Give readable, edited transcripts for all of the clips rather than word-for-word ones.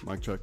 Mic check.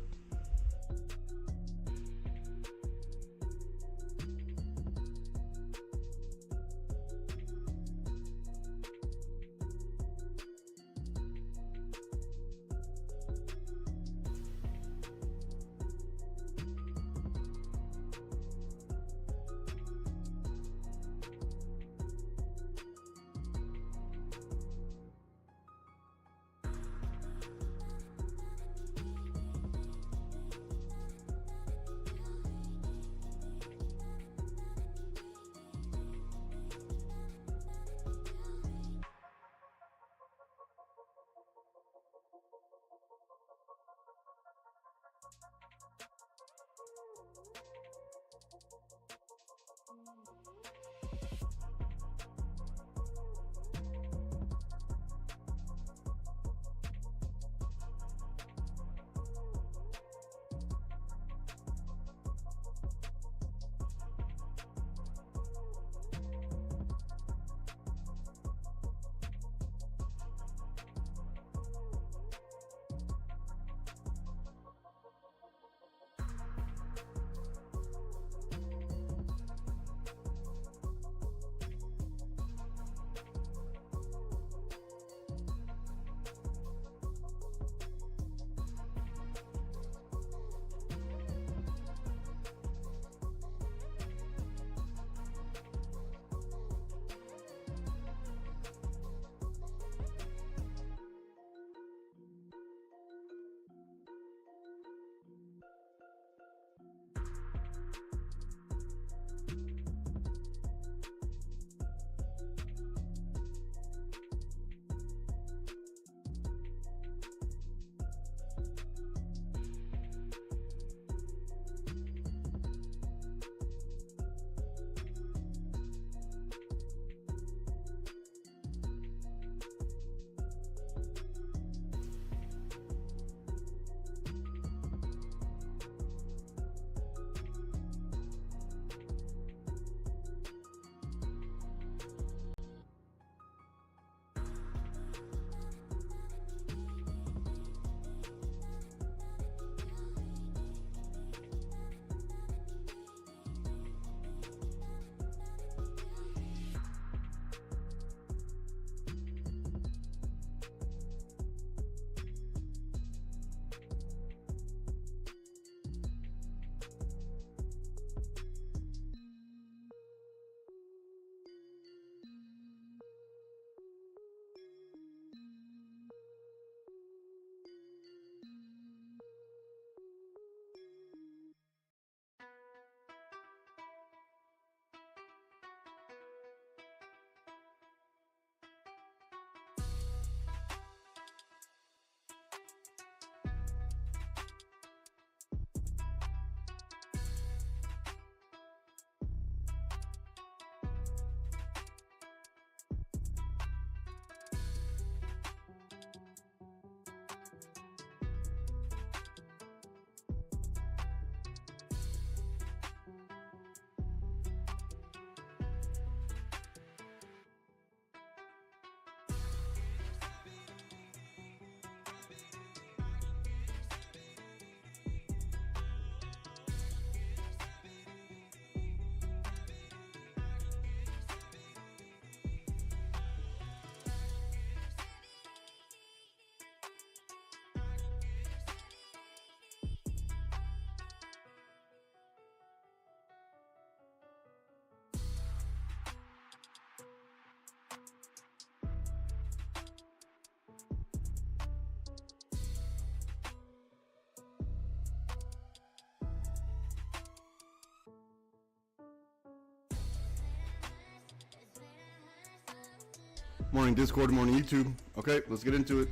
Morning Discord, morning YouTube. Okay, let's get into it.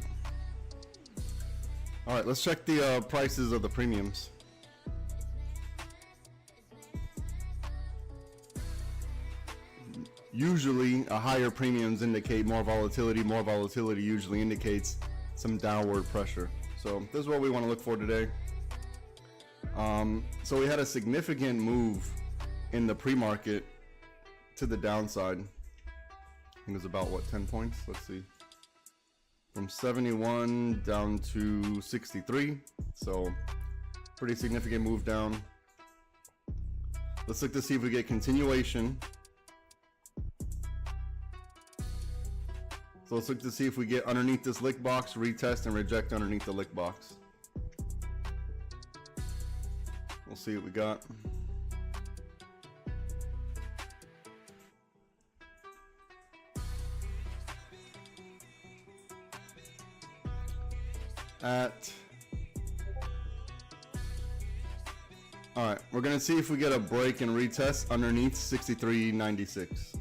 All right, let's check the prices of the premiums. Usually, a higher premiums indicate more volatility. More volatility usually indicates some downward pressure. So this is what we want to look for today. So we had a significant move in the pre-market to the downside. I think it was about, what, 10 points? Let's see. from 71 down to 63. So pretty significant move down. Let's look to see if we get continuation. So let's look to see if we get underneath this lick box, retest, and reject underneath the lick box. We'll see what we got. All right, we're gonna see if we get a break and retest underneath 63.96.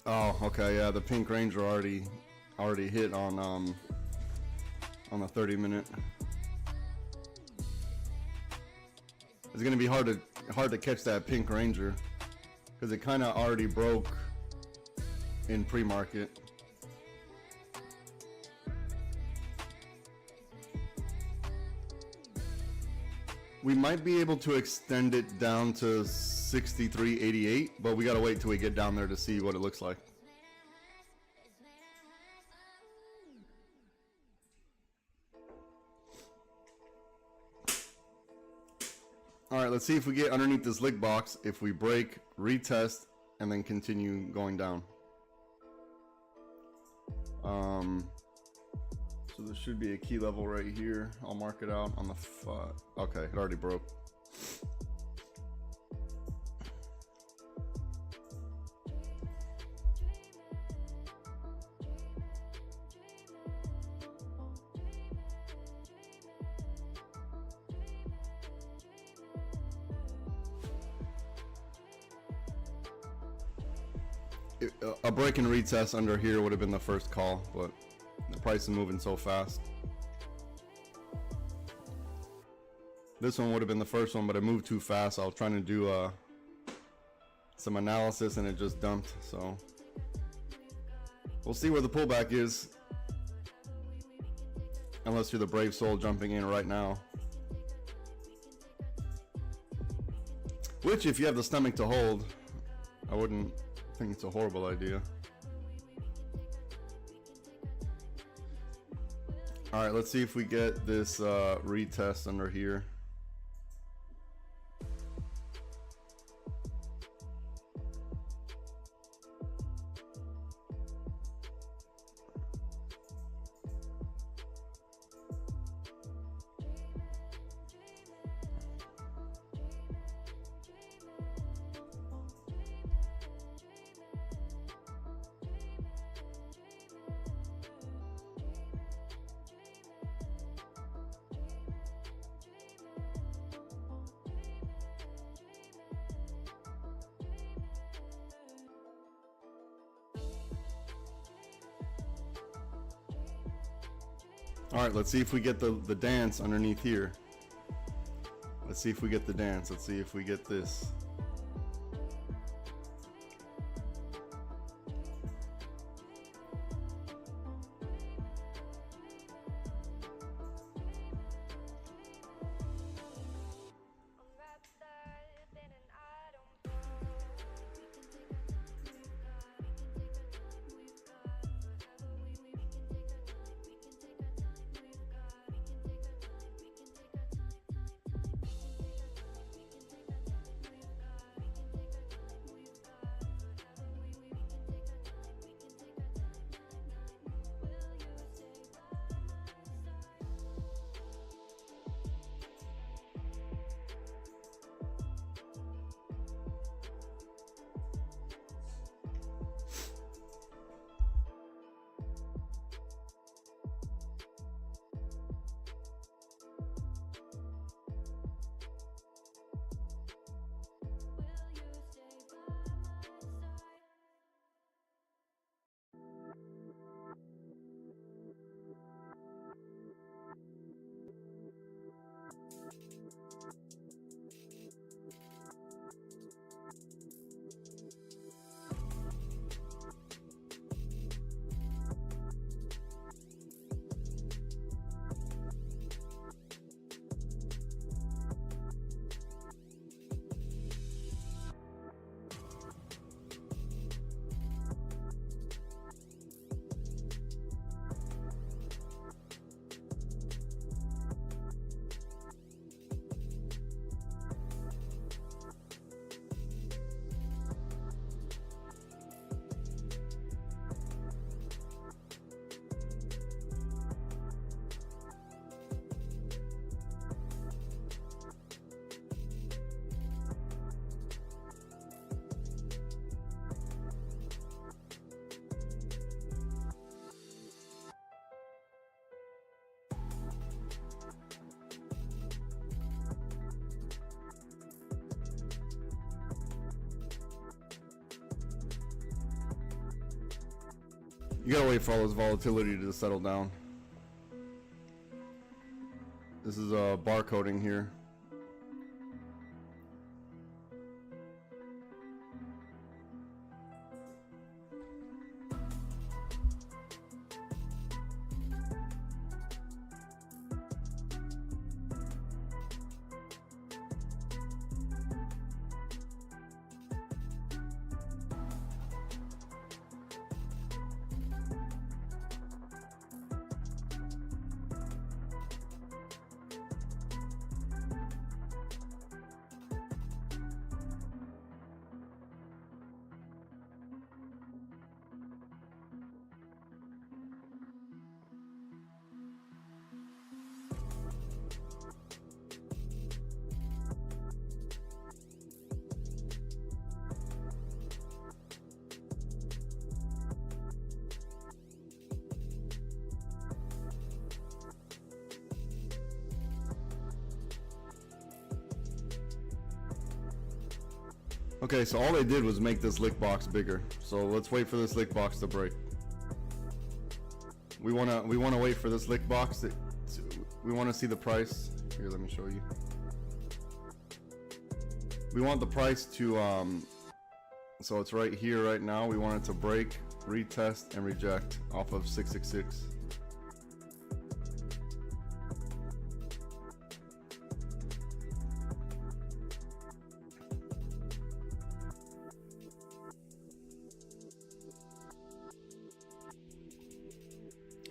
Oh, okay, yeah, the pink ranger already hit on the 30-minute. It's gonna be hard to catch that pink ranger because it kind of already broke in pre-market. We might be able to extend it down to 63.88, but we gotta wait till we get down there to see what it looks like. All right, let's see if we get underneath this lick box, if we break, retest, and then continue going down. So there should be a key level right here. I'll mark it out on the okay, it already broke. A break and retest under here would have been the first call, but the price is moving so fast. This one would have been the first one, but it moved too fast. I was trying to do some analysis and it just dumped. So we'll see where the pullback is, unless you're the brave soul jumping in right now. Which, if you have the stomach to hold, I wouldn't think it's a horrible idea. All right, let's see if we get this retest under here. All right, let's see if we get the dance underneath here. Let's see if we get the dance. Let's see if we get this. You gotta wait for all this volatility to settle down. This is barcoding here. Okay, so all they did was make this lick box bigger. So let's wait for this lick box to break. We wanna wait for this lick box. We wanna see the price. Here, let me show you. We want the price to so it's right here right now. We want it to break, retest, and reject off of 666.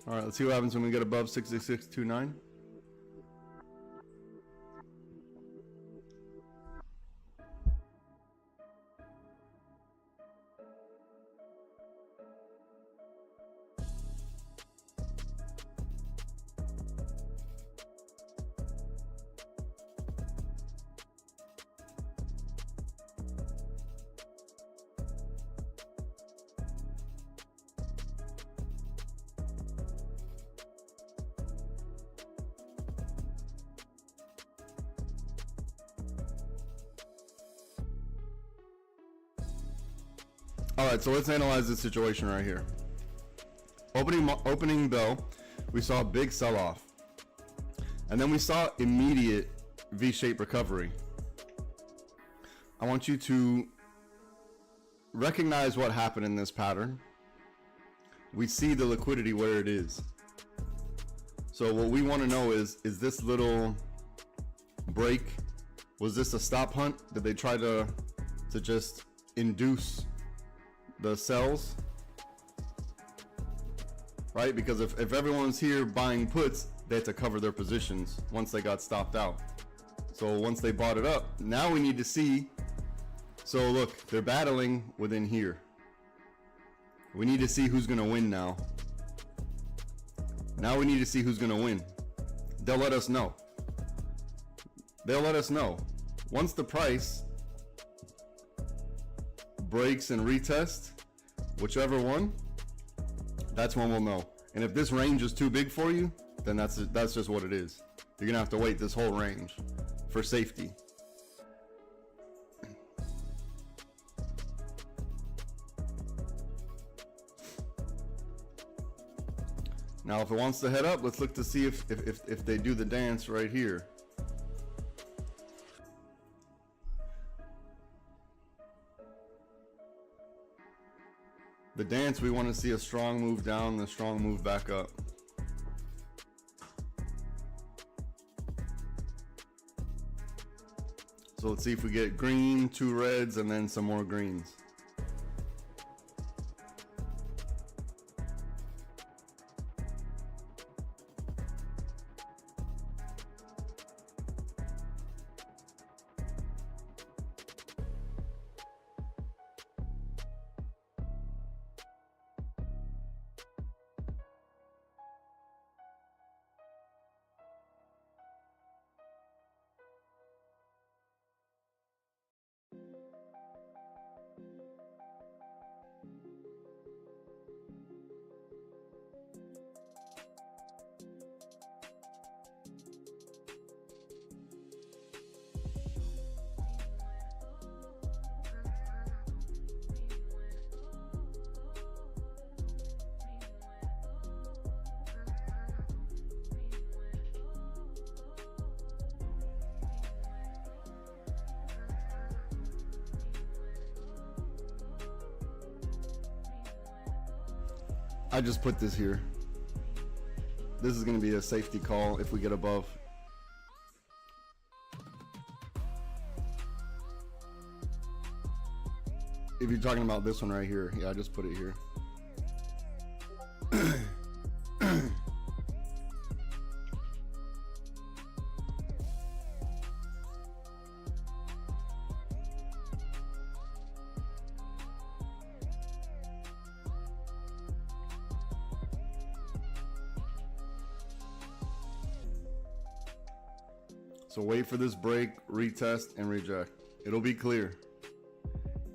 All right, let's see what happens when we get above 666.29. All right, so let's analyze this situation right here. Opening bell, we saw a big sell-off, and then we saw immediate V-shaped recovery. I want you to recognize what happened in this pattern. We see the liquidity where it is. So what we want to know is this little break, was this a stop hunt? Did they try to just induce the sells, right? Because if everyone's here buying puts, they had to cover their positions once they got stopped out. So once they bought it up, now we need to see. So look, they're battling within here. We need to see who's gonna win now. Now we need to see who's gonna win. They'll let us know. They'll let us know. Once the price breaks and retest, whichever one, that's when we'll know. And if this range is too big for you, then that's just what it is. You're gonna have to wait this whole range for safety. Now if it wants to head up, let's look to see if they do the dance right here. The dance, we want to see a strong move down and a strong move back up. So let's see if we get green, 2 reds, and then some more greens. I just put this here. This is going to be a safety call if we get above. If you're talking about this one right here, yeah, I just put it here. So wait for this break, retest, and reject. It'll be clear.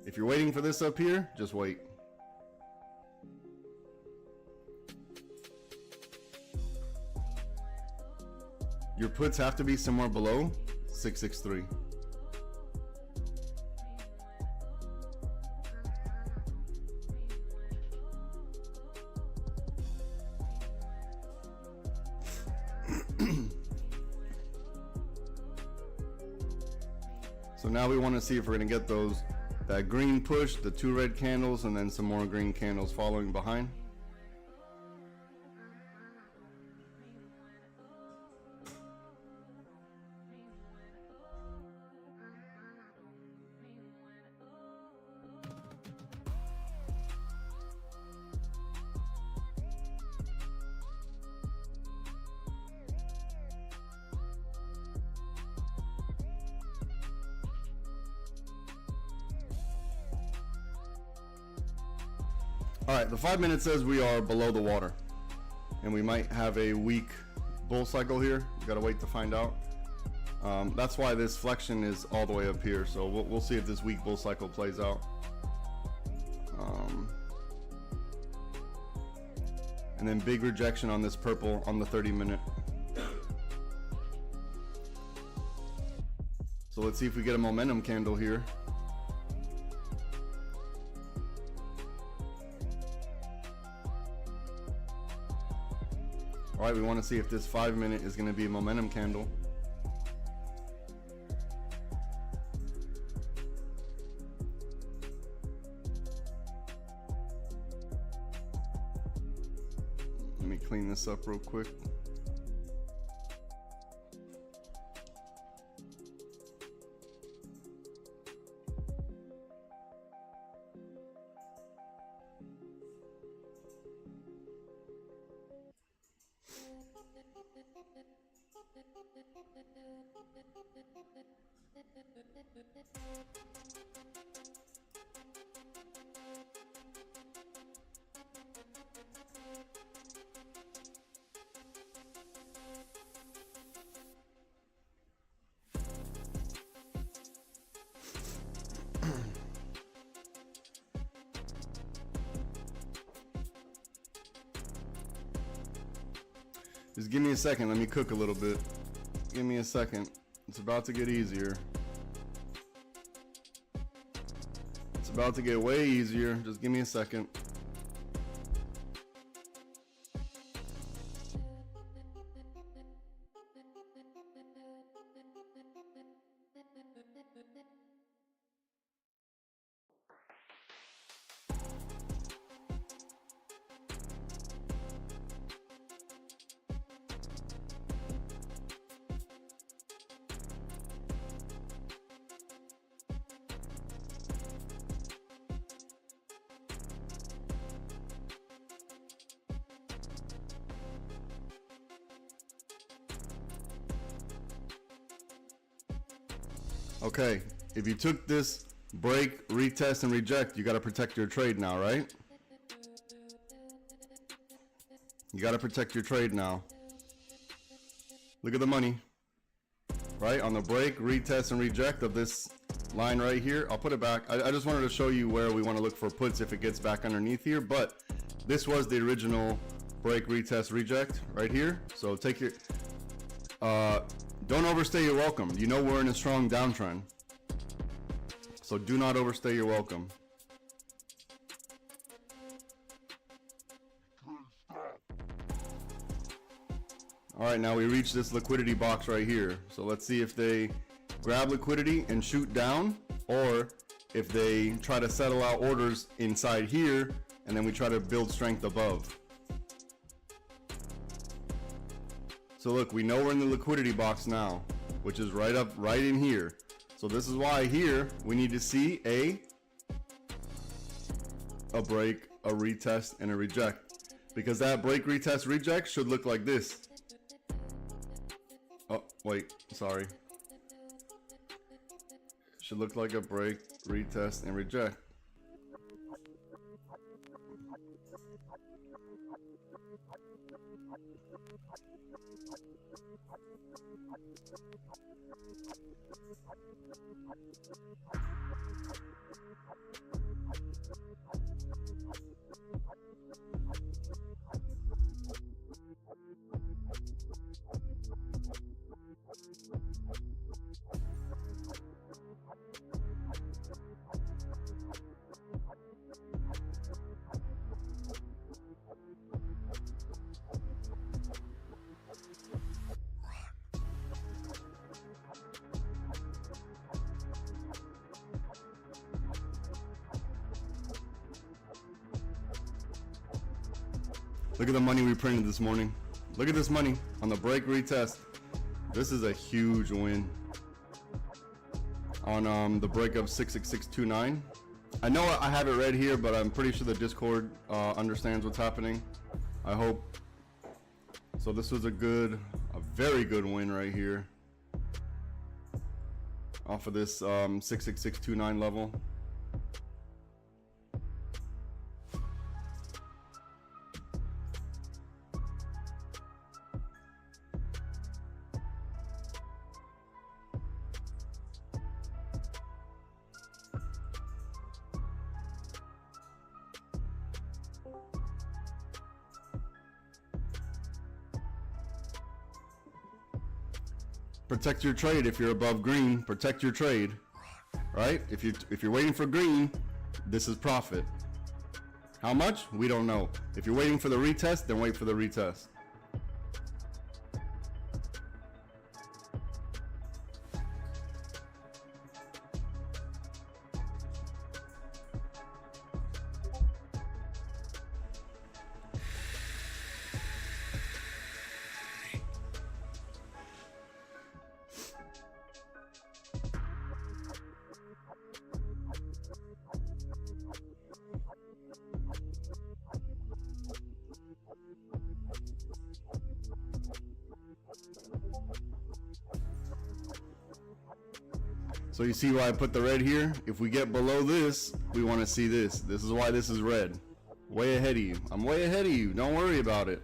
If you're waiting for this up here, just wait. Your puts have to be somewhere below 663. So now we want to see if we're going to get that green push, the 2 red candles, and then some more green candles following behind. All right, the 5 minute says we are below the water, and we might have a weak bull cycle here. We gotta wait to find out. That's why this flexion is all the way up here. So we'll see if this weak bull cycle plays out. And then big rejection on this purple on the 30 minute. So let's see if we get a momentum candle here. All right, we want to see if this 5 minute is going to be a momentum candle. Let me clean this up real quick. Just give me a second, let me cook a little bit. Give me a second. It's about to get easier. It's about to get way easier. Just give me a second. Okay, if you took this break, retest, and reject, you got to protect your trade now, right? You got to protect your trade now. Look at the money, right? On the break, retest, and reject of this line right here. I'll put it back. I just wanted to show you where we want to look for puts if it gets back underneath here, but this was the original break, retest, reject right here. So take your, don't overstay your welcome. You know we're in a strong downtrend. So do not overstay your welcome. All right, now we reach this liquidity box right here. So let's see if they grab liquidity and shoot down, or if they try to settle out orders inside here and then we try to build strength above. So look, we know we're in the liquidity box now, which is right in here. So this is why here we need to see a break, a retest, and a reject, because that break, retest, reject should look like this. Oh wait, sorry. Should look like a break, retest, and reject. Look at the money we printed this morning. Look at this money on the break, retest. This is a huge win on the break of 66629. I know I have it read here, but I'm pretty sure the Discord understands what's happening. I hope. So this was a very good win right here off of this 66629 level. Protect your trade. If you're above green, protect your trade, right? If you're waiting for green, this is profit. How much? We don't know. If you're waiting for the retest, then wait for the retest. So you see why I put the red here? If we get below this, we want to see this. This is why this is red. Way ahead of you. I'm way ahead of you. Don't worry about it.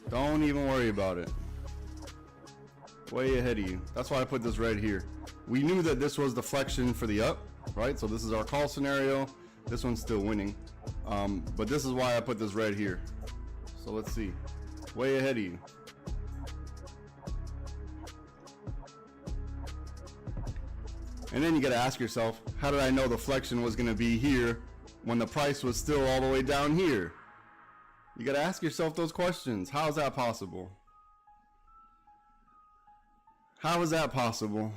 Don't even worry about it. Way ahead of you. That's why I put this red here. We knew that this was the flexion for the up, right? So this is our call scenario. This one's still winning. But this is why I put this red here. So let's see. Way ahead of you. And then you got to ask yourself, how did I know the flexion was going to be here when the price was still all the way down here? You got to ask yourself those questions. How is that possible? How is that possible?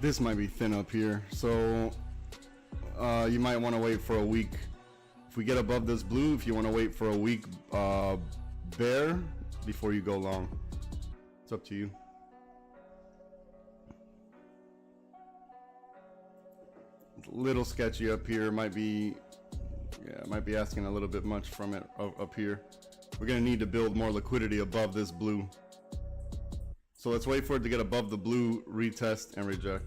This might be thin up here, so you might want to wait for a week. If we get above this blue, if you want to wait for a week bear before you go long, it's up to you. It's a little sketchy up here. Might be, yeah, might be asking a little bit much from it up here. We're gonna need to build more liquidity above this blue. So let's wait for it to get above the blue, retest and reject.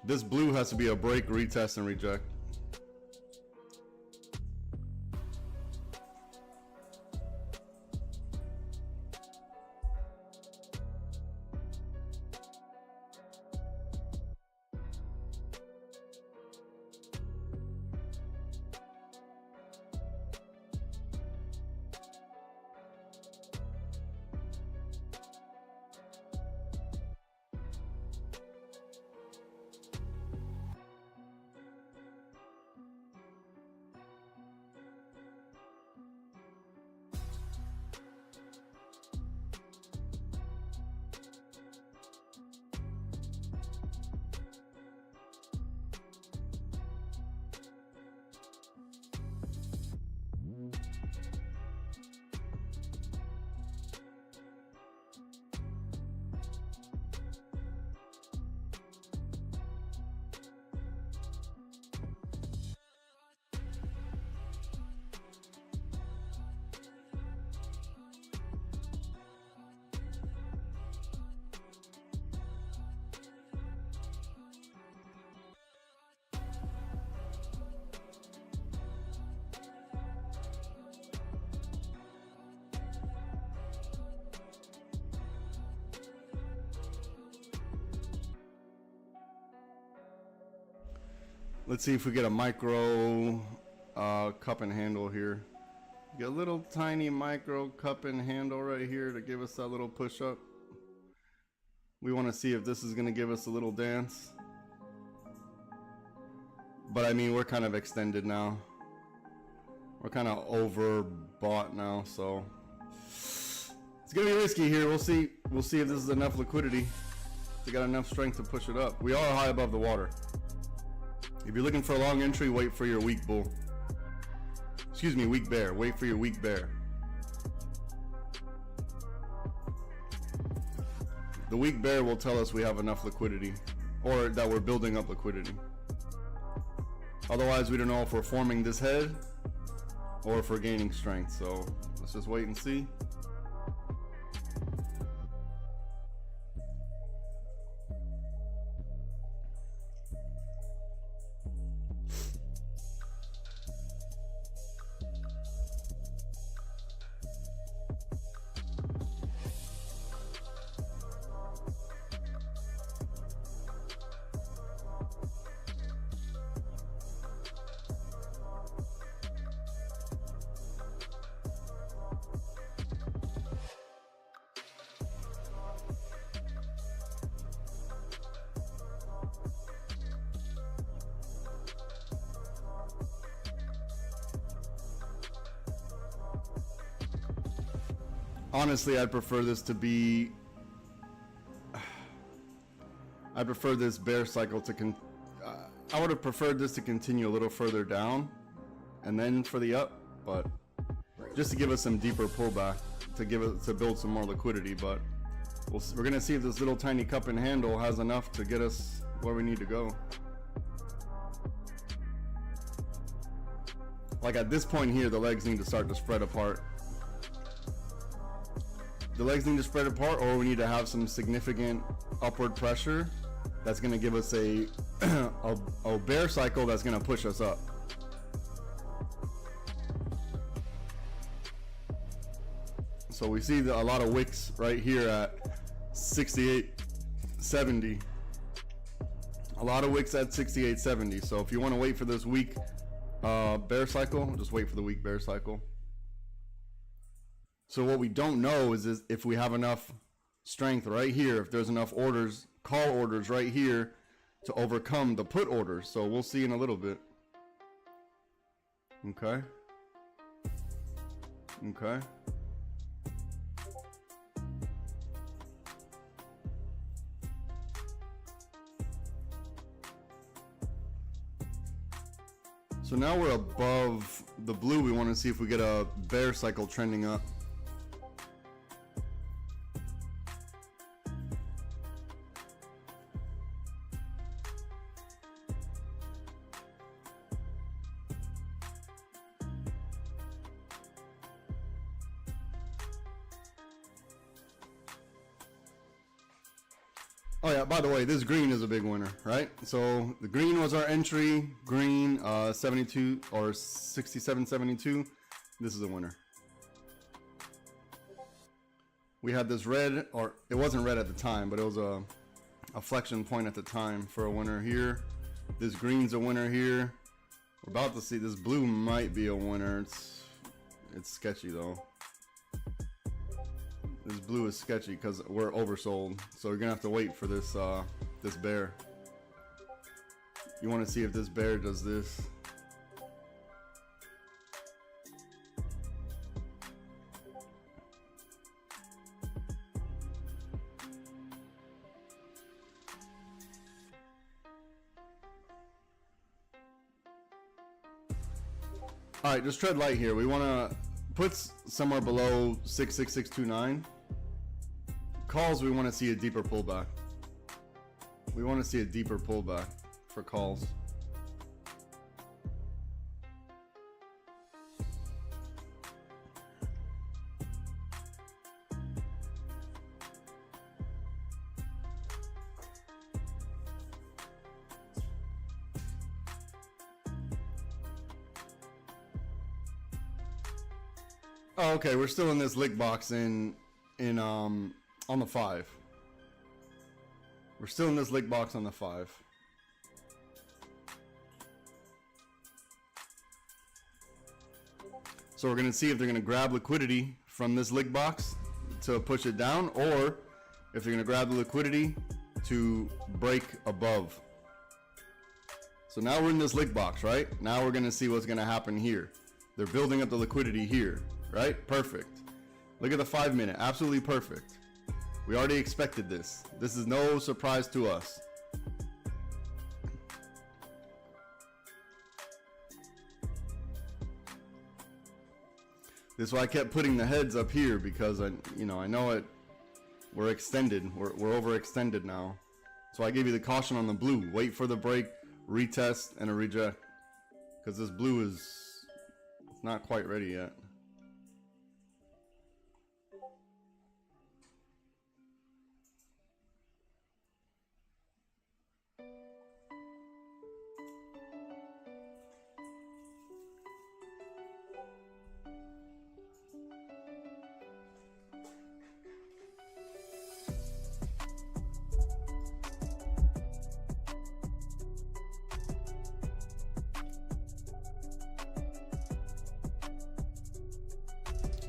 This blue has to be a break, retest, and reject. Let's see if we get a micro cup and handle here. Get a little tiny micro cup and handle right here to give us that little push up. We want to see if this is going to give us a little dance. But I mean, we're kind of extended now. We're kind of overbought now, so it's going to be risky here. We'll see. We'll see if this is enough liquidity to get enough strength to push it up. We are high above the water. If you're looking for a long entry, wait for your weak bull. Excuse me, weak bear. Wait for your weak bear. The weak bear will tell us we have enough liquidity, or that we're building up liquidity. Otherwise, we don't know if we're forming this head or if we're gaining strength. So let's just wait and see. Honestly, I'd prefer this to be. I prefer this bear cycle to I would have preferred this to continue a little further down, and then for the up, but just to give us some deeper pullback, to build some more liquidity. But we're gonna see if this little tiny cup and handle has enough to get us where we need to go. Like at this point here, the legs need to start to spread apart. The legs need to spread apart, or we need to have some significant upward pressure that's going to give us a bear cycle that's going to push us up. So we see a lot of wicks right here at 68.70. A lot of wicks at 68.70. So if you want to wait for this weak bear cycle, just wait for the weak bear cycle. So what we don't know is if we have enough strength right here, if there's enough orders, call orders right here to overcome the put orders. So we'll see in a little bit. Okay. Okay. So now we're above the blue. We want to see if we get a bear cycle trending up. Oh yeah, by the way, this green is a big winner, right? So the green was our entry, green 72 or 67.72. This is a winner. We had this red, or it wasn't red at the time, but it was a flexion point at the time for a winner here. This green's a winner here. We're about to see this blue might be a winner. It's sketchy though. This blue is sketchy because we're oversold, so you're gonna have to wait for this this bear. You want to see if this bear does this. All right, just tread light here. We want to put somewhere below 66629. Calls, we want to see a deeper pullback. We want to see a deeper pullback for calls. Oh, okay, we're still in this lick box on the 5. We're still in this lick box on the 5. So we're gonna see if they're gonna grab liquidity from this lick box to push it down, or if they're gonna grab the liquidity to break above. So now we're in this lick box, right? Now we're gonna see what's gonna happen here. They're building up the liquidity here, right? Perfect. Look at the 5 minute, absolutely perfect. We already expected this. This is no surprise to us. This is why I kept putting the heads up here, because I know it. We're extended. We're overextended now. So I gave you the caution on the blue. Wait for the break, retest, and a reject, because this blue is not quite ready yet.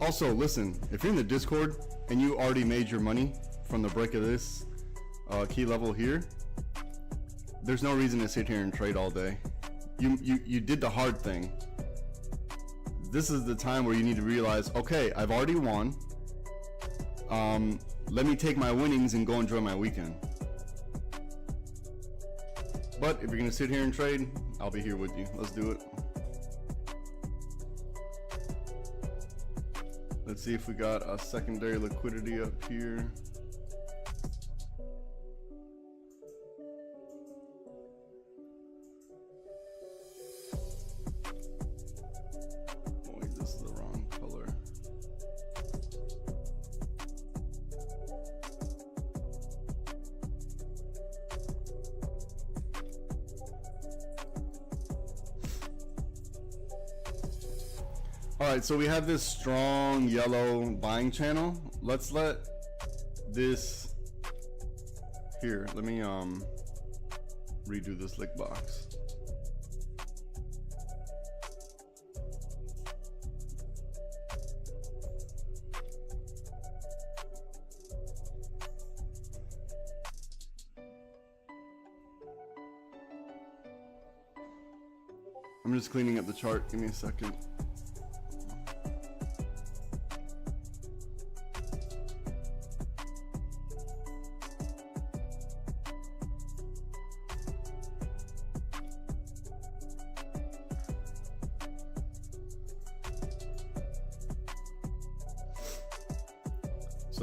Also, listen, if you're in the Discord and you already made your money from the break of this key level here, there's no reason to sit here and trade all day. You did the hard thing. This is the time where you need to realize, okay, I've already won. Let me take my winnings and go enjoy my weekend. But if you're gonna sit here and trade, I'll be here with you. Let's do it. Let's see if we got a secondary liquidity up here. Boy, this is the wrong color. All right, so we have this strong yellow buying channel. Let's let this here. Let me redo this lick box. I'm just cleaning up the chart. Give me a second.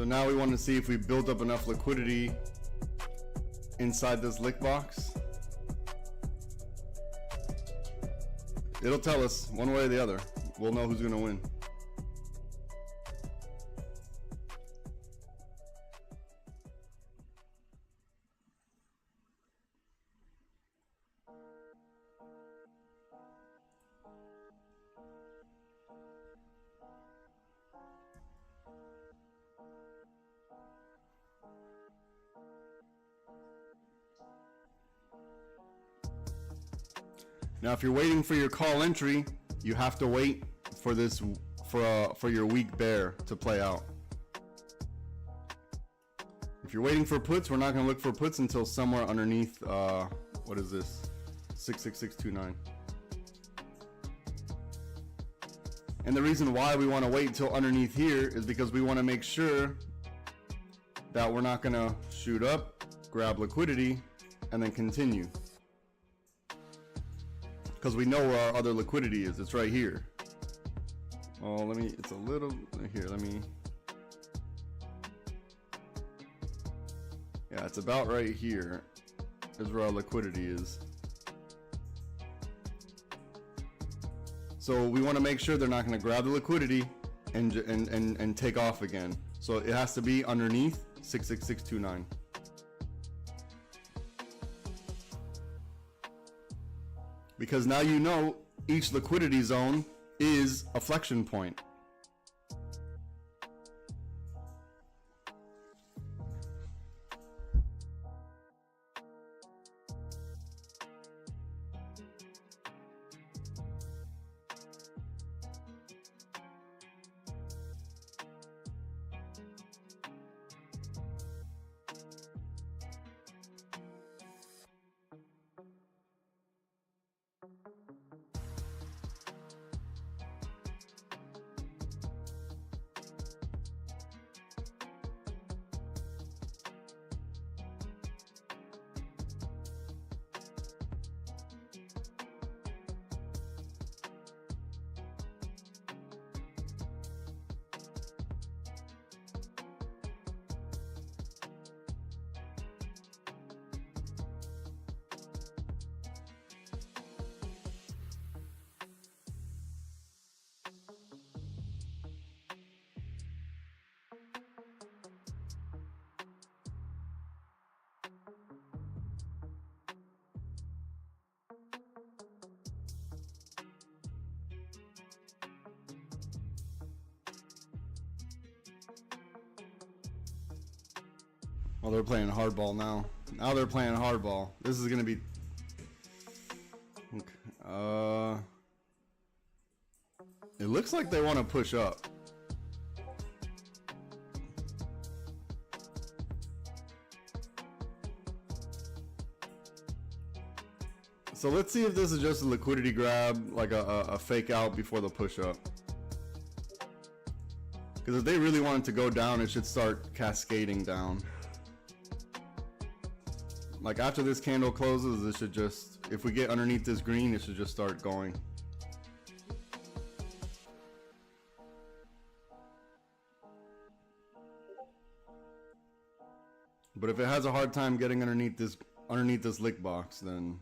So now we want to see if we build up enough liquidity inside this lick box. It'll tell us one way or the other. We'll know who's going to win. Now, if you're waiting for your call entry, you have to wait for this for your weak bear to play out. If you're waiting for puts, we're not going to look for puts until somewhere underneath. What is this? 66629. And the reason why we want to wait till underneath here is because we want to make sure that we're not going to shoot up, grab liquidity, and then continue. Because we know where our other liquidity is. It's right here. Oh, it's a little, here, yeah, it's about right here is where our liquidity is. So we want to make sure they're not going to grab the liquidity and take off again. So it has to be underneath 66629. Because now you know each liquidity zone is a flexion point. Oh, they're playing hardball now. Now they're playing hardball. This is gonna be. Okay. It looks like they want to push up. So let's see if this is just a liquidity grab, like a fake out before the push up. Because if they really want it to go down, it should start cascading down. Like after this candle closes, it should just, if we get underneath this green, it should just start going. But if it has a hard time getting underneath this lick box, then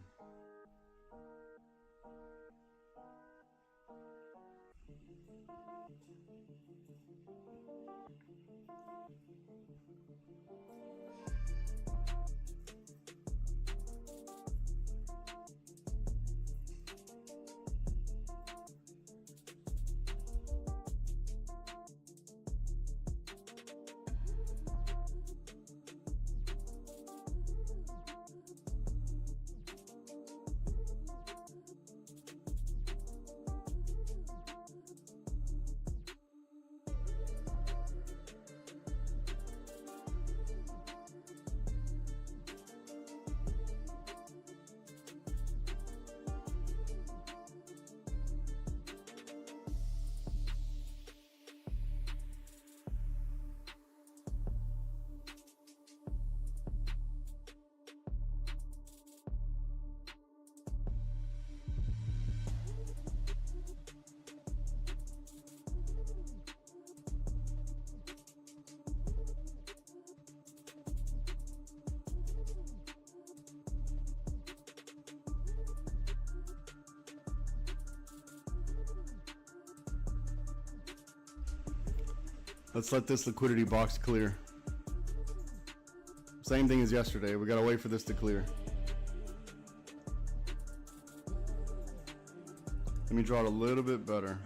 Let's let this liquidity box clear. Same thing as yesterday. We gotta wait for this to clear. Let me draw it a little bit better.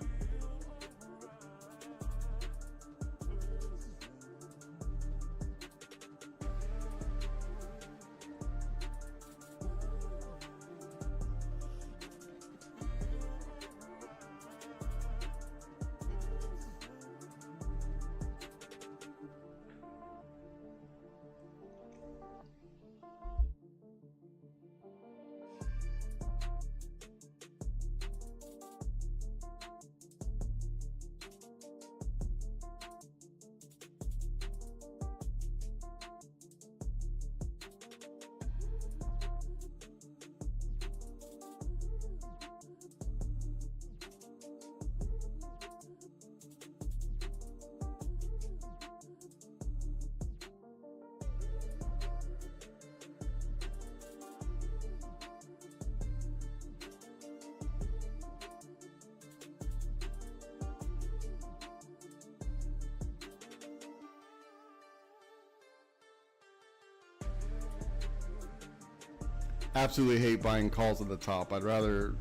Absolutely hate buying calls at the top. I'd rather.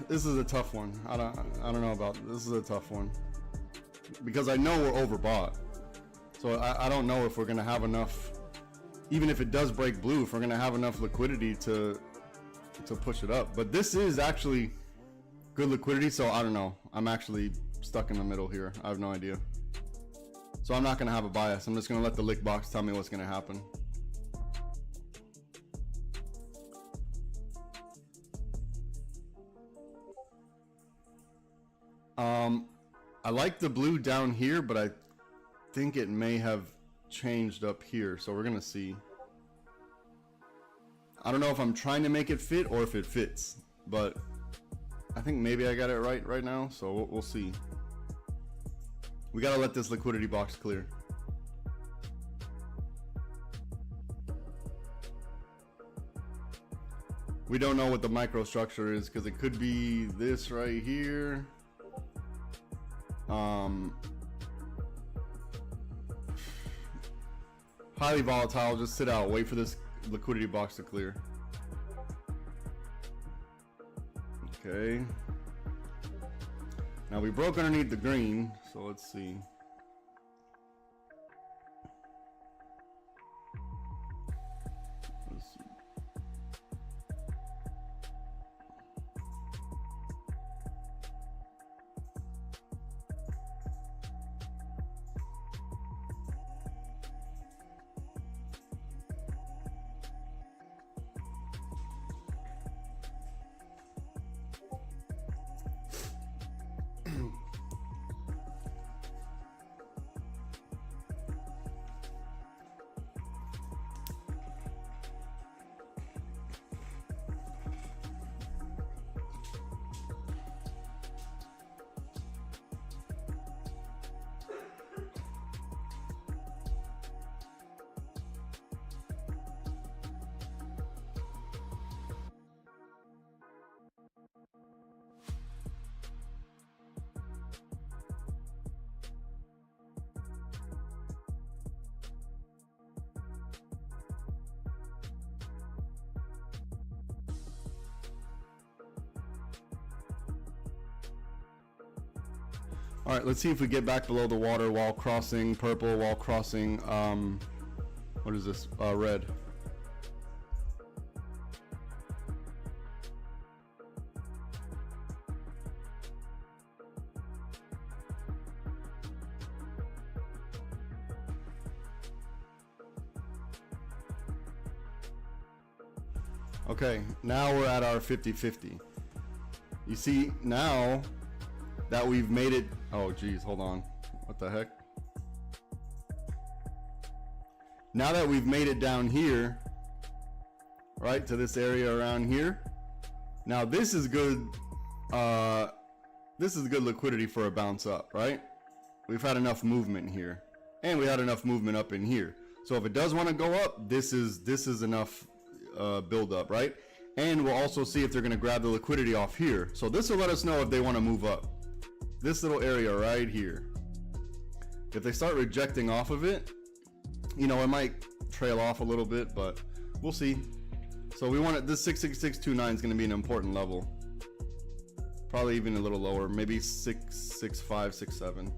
This is a tough one. I don't know about this. Is a tough one because I know we're overbought. So I don't know if we're gonna have enough. Even if it does break blue, if we're gonna have enough liquidity to push it up. But this is actually good liquidity. So I don't know. I'm actually stuck in the middle here. I have no idea. So I'm not gonna have a bias. I'm just gonna let the lick box tell me what's gonna happen. I like the blue down here, but I think it may have changed up here, so we're gonna see. I don't know if I'm trying to make it fit or if it fits, but I think maybe I got it right now, so we'll see. We gotta let this liquidity box clear. We don't know what the microstructure is because it could be this right here. Highly volatile. Just sit out, wait for this liquidity box to clear. Okay. Now we broke underneath the green, so let's see. All right, let's see if we get back below the water while crossing purple, while crossing, what is this, red. Okay, now we're at our 50-50. You see, now that we've made it, oh geez, hold on, what the heck? Now that we've made it down here, right, to this area around here, now this is good, this is good liquidity for a bounce up, right? We've had enough movement here, and we had enough movement up in here. So if it does want to go up, this is enough build up, right? And we'll also see if they're going to grab the liquidity off here. So this will let us know if they want to move up. this little area right here. If they start rejecting off of it, you know, it might trail off a little bit, but we'll see. So we want it, this 66629 is going to be an important level. Probably even a little lower, maybe 665, 67.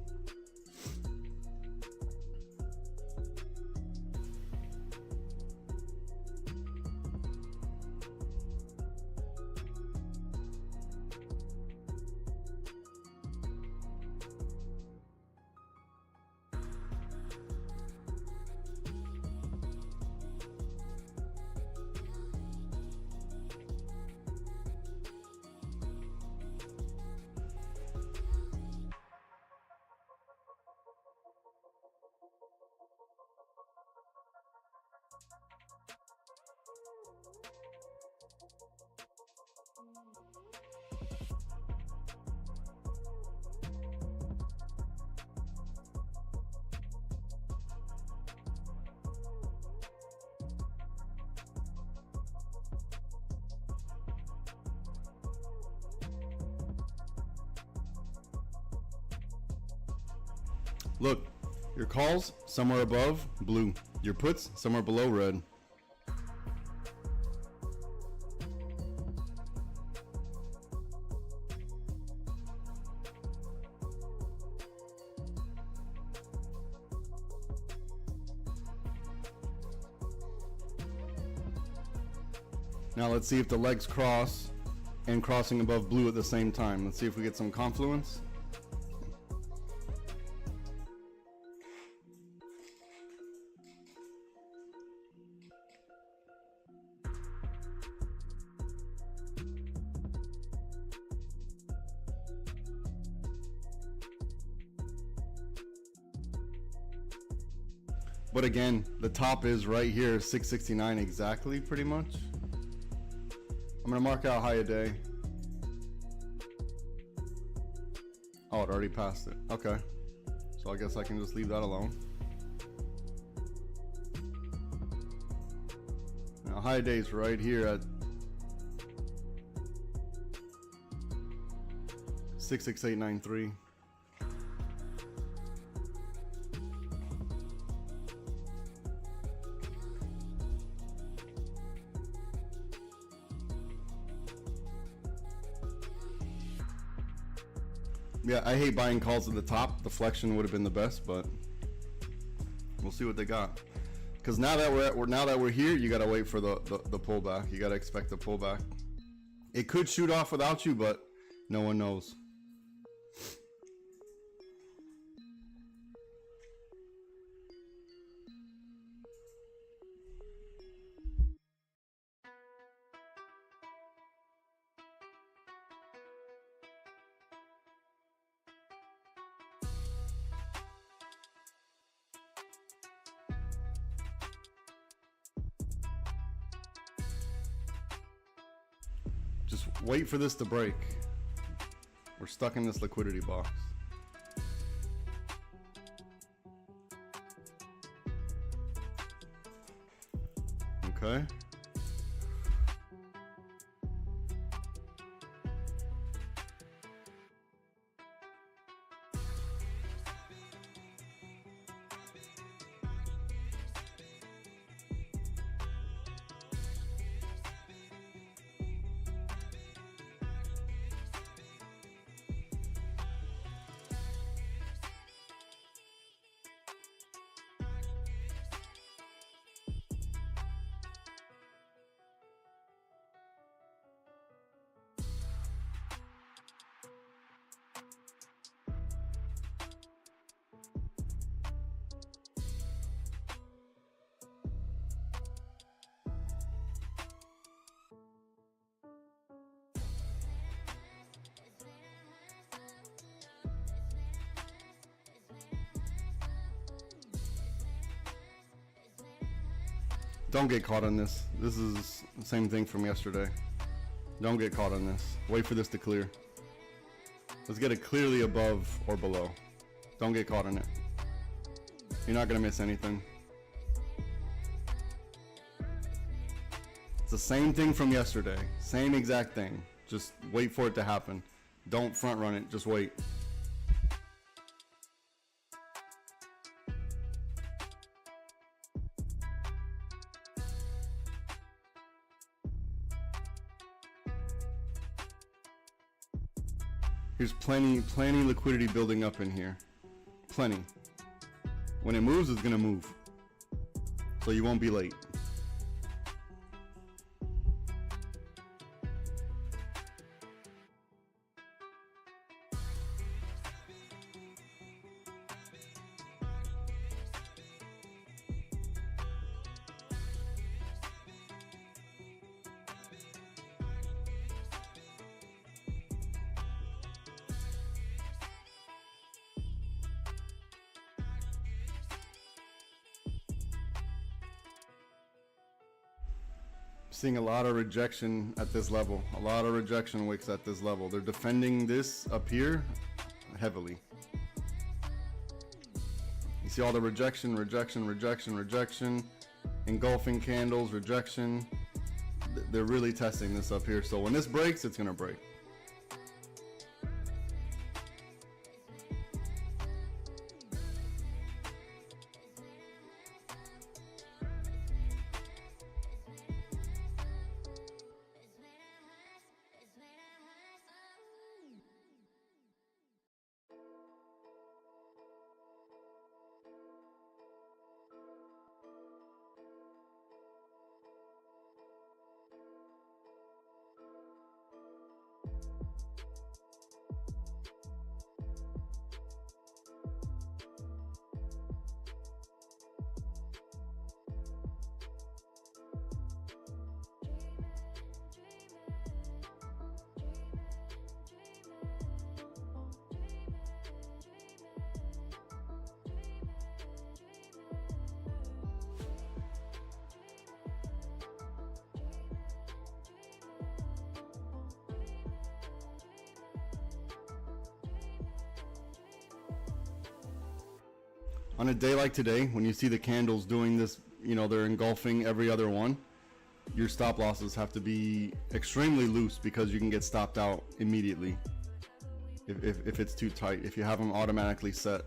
Look, your calls somewhere above blue, your puts somewhere below red. Now let's see if the legs cross and crossing above blue at the same time. Let's see if we get some confluence. But again, the top is right here, 669 exactly, pretty much. I'm gonna mark out high a day. Oh, it already passed it. Okay. So I guess I can just leave that alone. Now high day is right here at 66893. Yeah, I hate buying calls at the top. The flexion would have been the best, but we'll see what they got. Because now that we're here, you gotta wait for the pullback. You gotta expect the pullback. It could shoot off without you, but no one knows. Just wait for this to break. We're stuck in this liquidity box. Okay. Don't get caught on this. This is the same thing from yesterday. Don't get caught on this. Wait for this to clear. Let's get it clearly above or below. Don't get caught on it. You're not gonna miss anything. It's the same thing from yesterday. Same exact thing. Just wait for it to happen. Don't front run it, just wait. Here's plenty liquidity building up in here. Plenty. When it moves, it's gonna move. So you won't be late. Seeing a lot of rejection at this level, a lot of rejection wicks at this level. They're defending this up here heavily. You see all the rejection, engulfing candles, rejection. They're really testing this up here. So when this breaks, it's gonna break. On a day like today, when you see the candles doing this, you know, they're engulfing every other one, your stop losses have to be extremely loose because you can get stopped out immediately if it's too tight, if you have them automatically set.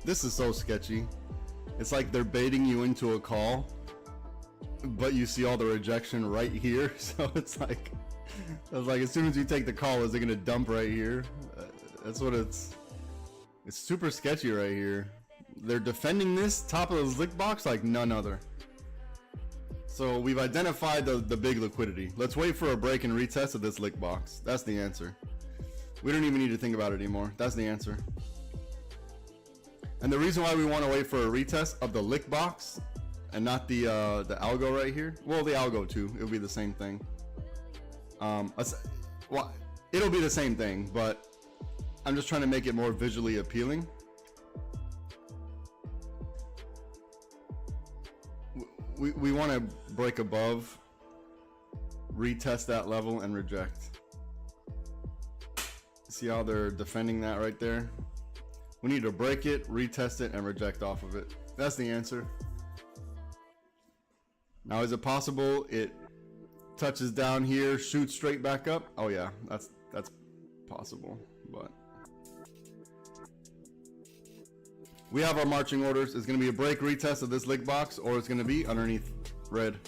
This is so sketchy. It's like they're baiting you into a call, but you see all the rejection right here. So it's like as soon as you take the call, is it gonna dump right here? That's what it's super sketchy right here. They're defending this top of this lick box like none other. So we've identified the big liquidity. Let's wait for a break and retest of this lick box. That's the answer. We don't even need to think about it anymore. That's the answer. And the reason why we want to wait for a retest of the lick box and not the algo right here, well, the algo too, it'll be the same thing. Well, it'll be the same thing, but I'm just trying to make it more visually appealing. We want to break above, retest that level, and reject. See how they're defending that right there? We need to break it, retest it, and reject off of it. That's the answer. Now, is it possible it touches down here, shoots straight back up? Oh yeah, that's possible, but we have our marching orders. It's going to be a break retest of this lick box, or it's going to be underneath red.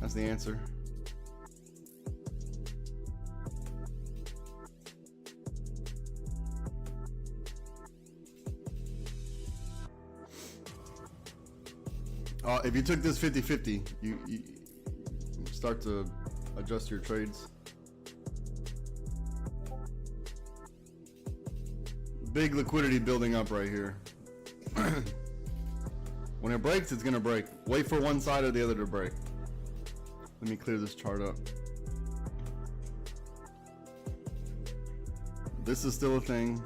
That's the answer. If you took this 50-50, you start to adjust your trades. Big liquidity building up right here. When it breaks, it's gonna break. Wait for one side or the other to break. Let me clear this chart up. This is still a thing.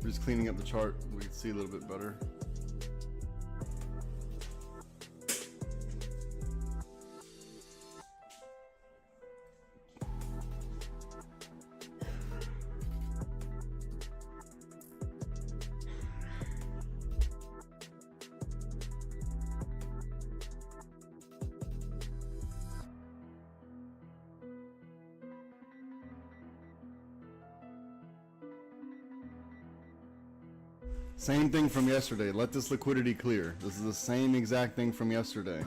We're just cleaning up the chart. We can see a little bit better. Same thing from yesterday. Let this liquidity clear. This is the same exact thing from yesterday.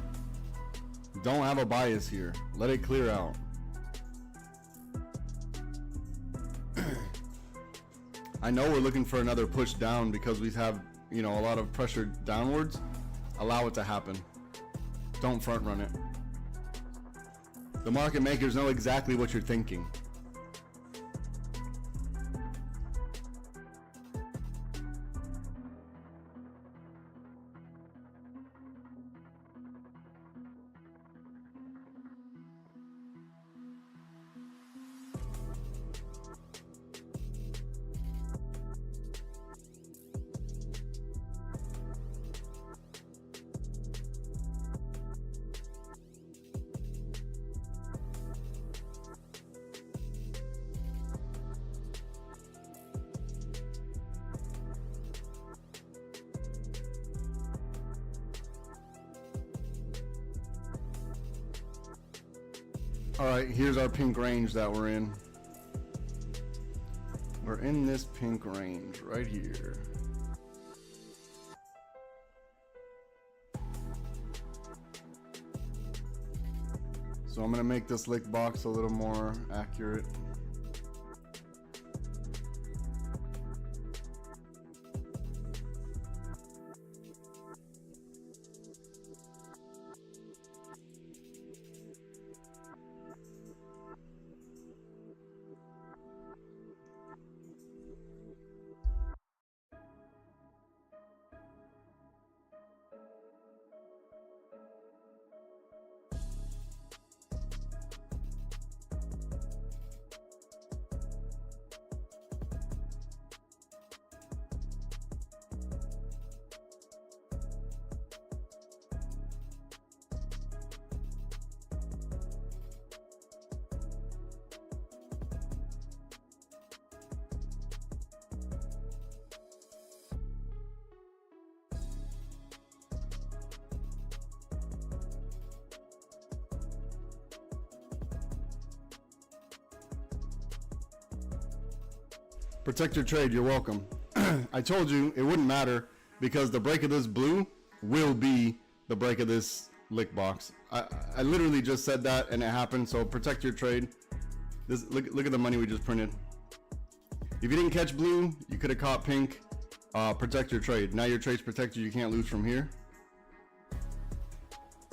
Don't have a bias here. Let it clear out. I know we're looking for another push down because we have, you know, a lot of pressure downwards. Allow it to happen. Don't front run it. The market makers know exactly what you're thinking. All right, here's our pink range that we're in. We're in this pink range right here. So I'm gonna make this lick box a little more accurate. Protect your trade, you're welcome. I told you it wouldn't matter because the break of this blue will be the break of this lick box. I literally just said that and it happened, so protect your trade. This look at the money we just printed. If you didn't catch blue, you could have caught pink. Protect your trade. Now your trade's protected, you can't lose from here.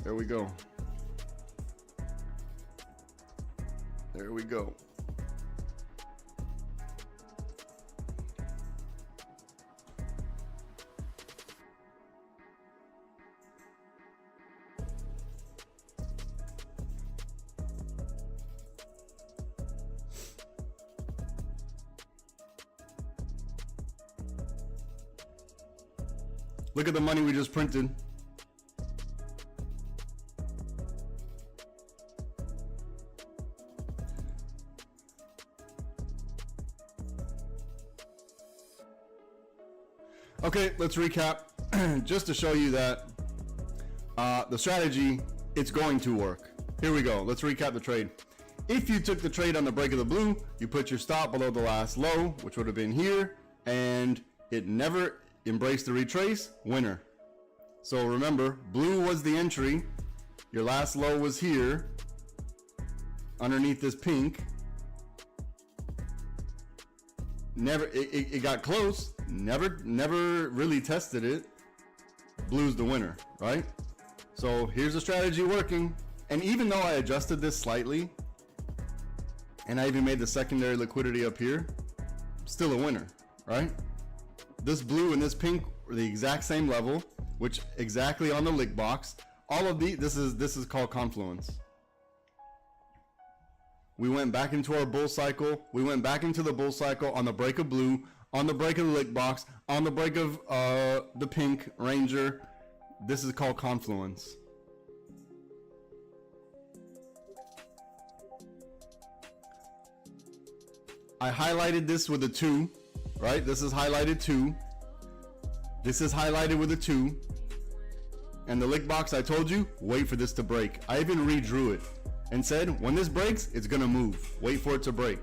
There we go. There we go. Look at the money we just printed. Okay, let's recap. Just to show you that the strategy, it's going to work. Here we go. Let's recap the trade. If you took the trade on the break of the blue, you put your stop below the last low, which would have been here, and it never embraced the retrace. Winner. So remember, blue was the entry. Your last low was here, underneath this pink. Never, it got close. Never really tested it. Blue's the winner, right? So here's the strategy working, And even though I adjusted this slightly, and I even made the secondary liquidity up here, still a winner, right? This blue and this pink are the exact same level, which exactly on the lick box. All of this is called confluence. We went back into our bull cycle. We went back into the bull cycle on the break of blue, on the break of the lick box, on the break of the pink ranger. This is called confluence. I highlighted this with a 2, right? This is highlighted 2. This is highlighted with a 2. And the lick box, I told you, wait for this to break. I even redrew it and said, when this breaks, it's gonna move. Wait for it to break.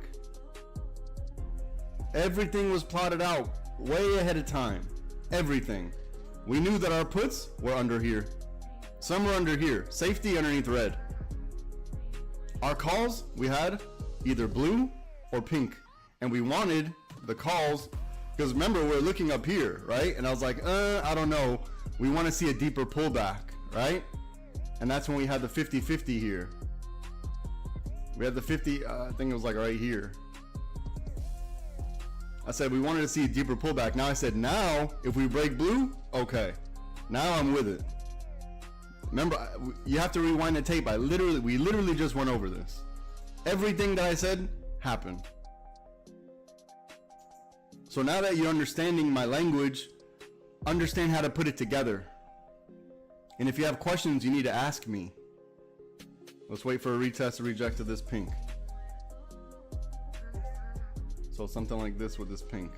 Everything was plotted out way ahead of time. Everything. We knew that our puts were under here. Some were under here. Safety underneath red. Our calls, we had either blue or pink. And we wanted the calls, because remember, we're looking up here, right? And I was like, I don't know. We want to see a deeper pullback, right? And that's when we had the 50-50 here. We had the 50, I think it was like right here. I said we wanted to see a deeper pullback. Now I said, now if we break blue, okay. Now I'm with it. Remember, you have to rewind the tape. We literally just went over this. Everything that I said happened. So now that you're understanding my language, understand how to put it together. And if you have questions, you need to ask me. Let's wait for a retest or reject of this pink. So something like this with this pink.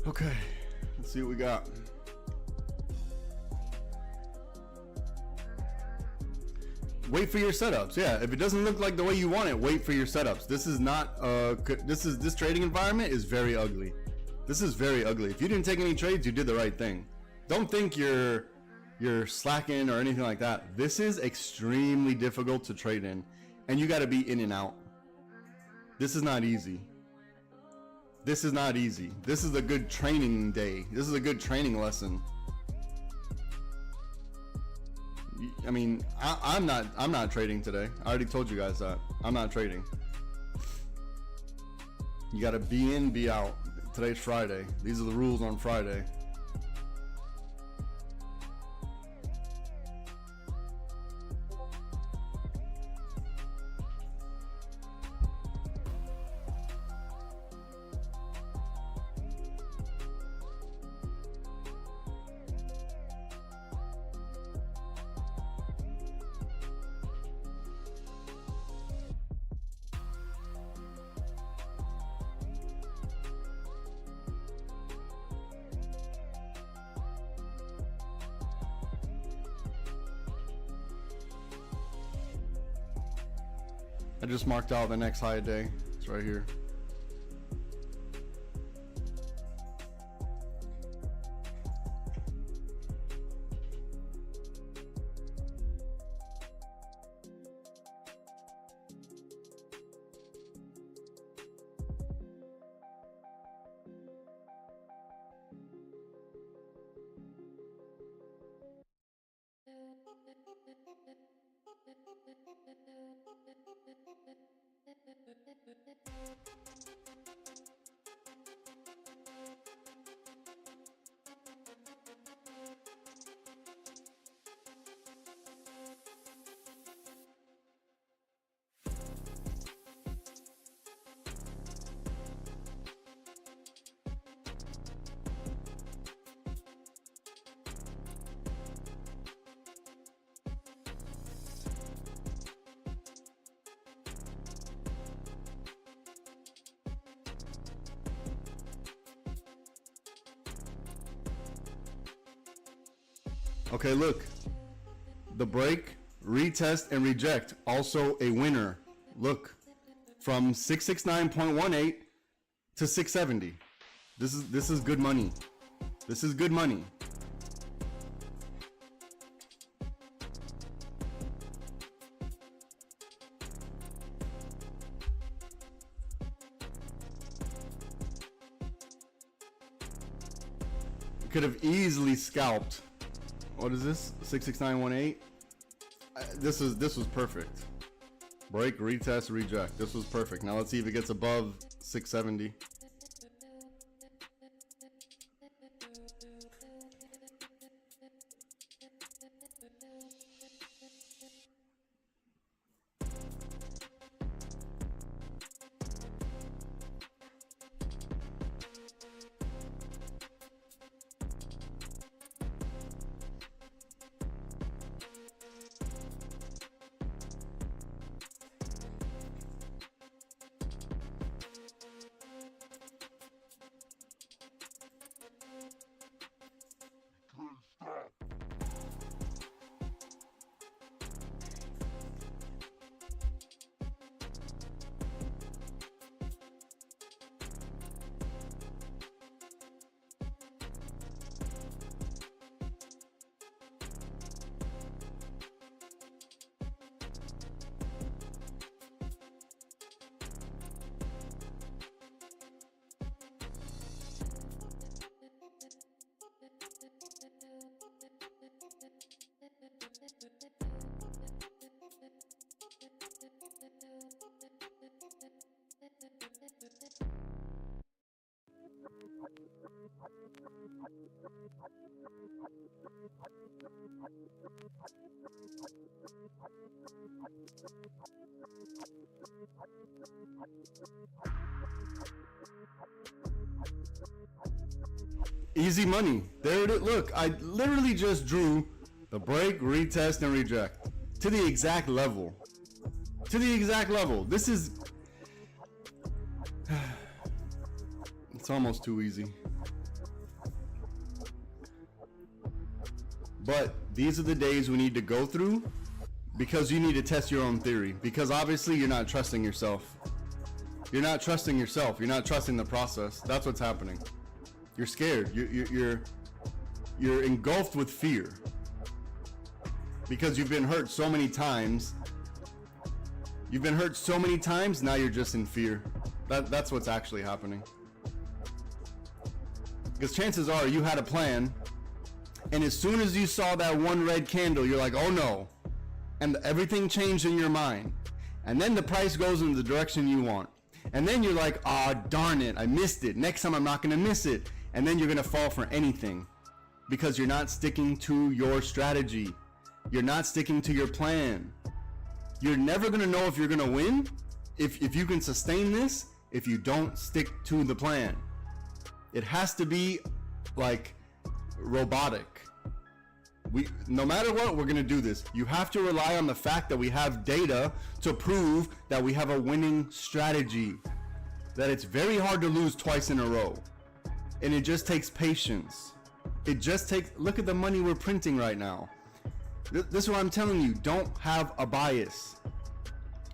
Okay, let's see what we got. Wait for your setups. Yeah, if it doesn't look like the way you want it, wait for your setups. This is not this trading environment is very ugly. This is very ugly. If you didn't take any trades, you did the right thing. Don't think you're slacking or anything like that. This is extremely difficult to trade in, and you got to be in and out. This is not easy. This is not easy. This is a good training day. This is a good training lesson. I mean, I'm not trading today. I already told you guys that. I'm not trading. You got to be in, be out. Today's Friday. These are the rules on Friday. I just marked out the next high day. It's right here. Okay, look, the break, retest, and reject, also a winner. Look, from 669.18 to 670. This is good money. This is good money. Could have easily scalped what is this? 66918. This was perfect. Break, retest, reject. This was perfect. Now let's see if it gets above 670. Easy money. There it is. Look, I literally just drew the break, retest, and reject to the exact level. To the exact level. This is... It's almost too easy. But these are the days we need to go through because you need to test your own theory. Because obviously you're not trusting yourself. You're not trusting yourself. You're not trusting the process. That's what's happening. You're scared. You're engulfed with fear because you've been hurt so many times. You've been hurt so many times. Now you're just in fear. That's what's actually happening. Because chances are you had a plan, and as soon as you saw that one red candle, you're like, oh no, and everything changed in your mind, and then the price goes in the direction you want, and then you're like, ah, oh, darn it, I missed it. Next time I'm not gonna miss it. And then you're gonna fall for anything because you're not sticking to your strategy. You're not sticking to your plan. You're never gonna know if you're gonna win if you can sustain this if you don't stick to the plan. It has to be like robotic. No matter what, we're gonna do this. You have to rely on the fact that we have data to prove that we have a winning strategy, that it's very hard to lose twice in a row. And it just takes patience. It just takes, look at the money we're printing right now. This is what I'm telling you, don't have a bias.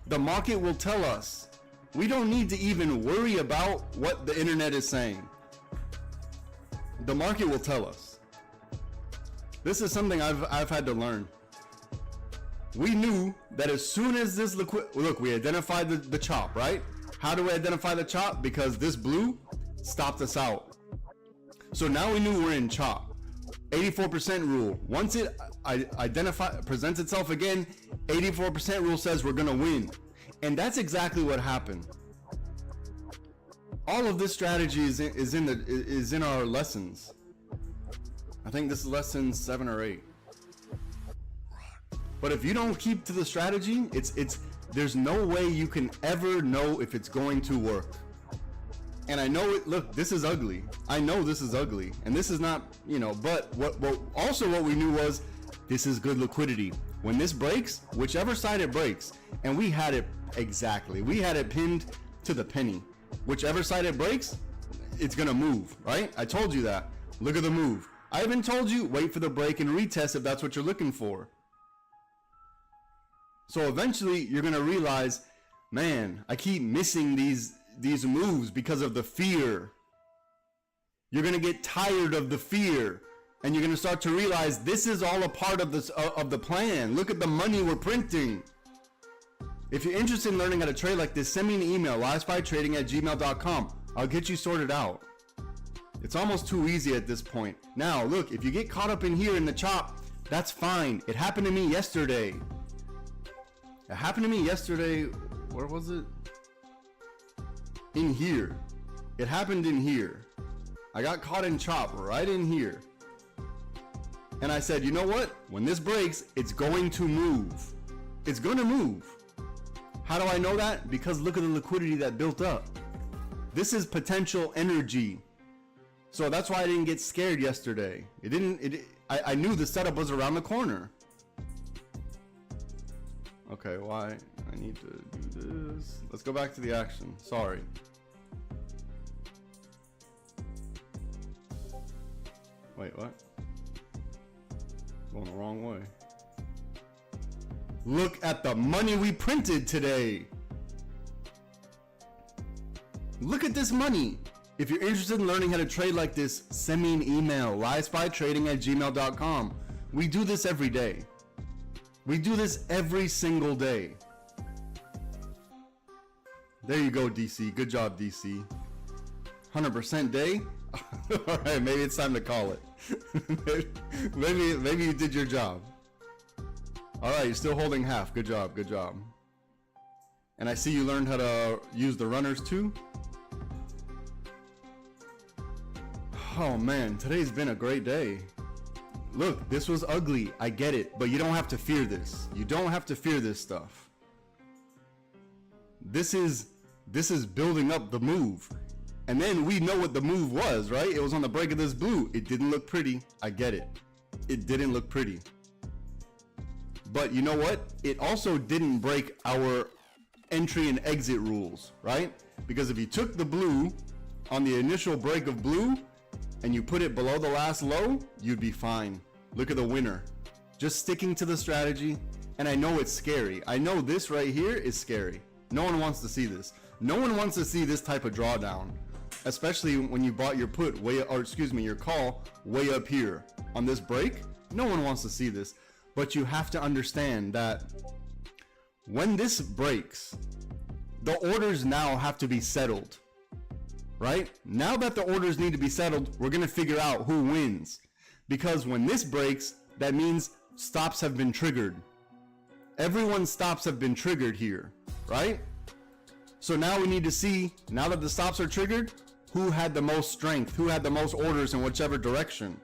The market will tell us. We don't need to even worry about what the internet is saying. The market will tell us. This is something I've had to learn. We knew that as soon as this look, we identified the chop, right? How do we identify the chop? Because this blue stopped us out. So now we knew we're in chop. 84% rule. Once it presents itself again, 84% rule says we're gonna win. And that's exactly what happened. All of this strategy is in our lessons. I think this is lesson 7 or 8. But if you don't keep to the strategy, there's no way you can ever know if it's going to work. And I know it, look, this is ugly. I know this is ugly. And this is not, but what we knew was this is good liquidity. When this breaks, whichever side it breaks, and we had it exactly. We had it pinned to the penny. Whichever side it breaks, it's gonna move, right? I told you that. Look at the move. I even told you, wait for the break and retest if that's what you're looking for. So eventually you're gonna realize, man, I keep missing these moves because of the fear. You're gonna get tired of the fear, and you're gonna start to realize this is all a part of this of the plan. Look at the money we're printing. If you're interested in learning how to trade like this, send me an email, LiveSPYTrading@gmail.com. I'll get you sorted out. It's almost too easy at this point. Now, look, if you get caught up in here in the chop, That's fine. It happened to me yesterday. It happened to me yesterday. Where was it? In here. It happened in here. I got caught in chop right in here. And I said, you know what? When this breaks, it's going to move. It's going to move. How do I know that? Because look at the liquidity that built up. This is potential energy. So that's why I didn't get scared yesterday. I knew the setup was around the corner. Okay, why? I need to do this. Let's go back to the action. Sorry. Wait, what? Going the wrong way. Look at the money we printed today. Look at this money. If you're interested in learning how to trade like this, send me an email, LiveSPYTrading@gmail.com. We do this every day. We do this every single day. There you go, DC. Good job, DC. 100% day. All right, maybe it's time to call it. maybe you did your job. All right, you're still holding half. Good job, good job. And I see you learned how to use the runners too. Oh man, today's been a great day. Look, this was ugly. I get it, but you don't have to fear this. You don't have to fear this stuff. This is building up the move. And then we know what the move was, right? It was on the break of this blue. It didn't look pretty. I get it. It didn't look pretty. But you know what? It also didn't break our entry and exit rules, right? Because if you took the blue on the initial break of blue and you put it below the last low, you'd be fine. Look at the winner. Just sticking to the strategy. And I know it's scary. I know this right here is scary. No one wants to see this. No one wants to see this type of drawdown. Especially when you bought your put way, or excuse me, your call way up here on this break. No one wants to see this, but you have to understand that when this breaks, the orders now have to be settled, right? Now that the orders need to be settled, we're going to figure out who wins, because when this breaks, that means stops have been triggered. Everyone's stops have been triggered here, right? So now we need to see, now that the stops are triggered, who had the most strength, who had the most orders in whichever direction.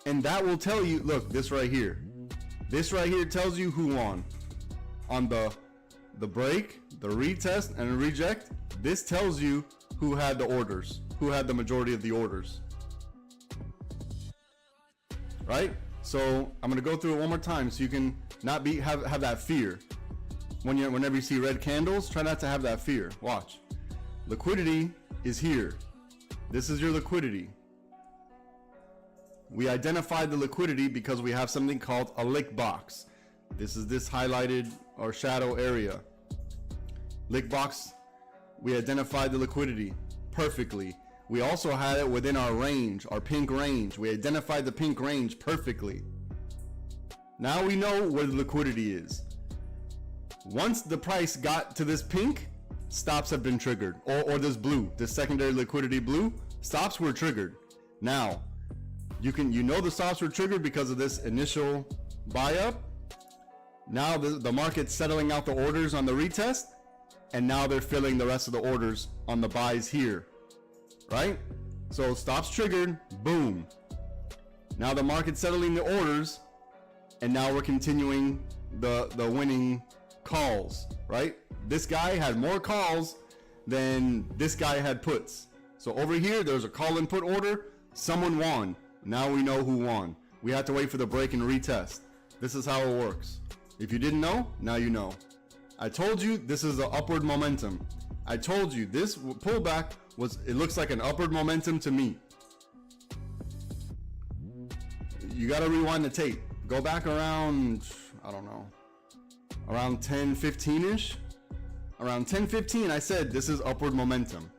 And that will tell you, look, this right here. This right here tells you who won. On the break, the retest, and the reject, this tells you who had the orders, who had the majority of the orders. Right? So I'm gonna go through it one more time so you can not have that fear. Whenever you see red candles, try not to have that fear. Watch. Liquidity is here. This is your liquidity. We identified the liquidity because we have something called a lick box. This is this highlighted or shadow area. Lick box, we identified the liquidity perfectly. We also had it within our range, our pink range. We identified the pink range perfectly. Now we know where the liquidity is. Once the price got to this pink, stops have been triggered, or this blue, this secondary liquidity blue, stops were triggered. Now, you know the stops were triggered because of this initial buy up. Now the market's settling out the orders on the retest, and now they're filling the rest of the orders on the buys here, right? So stops triggered, boom. Now the market's settling the orders, and now we're continuing the winning calls, right? This guy had more calls than this guy had puts. So over here, there's a call and put order. Someone won. Now we know who won. We have to wait for the break and retest. This is how it works. If you didn't know, now you know. I told you this is the upward momentum. I told you this pullback it looks like an upward momentum to me. You got to rewind the tape. Go back around, I don't know, around 10-15-ish. Around 10-15, I said this is upward momentum.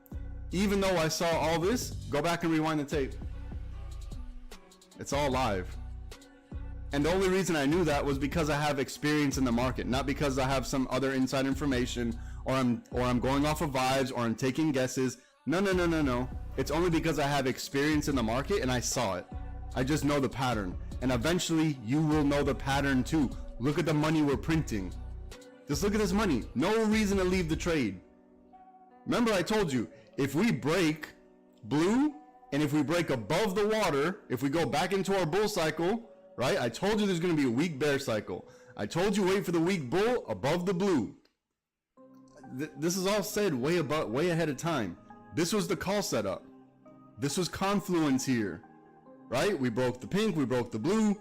Even though I saw all this, go back and rewind the tape. It's all live. And the only reason I knew that was because I have experience in the market, not because I have some other inside information, or I'm going off of vibes, or I'm taking guesses. No. It's only because I have experience in the market and I saw it. I just know the pattern. And eventually you will know the pattern too. Look at the money we're printing. Just look at this money. No reason to leave the trade. Remember I told you, if we break blue and if we break above the water, if we go back into our bull cycle, right? I told you there's going to be a weak bear cycle. I told you wait for the weak bull above the blue. This is all said way ahead of time. This was the call setup. This was confluence here, right? We broke the pink, we broke the blue.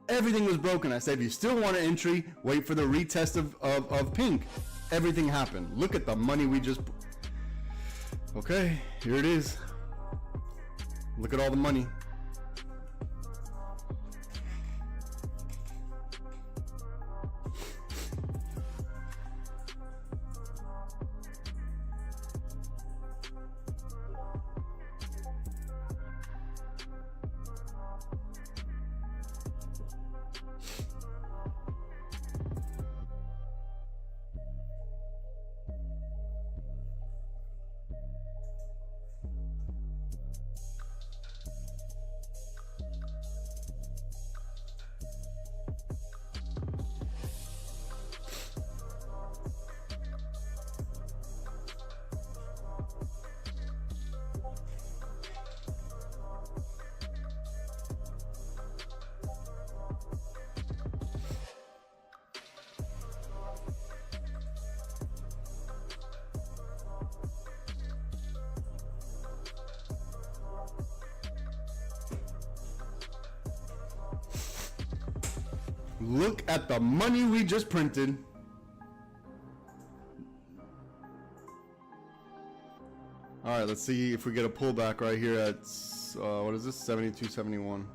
Everything was broken. I said, if you still want an entry, wait for the retest of pink. Everything happened. Look at the money we just... Okay, here it is. Look at all the money. Look at the money we just printed. All right, let's see if we get a pullback right here at, what is this, 72.71.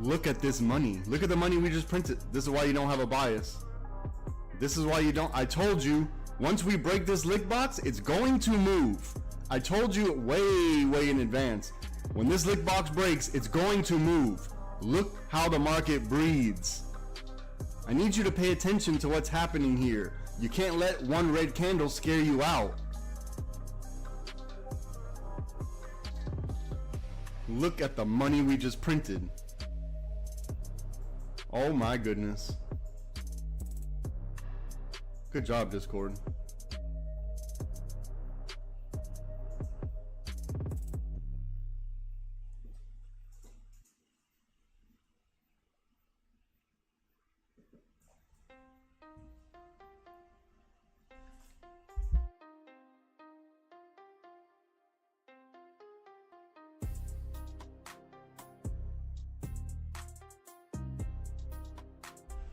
Look at this money. Look at the money we just printed. This is why you don't have a bias. This is why you don't, I told you, once we break this lick box, it's going to move. I told you way in advance. When this lick box breaks, it's going to move. Look how the market breathes. I need you to pay attention to what's happening here. You can't let one red candle scare you out. Look at the money we just printed. Oh my goodness. Good job, Discord.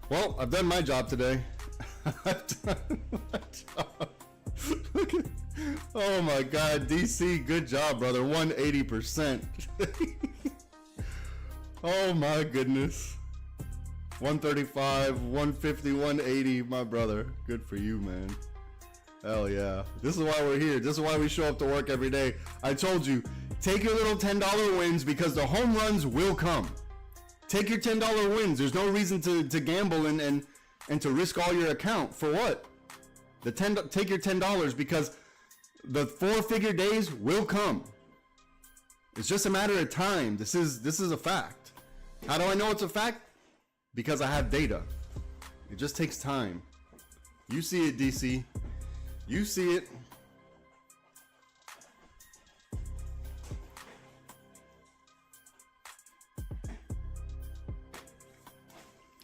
Well, I've done my job today. I've done my job. Look at, oh my God, DC, good job, brother. 180%. Oh my goodness. 135, 150, 180, my brother. Good for you, man. Hell yeah. This is why we're here. This is why we show up to work every day. I told you, take your little $10 wins because the home runs will come. Take your $10 wins. There's no reason to gamble and to risk all your account. For what? Take your $10 because the 4-figure days will come. It's just a matter of time. This is a fact. How do I know it's a fact? Because I have data. It just takes time. You see it, DC. You see it.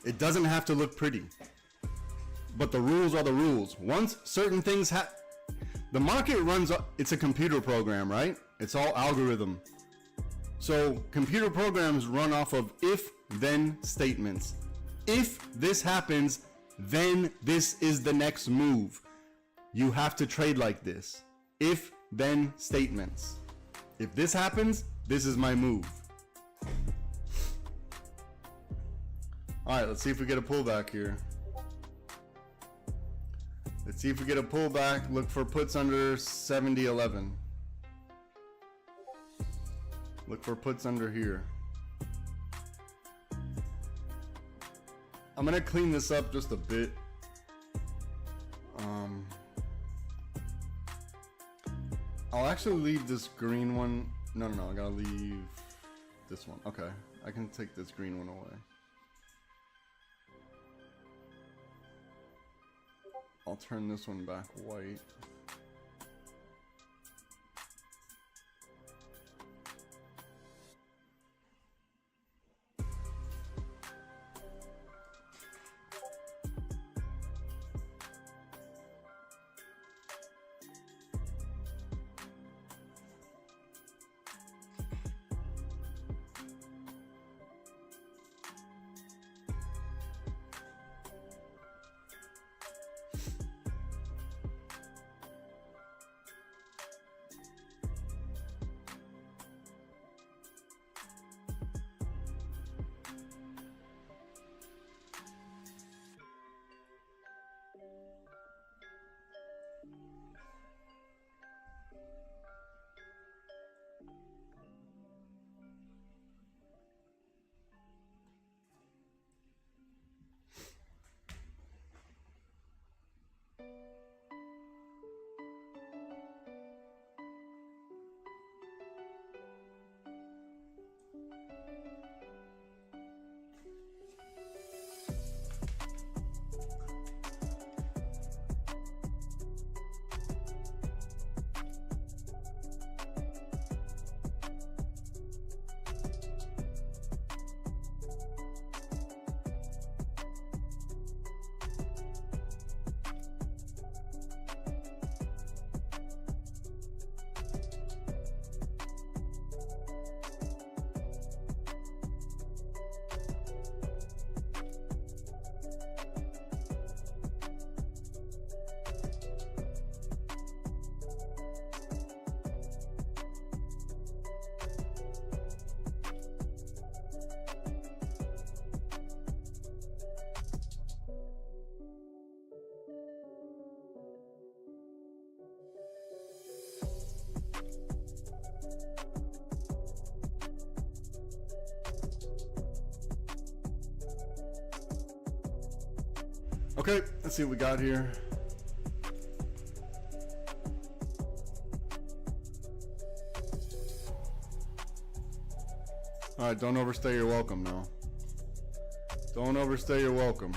It doesn't have to look pretty, but the rules are the rules. Once certain things the market runs, it's a computer program, right? It's all algorithm. So computer programs run off of if-then statements. If this happens, then this is the next move. You have to trade like this. If-then statements. If this happens, this is my move. All right, let's see if we get a pullback here. Let's see if we get a pullback. Look for puts under 70.11. Look for puts under here. I'm gonna clean this up just a bit. I'll actually leave this green one No, I gotta leave this one. Okay, I can take this green one away. I'll turn this one back white. Okay, let's see what we got here. All right, don't overstay your welcome now. Don't overstay your welcome.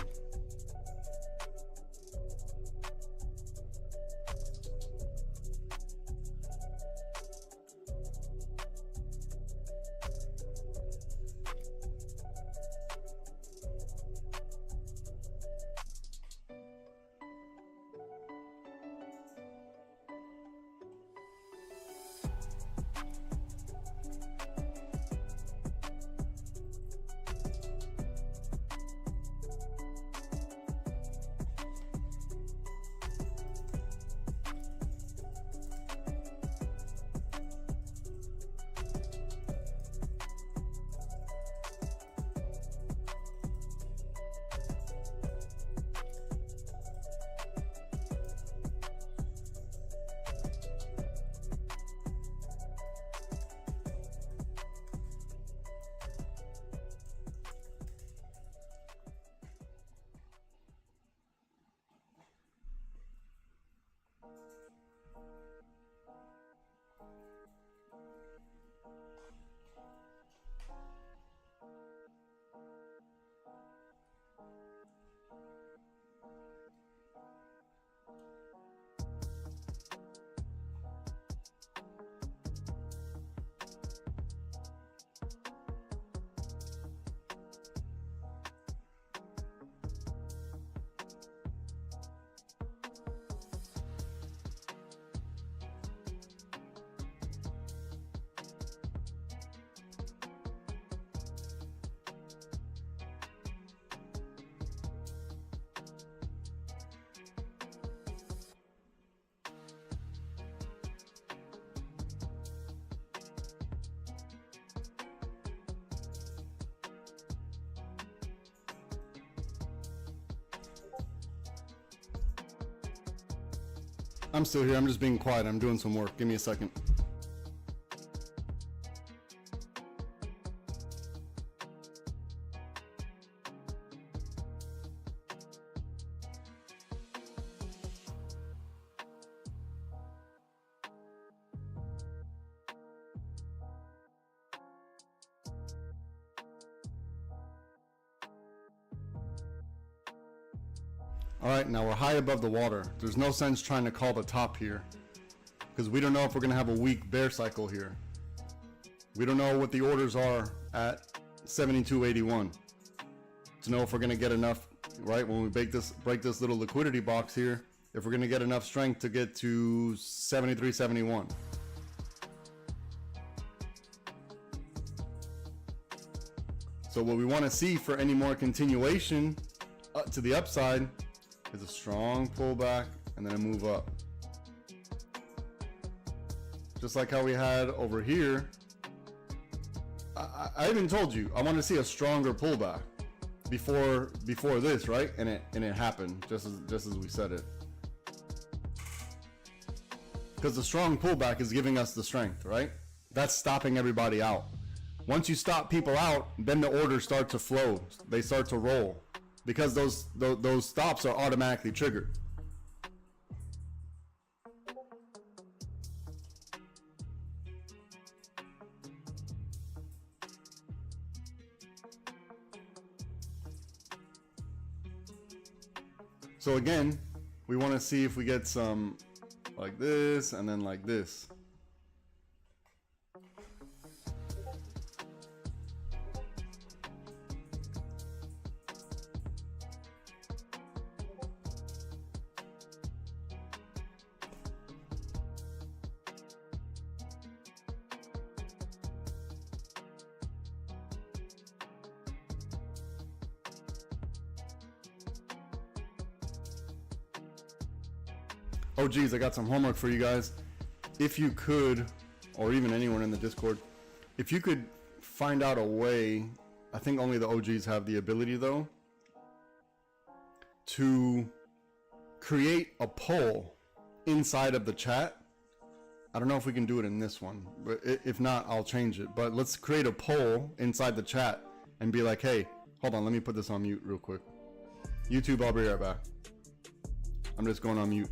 I'm still here. I'm just being quiet. I'm doing some work. Give me a second. All right, now we're high above the water. There's no sense trying to call the top here because we don't know if we're gonna have a weak bear cycle here. We don't know what the orders are at 72.81 to know if we're gonna get enough, right? When we break this little liquidity box here, if we're gonna get enough strength to get to 73.71. So what we want to see for any more continuation to the upside is a strong pullback and then a move up. Just like how we had over here. I even told you I want to see a stronger pullback before this, right? And it happened just as we said it. Because the strong pullback is giving us the strength, right? That's stopping everybody out. Once you stop people out, then the orders start to flow. They start to roll because those stops are automatically triggered. So again, we want to see if we get some like this and then like this. Oh geez, I got some homework for you guys. If you could, or even anyone in the Discord, if you could find out a way, I think only the OGs have the ability though, to create a poll inside of the chat. I don't know if we can do it in this one, but if not, I'll change it. But let's create a poll inside the chat and be like, hey, hold on, let me put this on mute real quick. YouTube, I'll be right back. I'm just going on mute.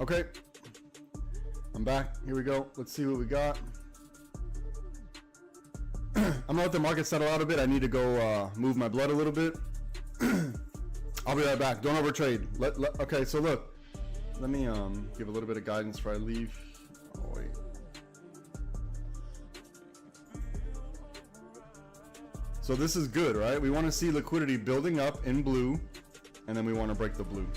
Okay, I'm back. Here we go. Let's see what we got. I'm gonna let the market settle out a bit. I need to go move my blood a little bit. I'll be right back. Don't overtrade. Okay, so look, let me give a little bit of guidance before I leave. Oh wait. So this is good, right? We want to see liquidity building up in blue, and then we want to break the blue.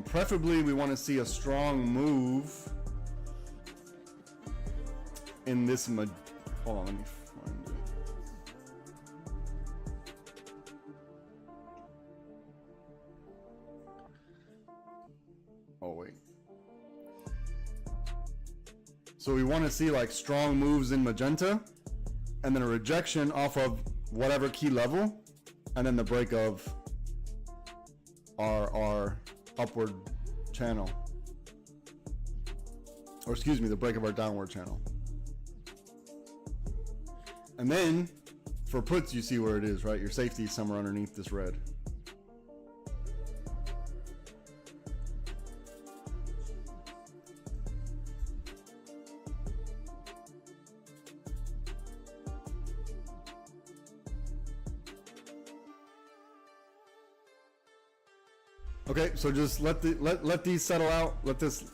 Preferably we want to see a strong move in this hold on, let me find it. Oh wait. So we want to see like strong moves in magenta and then a rejection off of whatever key level and then the break of our upward channel, or excuse me, the break of our downward channel. And then for puts, you see where it is, right? Your safety is somewhere underneath this red. Okay, so just let these settle out. Let this.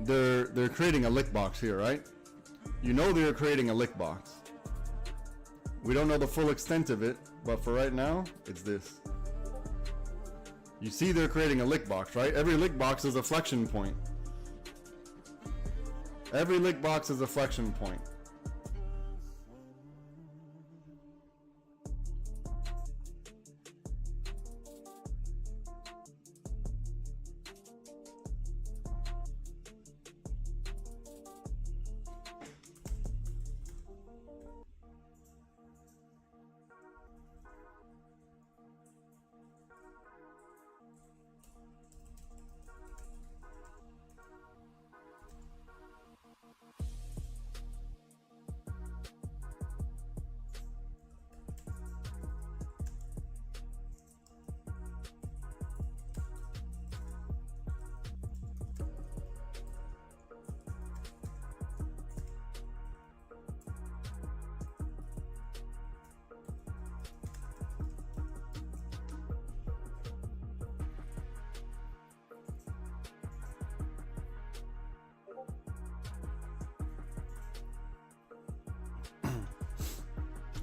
They're creating a lick box here, right? You know they're creating a lick box. We don't know the full extent of it, but for right now, it's this. You see they're creating a lick box, right? Every lick box is a flexion point. Every lick box is a flexion point.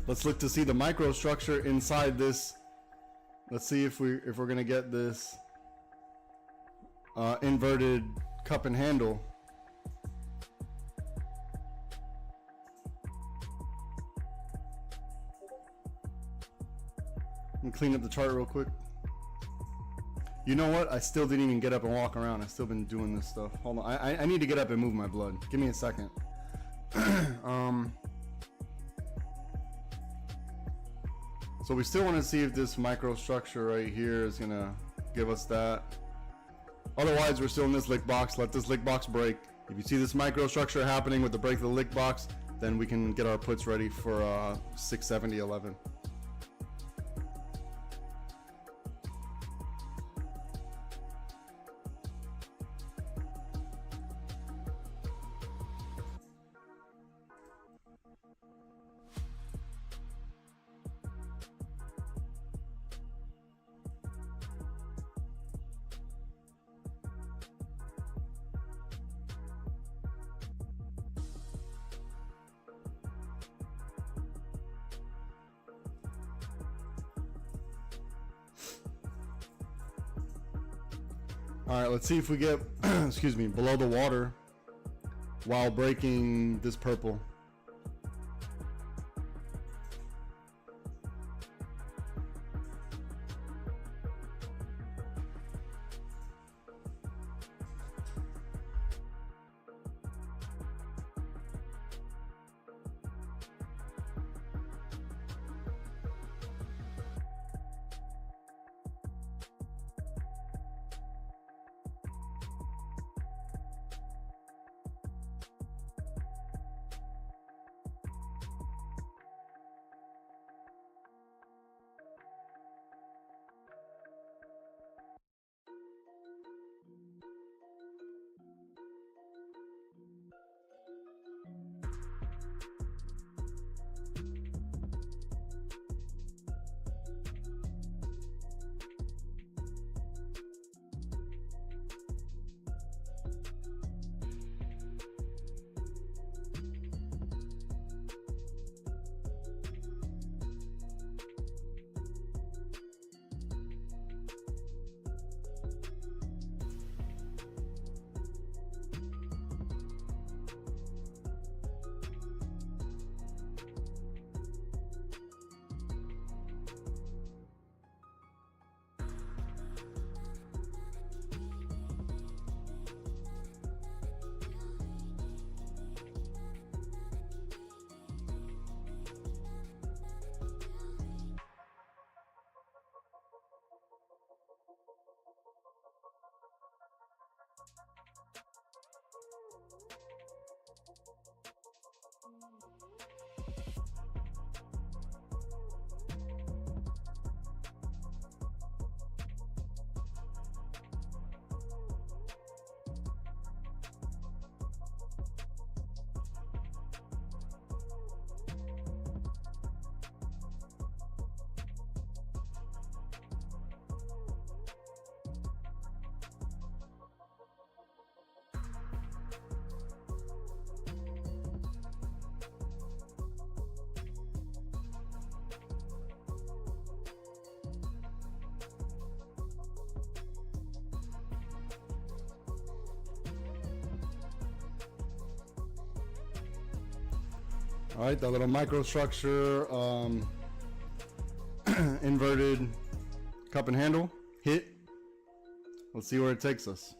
Let's look to see the microstructure inside this. Let's see if we're gonna get this inverted cup and handle. Let me clean up the chart real quick. You know what? I still didn't even get up and walk around. I've still been doing this stuff. Hold on. I need to get up and move my blood. Give me a second. So we still want to see if this microstructure right here is gonna give us that. Otherwise, we're still in this lick box. Let this lick box break. If you see this microstructure happening with the break of the lick box, then we can get our puts ready for 670.11. All right, let's see if we get, excuse me, below the water while breaking this purple. All right, that little microstructure, inverted cup and handle hit. Let's see where it takes us.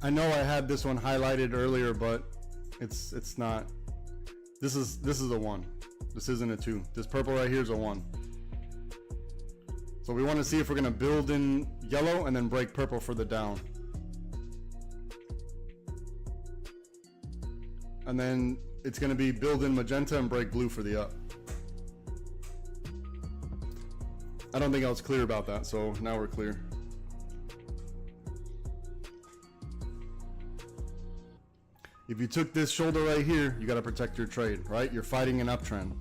I know I had this one highlighted earlier, but it's not. This is a 1. This isn't a 2. This purple right here is a 1. So we want to see if we're going to build in yellow and then break purple for the down. And then it's going to be build in magenta and break blue for the up. I don't think I was clear about that, so now we're clear. If you took this shoulder right here, you got to protect your trade, right? You're fighting an uptrend.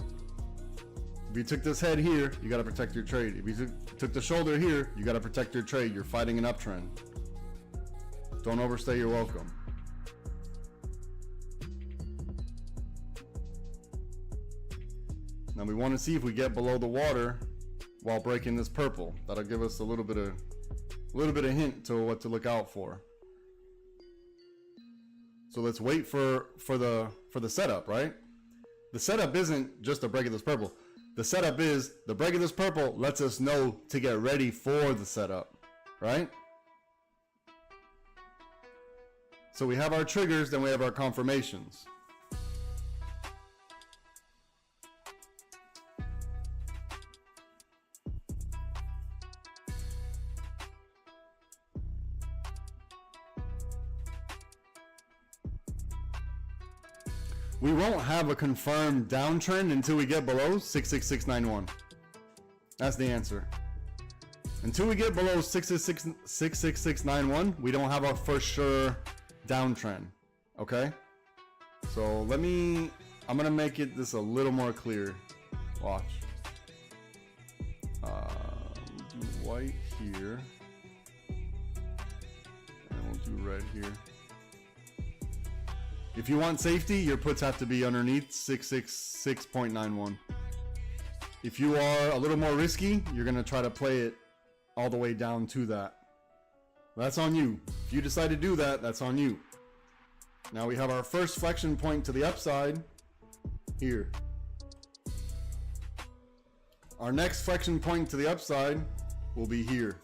If you took this head here, you got to protect your trade. If you took the shoulder here, you got to protect your trade. You're fighting an uptrend. Don't overstay your welcome. Now we want to see if we get below the water while breaking this purple. That'll give us a little bit of hint to what to look out for. So let's wait for the setup, right? The setup isn't just the break of this purple. The setup is the break of this purple lets us know to get ready for the setup, right? So we have our triggers, then we have our confirmations. We won't have a confirmed downtrend until we get below 66691. That's the answer. Until we get below 66691, we don't have our for sure downtrend. Okay? So I'm gonna make this a little more clear. Watch. We'll do white here. And we'll do red here. If you want safety, your puts have to be underneath 666.91. If you are a little more risky, you're going to try to play it all the way down to that. That's on you. If you decide to do that, that's on you. Now we have our first flexion point to the upside here. Our next flexion point to the upside will be here.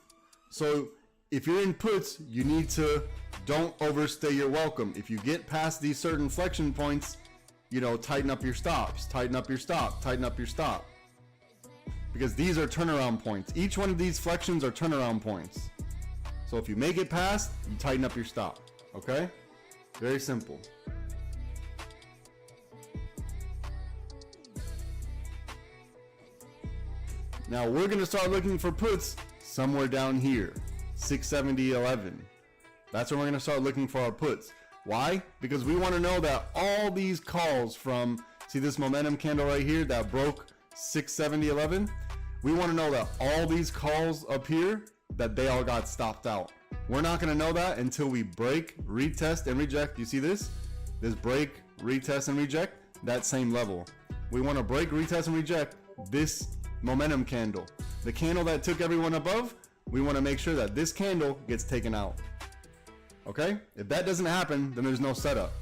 So if you're in puts, you need to don't overstay your welcome. If you get past these certain flexion points, tighten up your stops, tighten up your stop, tighten up your stop. Because these are turnaround points. Each one of these flexions are turnaround points. So if you make it past, you tighten up your stop. Okay? Very simple. Now we're going to start looking for puts somewhere down here. 670.11. That's where we're going to start looking for our puts. Why? Because we want to know that all these calls from, see this momentum candle right here that broke 670.11? We want to know that all these calls up here, that they all got stopped out. We're not going to know that until we break, retest, and reject. You see this? This break, retest, and reject, that same level. We want to break, retest, and reject this momentum candle. The candle that took everyone above, we want to make sure that this candle gets taken out. Okay? If that doesn't happen, then there's no setup.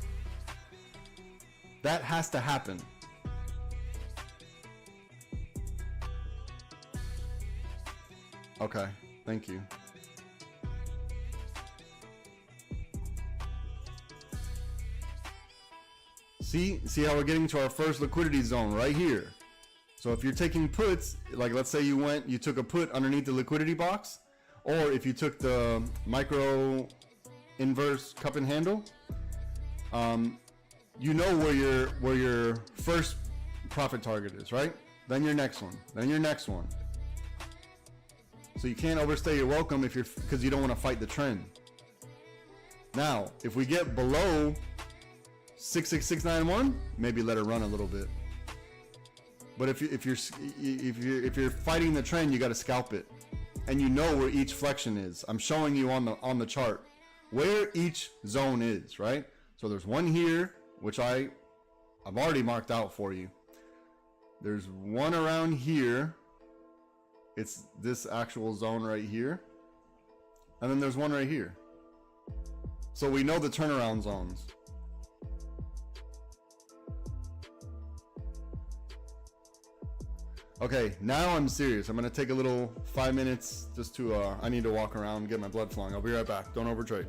That has to happen. Okay, thank you. See how we're getting to our first liquidity zone right here. So if you're taking puts, like let's say you took a put underneath the liquidity box, or if you took the micro inverse cup and handle, you know where your first profit target is, right? Then your next one, then your next one. So you can't overstay your welcome because you don't want to fight the trend. Now, if we get below 66691, maybe let it run a little bit. But if you're fighting the trend, you got to scalp it, and you know where each flexion is. I'm showing you on the chart where each zone is, right? So there's one here, which I've already marked out for you. There's one around here. It's this actual zone right here. And then there's one right here. So we know the turnaround zones. Okay, now I'm serious. I'm gonna take a little 5 minutes just to, I need to walk around, get my blood flowing. I'll be right back. Don't overtrade.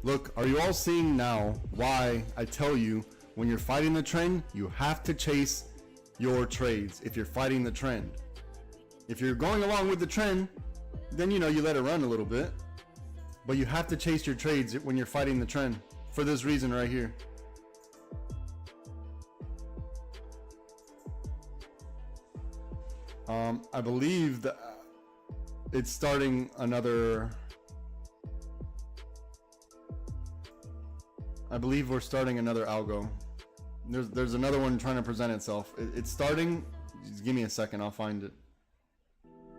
Look, are you all seeing now why I tell you when you're fighting the trend, you have to chase your trades if you're fighting the trend. If you're going along with the trend, then you let it run a little bit. But you have to chase your trades when you're fighting the trend for this reason right here. I believe that it's starting another... I believe we're starting another algo. There's another one trying to present itself. It's starting. Just give me a second. I'll find it.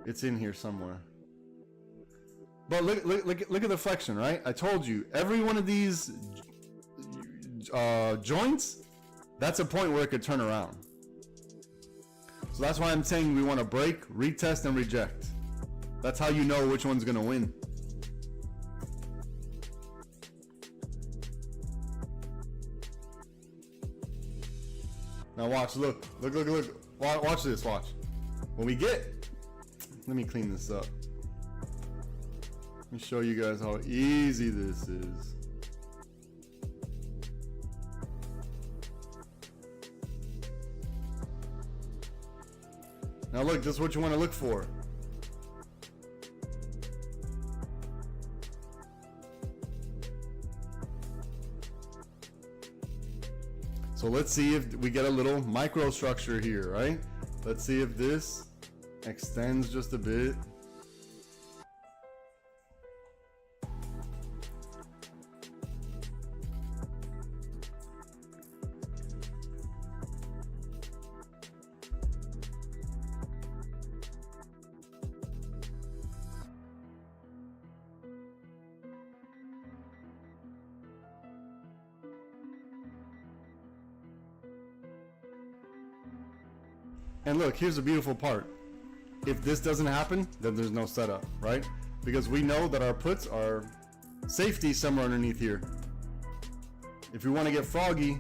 It's in here somewhere. But look at the flexion, right? I told you every one of these joints, that's a point where it could turn around. So that's why I'm saying we want to break, retest, and reject. That's how you know which one's gonna win. Now watch, look. Watch this, watch. When we get, let me clean this up. Let me show you guys how easy this is. Now look, this is what you want to look for. So let's see if we get a little microstructure here, right? Let's see if this extends just a bit. And look, here's the beautiful part. If this doesn't happen, then there's no setup, right? Because we know that our puts are safety somewhere underneath here. If we want to get froggy,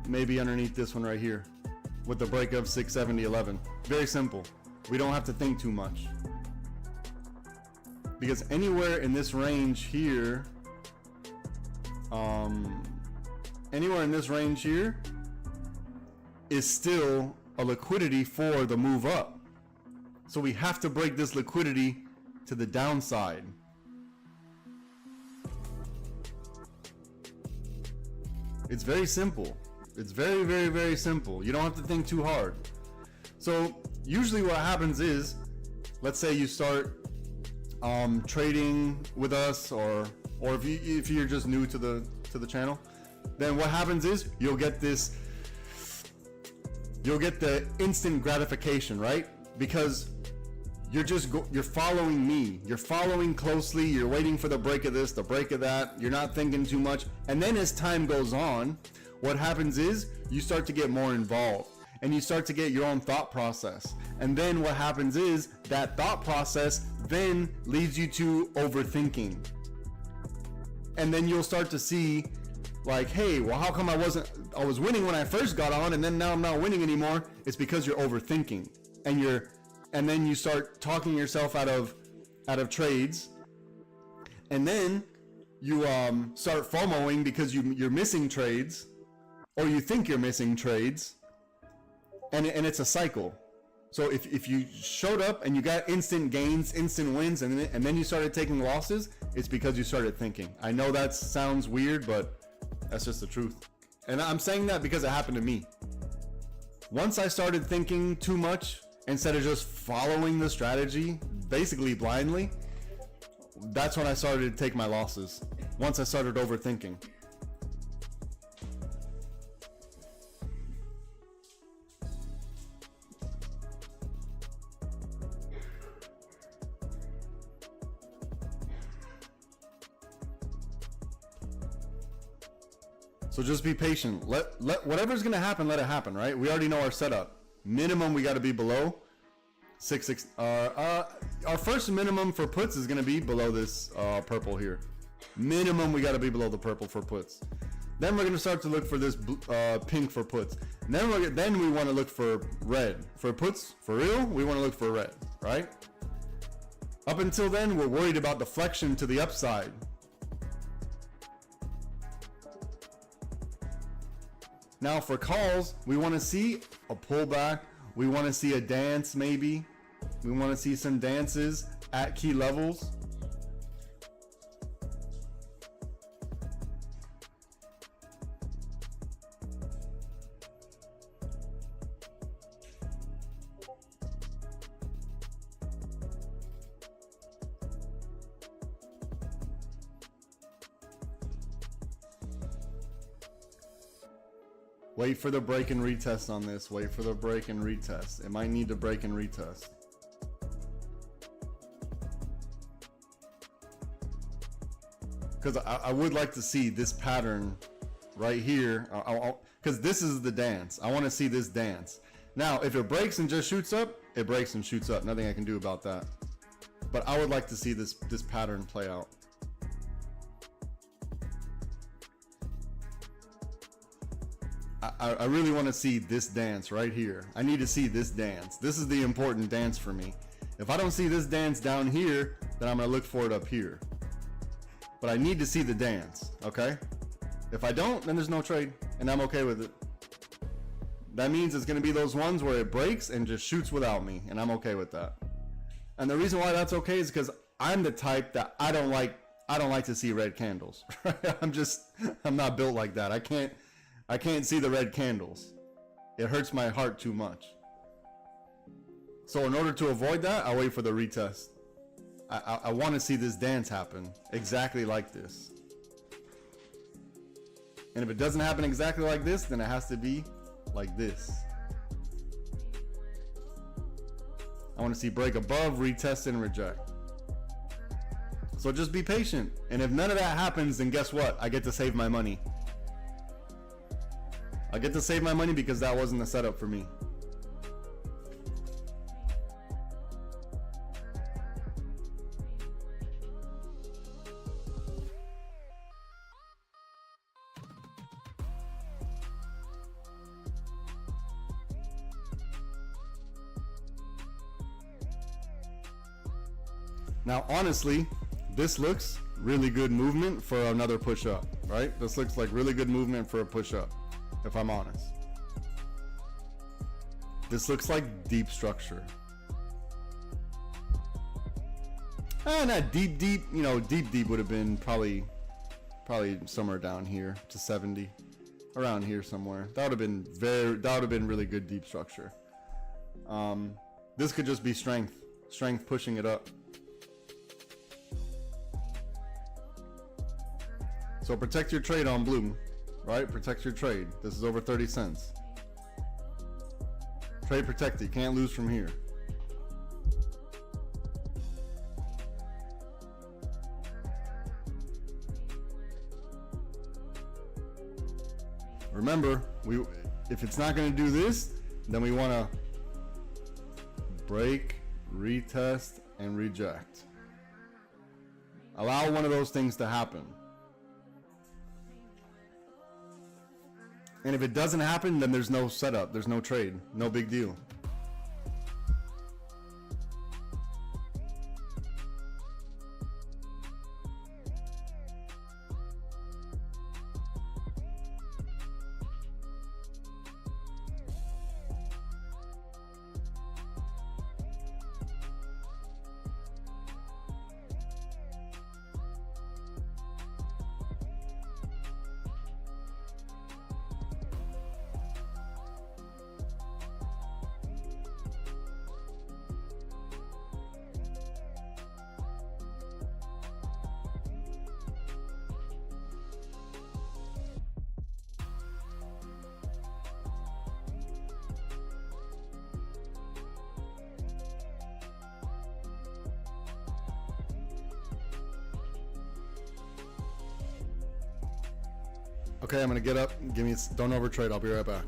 maybe underneath this one right here with the break of 670.11. Very simple. We don't have to think too much. Because anywhere in this range here, is still a liquidity for the move up. So we have to break this liquidity to the downside. It's very simple. It's very, very, very simple. You don't have to think too hard. So usually what happens is, let's say you start trading with us, or if you're just new to the channel, then what happens is you'll get the instant gratification, right? Because you're following me, you're following closely, you're waiting for the break of this, the break of that, you're not thinking too much. And then as time goes on, what happens is you start to get more involved and you start to get your own thought process. And then what happens is that thought process then leads you to overthinking. And then you'll start to see like, hey, well, how come I was winning when I first got on and then now I'm not winning anymore? It's because you're overthinking, and then you start talking yourself out of trades, and then you start FOMOing because you're missing trades, or you think you're missing trades, and it's a cycle. So if you showed up and you got instant gains, instant wins, and then you started taking losses, it's because you started thinking. I know that sounds weird, but that's just the truth. And I'm saying that because it happened to me. Once I started thinking too much, instead of just following the strategy, basically blindly, that's when I started to take my losses. Once I started overthinking. So just be patient. Let whatever's gonna happen, let it happen, right? We already know our setup. Minimum, we got to be below 6. Our first minimum for puts is gonna be below this purple here. Minimum, we got to be below the purple for puts. Then we're gonna start to look for this pink for puts. And then we want to look for red for puts. For real, we want to look for red, right? Up until then, we're worried about deflection to the upside. Now for calls, we want to see a pullback. We want to see a dance maybe. We want to see some dances at key levels. Wait for the break and retest on this. Wait for the break and retest. It might need to break and retest. Because I would like to see this pattern right here. Because this is the dance. I want to see this dance. Now, if it breaks and just shoots up, it breaks and shoots up. Nothing I can do about that. But I would like to see this pattern play out. I really want to see this dance right here. I need to see this dance. This is the important dance for me. If I don't see this dance down here, then I'm going to look for it up here. But I need to see the dance, okay? If I don't, then there's no trade, and I'm okay with it. That means it's going to be those ones where it breaks and just shoots without me, and I'm okay with that. And the reason why that's okay is because I'm the type that I don't like to see red candles. I'm not built like that. I can't see the red candles. It hurts my heart too much. So in order to avoid that, I wait for the retest. I want to see this dance happen exactly like this. And if it doesn't happen exactly like this, then it has to be like this. I want to see break above, retest, and reject. So just be patient. And if none of that happens, then guess what? I get to save my money. I get to save my money because that wasn't the setup for me. Now, honestly, this looks really good movement for another push up, right? This looks like really good movement for a push up, if I'm honest. This looks like deep structure. Not deep, you know, deep would have been probably somewhere down here to 70, around here somewhere. That would have been really good deep structure. This could just be strength pushing it up. So protect your trade on blue, right? Protect your trade. This is over 30 cents. Trade protected. Can't lose from here. Remember, if it's not going to do this, then we want to break, retest, and reject. Allow one of those things to happen. And if it doesn't happen, then there's no setup, there's no trade, no big deal. Okay, I'm gonna get up. Don't overtrade. I'll be right back.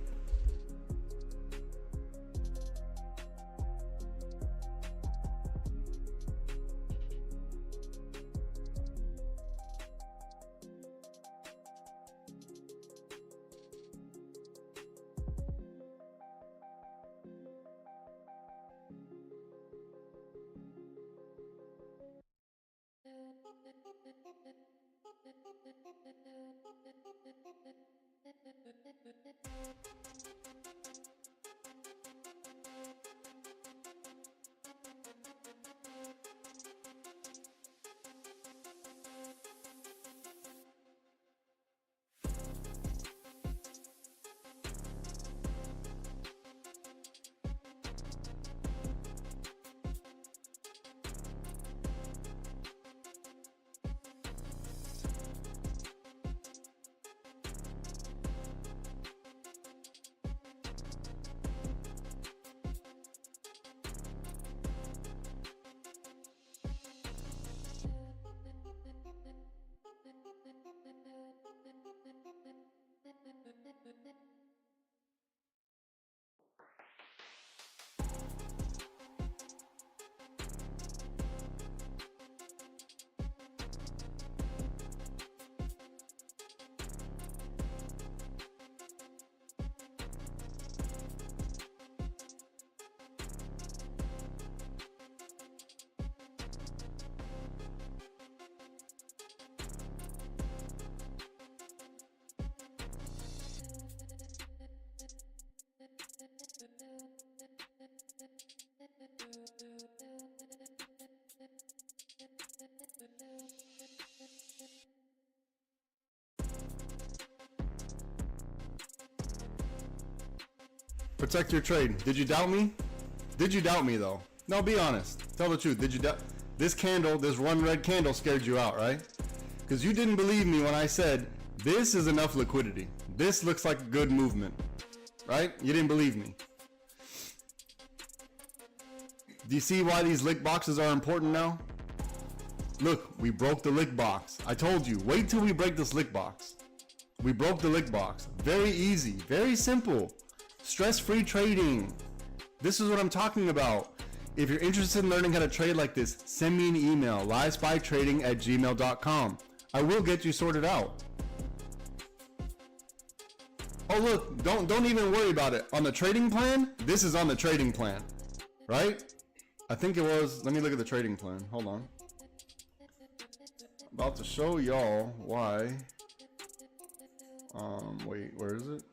Protect your trade. Did you doubt me? Did you doubt me though? No, be honest. Tell the truth. Did you doubt? This candle, this one red candle scared you out, right? Because you didn't believe me when I said this is enough liquidity. This looks like good movement, right? You didn't believe me. Do you see why these lick boxes are important now? Look, we broke the lick box. I told you, wait till we break this lick box. We broke the lick box. Very easy, very simple. Stress-free trading. This is what I'm talking about. If you're interested in learning how to trade like this, send me an email, LiveSPYTrading@gmail.com. I will get you sorted out. Oh look, don't even worry about it. On the trading plan, this is on the trading plan, right? I think it was, let me look at the trading plan. Hold on. About to show y'all why. Wait, where is it?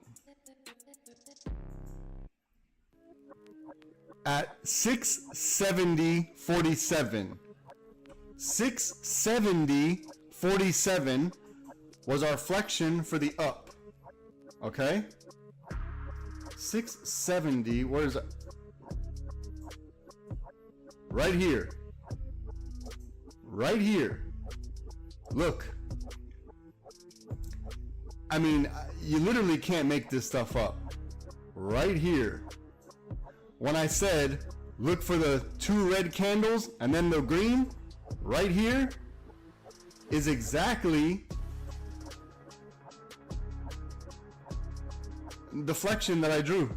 At 670.47. 670.47 was our flexion for the up. Okay? 670, where is it? Right here. Right here. Look. I mean, you literally can't make this stuff up. Right here. When I said, look for the 2 red candles and then the green, right here is exactly the flexion that I drew.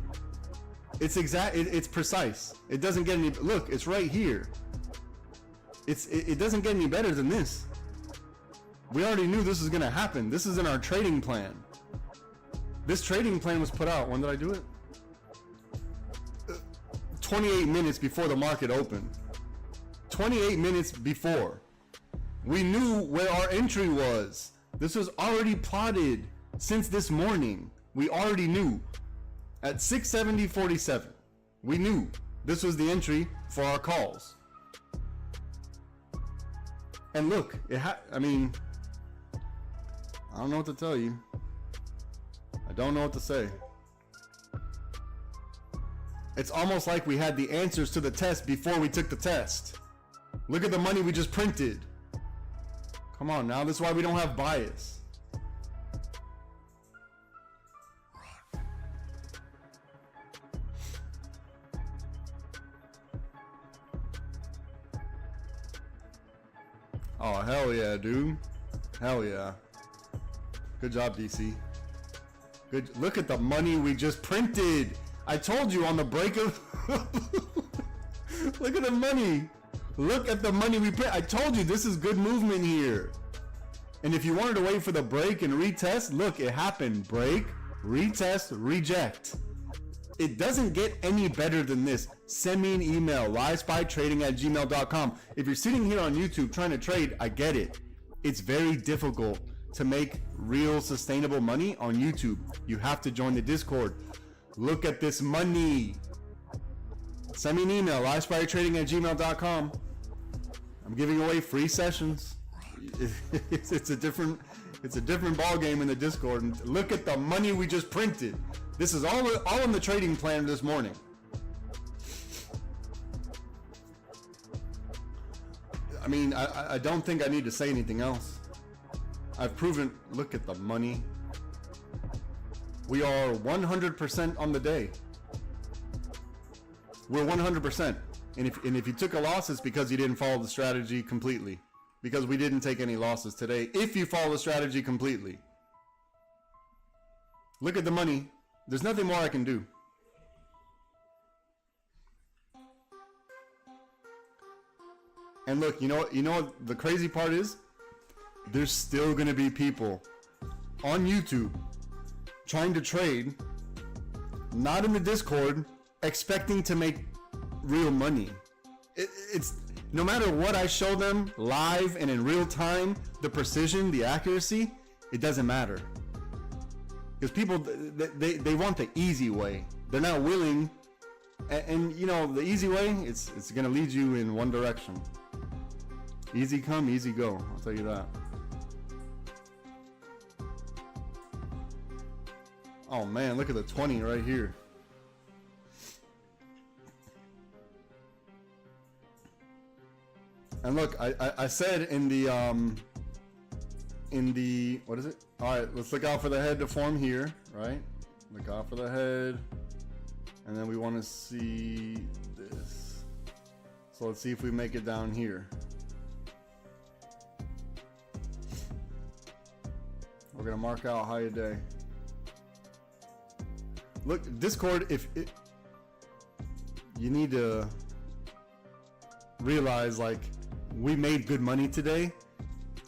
It's it's precise. It doesn't get any, look, it's right here. It doesn't get any better than this. We already knew this was gonna happen. This is in our trading plan. This trading plan was put out, when did I do it? 28 minutes before the market opened. 28 minutes before. We knew where our entry was. This was already plotted since this morning. We already knew. At 670.47, we knew this was the entry for our calls. And look, I mean, I don't know what to tell you. I don't know what to say. It's almost like we had the answers to the test before we took the test. Look at the money we just printed. Come on now, this is why we don't have bias. Oh, hell yeah, dude. Hell yeah. Good job, DC. Good. Look at the money we just printed. I told you on the break of... Look at the money. Look at the money we print. I told you this is good movement here. And if you wanted to wait for the break and retest, look, it happened. Break, retest, reject. It doesn't get any better than this. Send me an email, LiveSPYTrading@gmail.com. If you're sitting here on YouTube trying to trade, I get it. It's very difficult to make real sustainable money on YouTube. You have to join the Discord. Look at this money. Send me an email, LiveSPYTrading@gmail.com. I'm giving away free sessions. It's a different ball game in the Discord. And look at the money we just printed. This is all in the trading plan this morning. I mean, I don't think I need to say anything else. I've proven, look at the money. We are 100% on the day. We're 100%. And if you took a loss, it's because you didn't follow the strategy completely. Because we didn't take any losses today. If you follow the strategy completely. Look at the money. There's nothing more I can do. And look, you know what the crazy part is? There's still gonna be people on YouTube trying to trade, not in the Discord, expecting to make real money. It's no matter what I show them live and in real time, the precision, the accuracy, it doesn't matter. Because people, they want the easy way. They're not willing, and you know, the easy way, it's gonna lead you in one direction. Easy come, easy go, I'll tell you that. Oh man, look at the 20 right here. And look, I said in the what is it? All right, let's look out for the head to form here, right? Look out for the head, and then we want to see this. So let's see if we make it down here. We're gonna mark out high day. Look, Discord, you need to realize, like, we made good money today.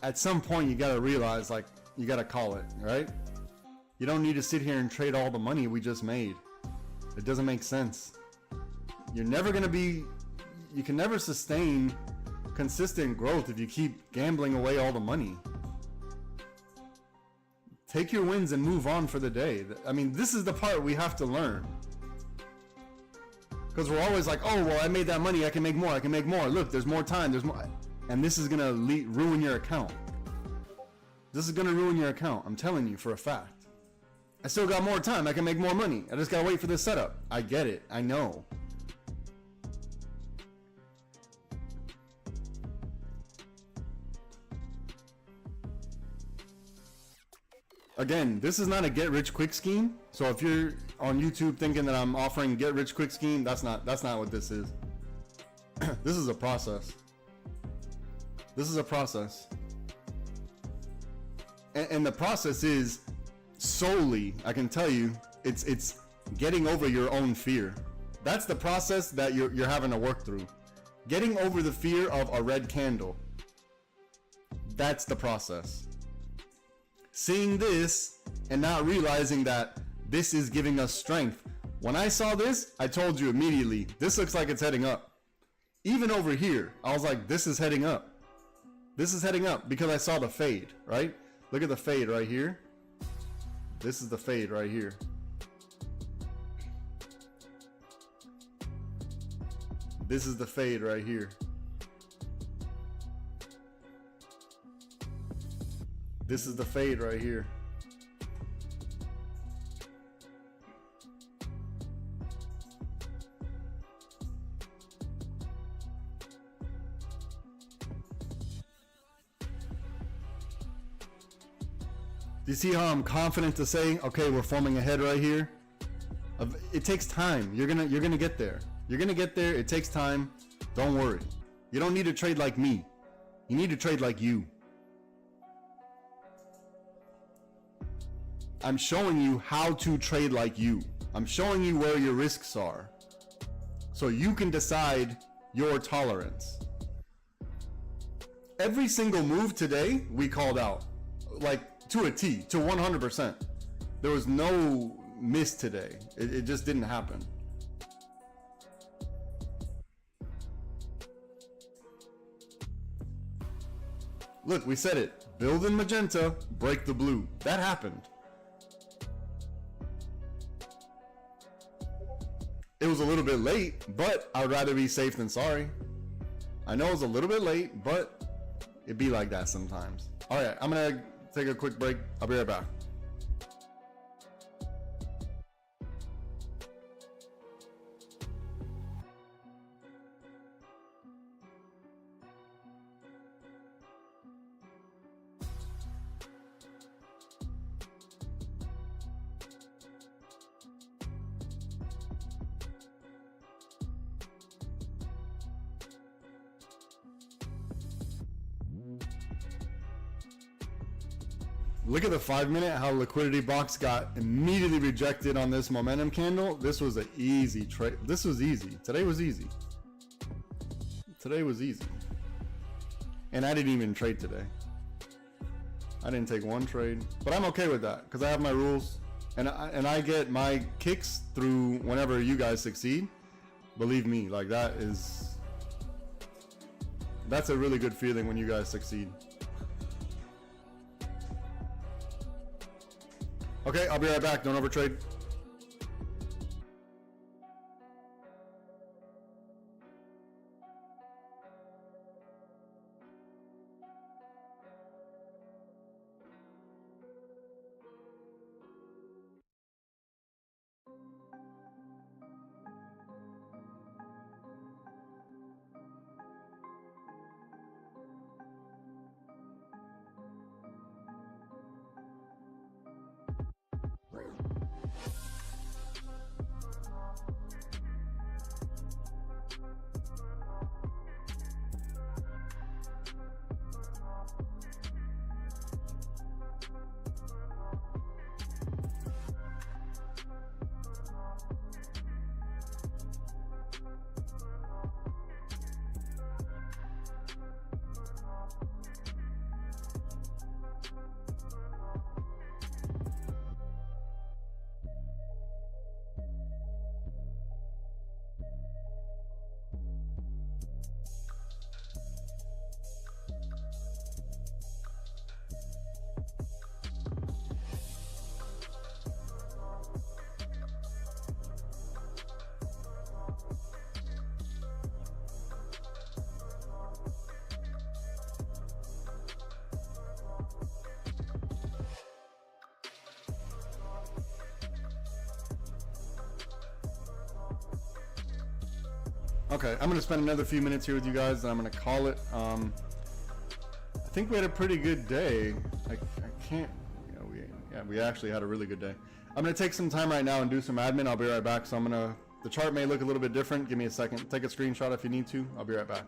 At some point, you gotta realize, like, you gotta call it, right? You don't need to sit here and trade all the money we just made. It doesn't make sense. You're never gonna be, you can never sustain consistent growth if you keep gambling away all the money. Take your wins and move on for the day. I mean, this is the part we have to learn. Because we're always like, oh, well, I made that money, I can make more, I can make more. Look, there's more time, there's more. And this is gonna ruin your account. This is gonna ruin your account. I'm telling you for a fact. I still got more time. I can make more money. I just gotta wait for this setup. I get it. I know. Again, this is not a get rich quick scheme. So if you're on YouTube thinking that I'm offering get rich quick scheme, that's not what this is. This is a process. This is a process. And the process is solely, I can tell you, it's getting over your own fear. That's the process that you're having to work through. Getting over the fear of a red candle. That's the process. Seeing this and not realizing that this is giving us strength. When I saw this, I told you immediately, this looks like it's heading up. Even over here, I was like, this is heading up. This is heading up because I saw the fade, right? Look at the fade right here. This is the fade right here. This is the fade right here. This is the fade right here. Do you see how I'm confident to say, okay, we're forming a head right here? It takes time. You're gonna get there. You're gonna get there. It takes time. Don't worry. You don't need to trade like me. You need to trade like you. I'm showing you how to trade like you. I'm showing you where your risks are, so you can decide your tolerance. Every single move today we called out, like to a T, to 100%. There was no miss today. It just didn't happen. Look, we said it. Build in magenta, break the blue. That happened. It was a little bit late, but I'd rather be safe than sorry. I know it was a little bit late, but it'd be like that sometimes. All right, I'm gonna take a quick break. I'll be right back. Look at the 5 minute, how liquidity box got immediately rejected on this momentum candle. This was an easy trade. This was easy. Today was easy. Today was easy. And I didn't even trade today. I didn't take one trade, but I'm okay with that because I have my rules and I get my kicks through whenever you guys succeed. Believe me, like that's a really good feeling when you guys succeed. Okay, I'll be right back. Don't overtrade. Okay, I'm gonna spend another few minutes here with you guys, and I'm gonna call it. I think we had a pretty good day. I can't. Yeah, we actually had a really good day. I'm gonna take some time right now and do some admin. I'll be right back. So the chart may look a little bit different. Give me a second. Take a screenshot if you need to. I'll be right back.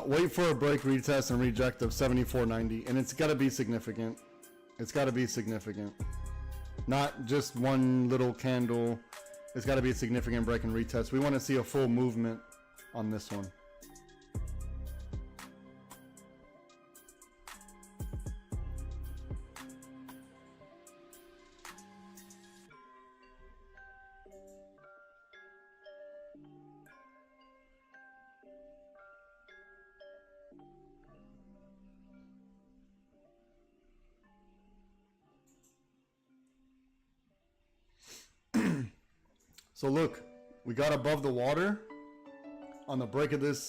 Wait for a break, retest, and reject of 74.90, and it's got to be significant. It's got to be significant. Not just one little candle. It's got to be a significant break and retest. We want to see a full movement on this one. So look, we got above the water on the break of this,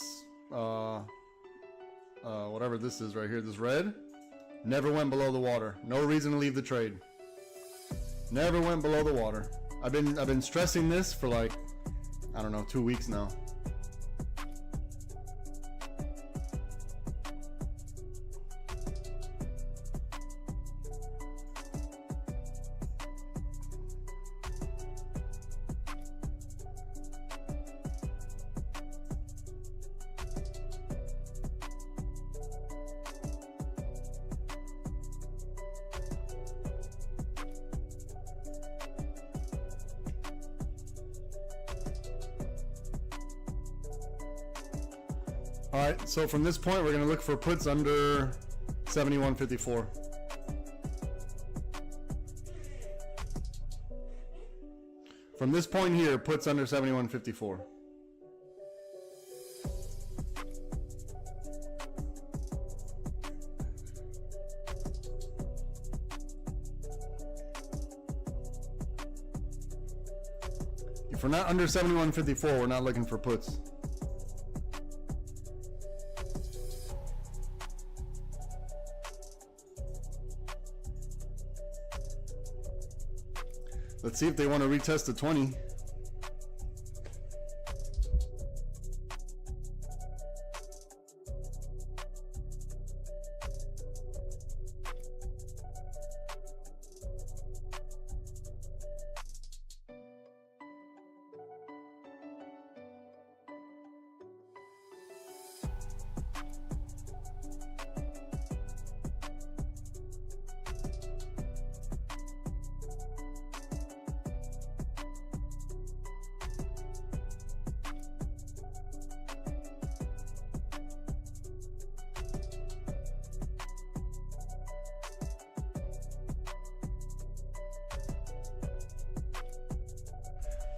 whatever this is right here, this red, never went below the water. No reason to leave the trade. Never went below the water. I've been stressing this for like, I don't know, 2 weeks now. All right, so from this point, we're gonna look for puts under 71.54. From this point here, puts under 71.54. If we're not under 71.54, we're not looking for puts. Let's see if they want to retest the 20.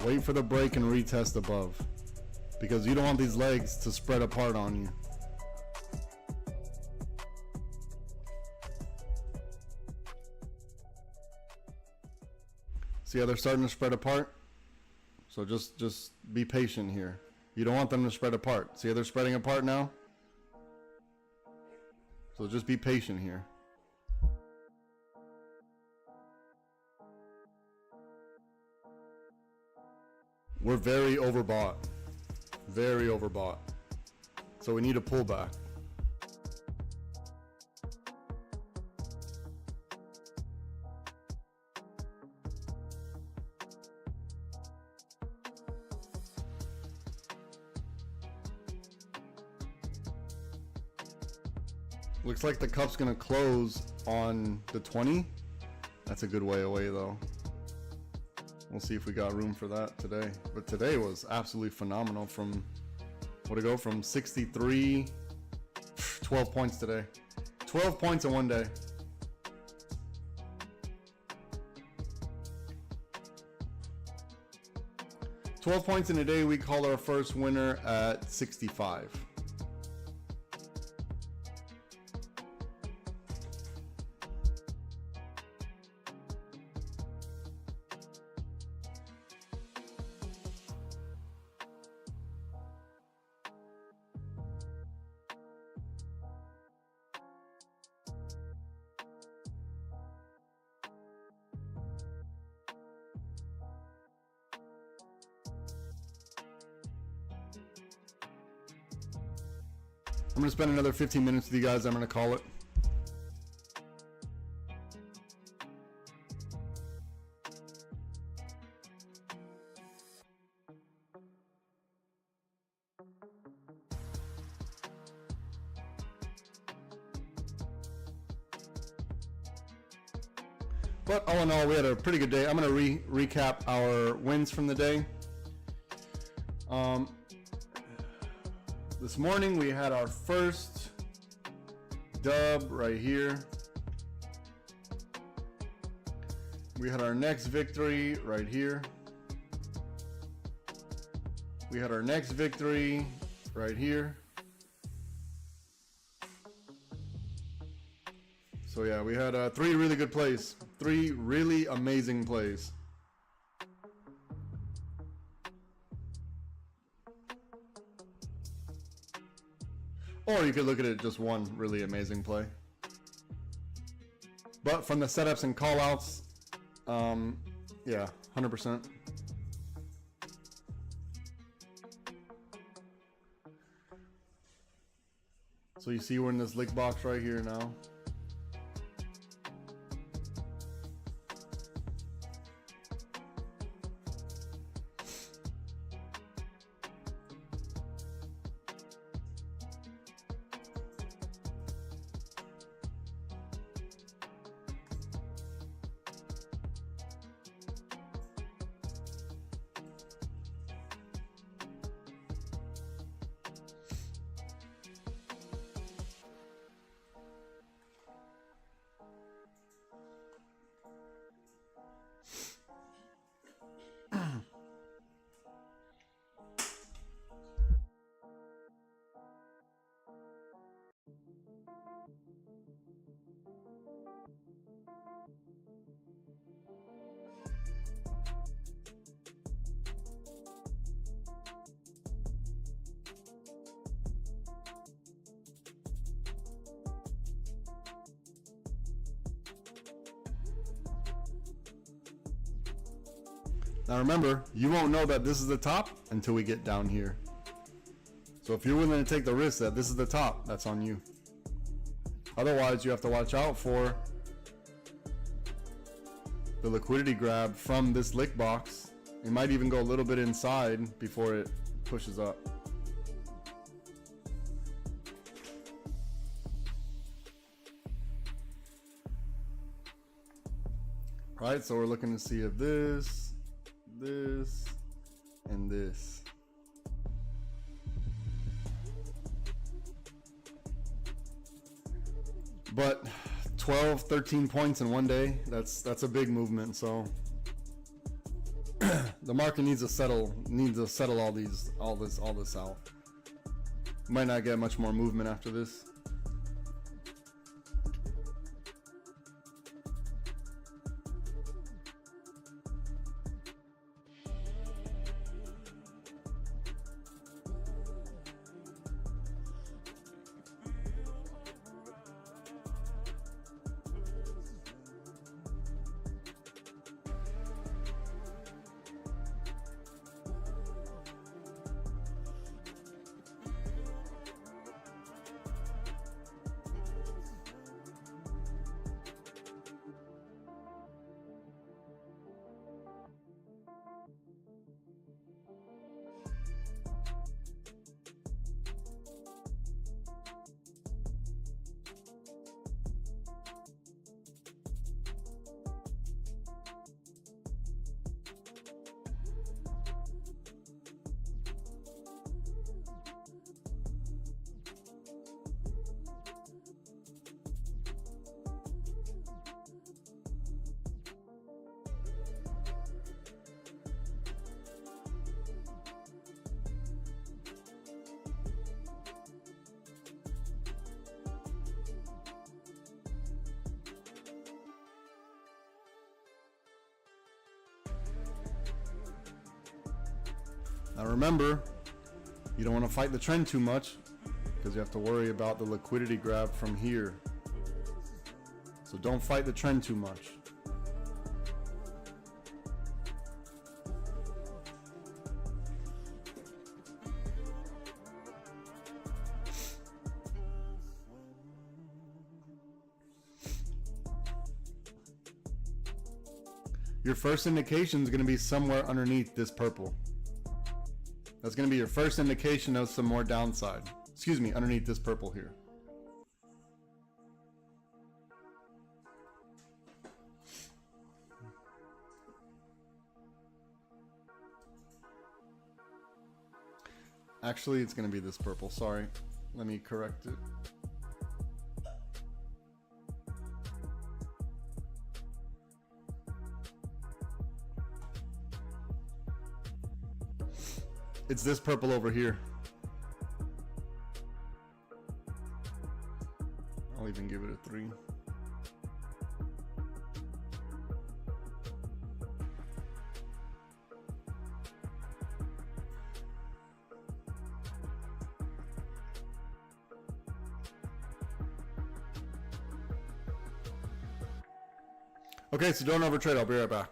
Wait for the break and retest above, because you don't want these legs to spread apart on you. See how they're starting to spread apart? So just be patient here. You don't want them to spread apart. See how they're spreading apart now? So just be patient here. We're very overbought. Very overbought. So we need a pullback. Looks like the cup's gonna close on the 20. That's a good way away though. We'll see if we got room for that today. But today was absolutely phenomenal. From, what to go from 63, 12 points today. 12 points in one day. $12 points in a day. We call our first winner at 65. I'm going to spend another 15 minutes with you guys. I'm going to call it. But all in all, we had a pretty good day. I'm going to recap our wins from the day. This morning we had our first dub right here. We had our next victory right here. We had our next victory right here. So yeah, we had 3 really good plays. 3 really amazing plays. Or you could look at it just one really amazing play. But from the setups and callouts, yeah, 100%. So you see we're in this lick box right here now. Now remember, you won't know that this is the top until we get down here. So if you're willing to take the risk that this is the top, that's on you. Otherwise, you have to watch out for the liquidity grab from this lick box. It might even go a little bit inside before it pushes up. Right, so we're looking to see if this, and this. But 12, 13 points in one day, that's a big movement. So the market needs to settle all this out. Might not get much more movement after this. Now remember, you don't want to fight the trend too much because you have to worry about the liquidity grab from here. So don't fight the trend too much. Your first indication is going to be somewhere underneath this purple. That's going to be your first indication of some more downside. Excuse me, underneath this purple here. Actually, it's going to be this purple. Sorry. Let me correct it. It's this purple over here. I'll even give it a 3. Okay, so don't overtrade. I'll be right back.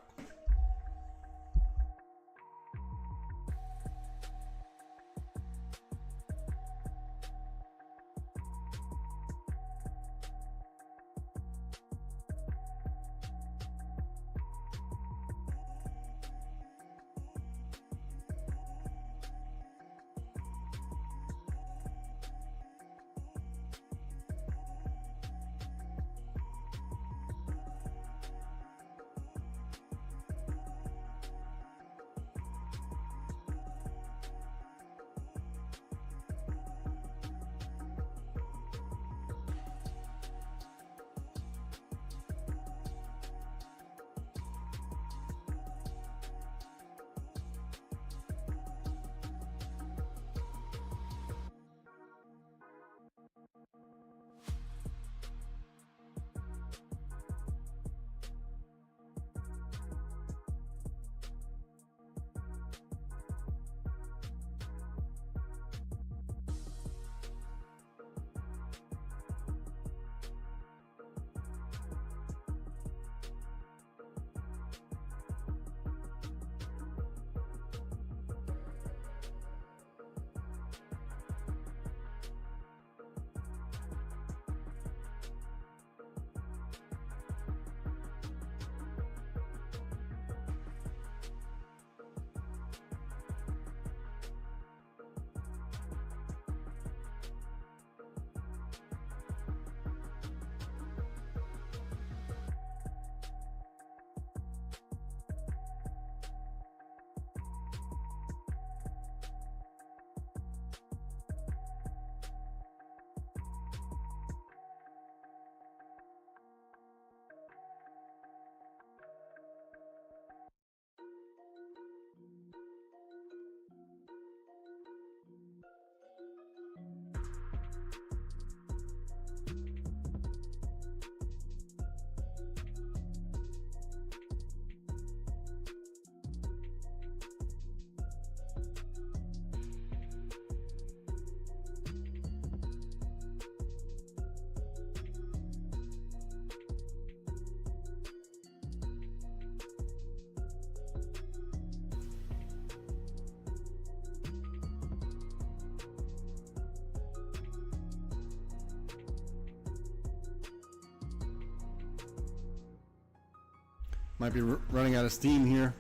Might be running out of steam here.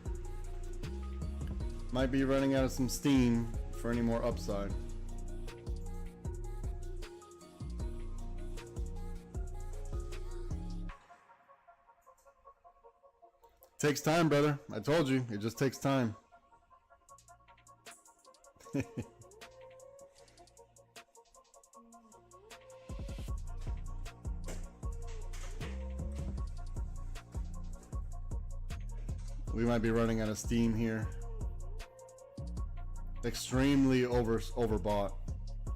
Might be running out of some steam for any more upside. Takes time, brother. I told you, it just takes time. We might be running out of steam here. Extremely overbought.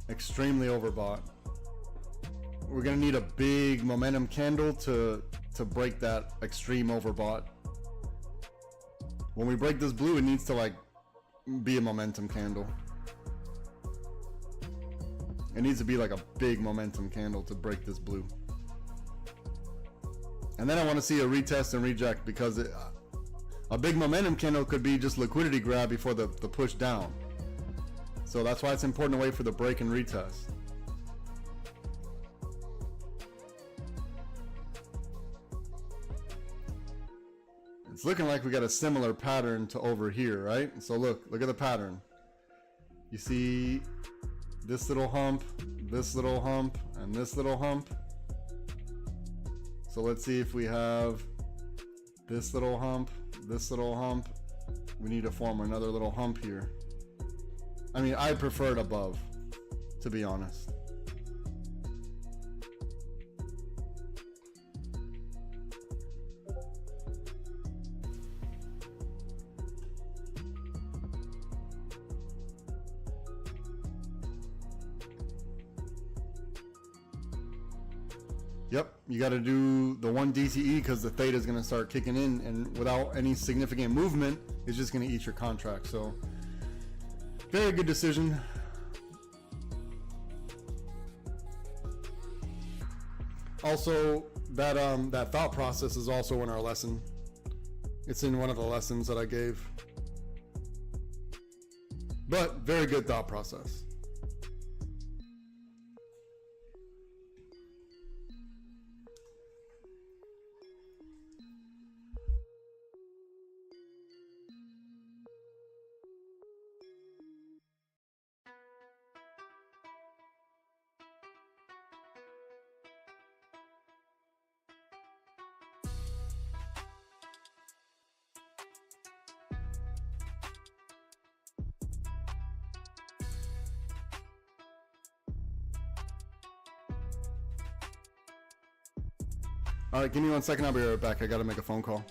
Extremely overbought. We're gonna need a big momentum candle to break that extreme overbought. When we break this blue, it needs to like be a momentum candle. It needs to be like a big momentum candle to break this blue. And then I want to see a retest and reject, because a big momentum candle could be just liquidity grab before the push down. So that's why it's important to wait for the break and retest. It's looking like we got a similar pattern to over here, right? So look at the pattern. You see this little hump, and this little hump. So let's see if we have this little hump, this little hump. We need to form another little hump here. I mean, I prefer it above, to be honest. Yep, you got to do the one DTE because the theta is going to start kicking in, and without any significant movement, it's just going to eat your contract. So, very good decision. Also, that thought process is also in our lesson. It's in one of the lessons that I gave. But very good thought process. All right, give me 1 second. I'll be right back. I got to make a phone call.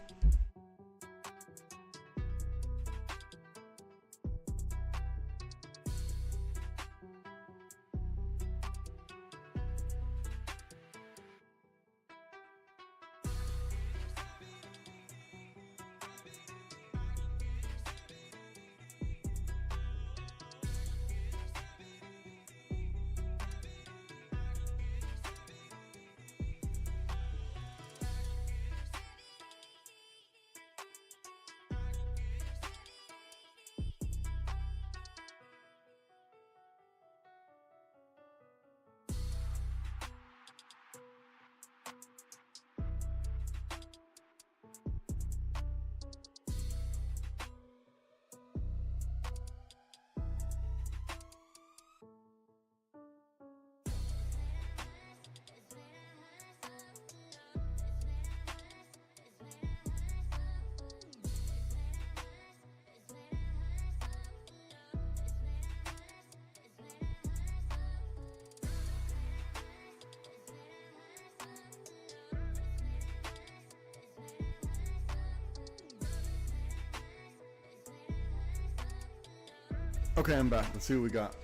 Okay, I'm back. Let's see what we got.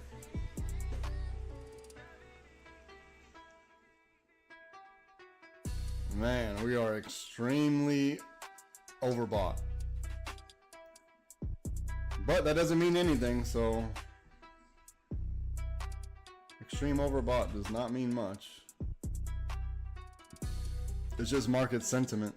Man, we are extremely overbought. But that doesn't mean anything, so extreme overbought does not mean much. It's just market sentiment.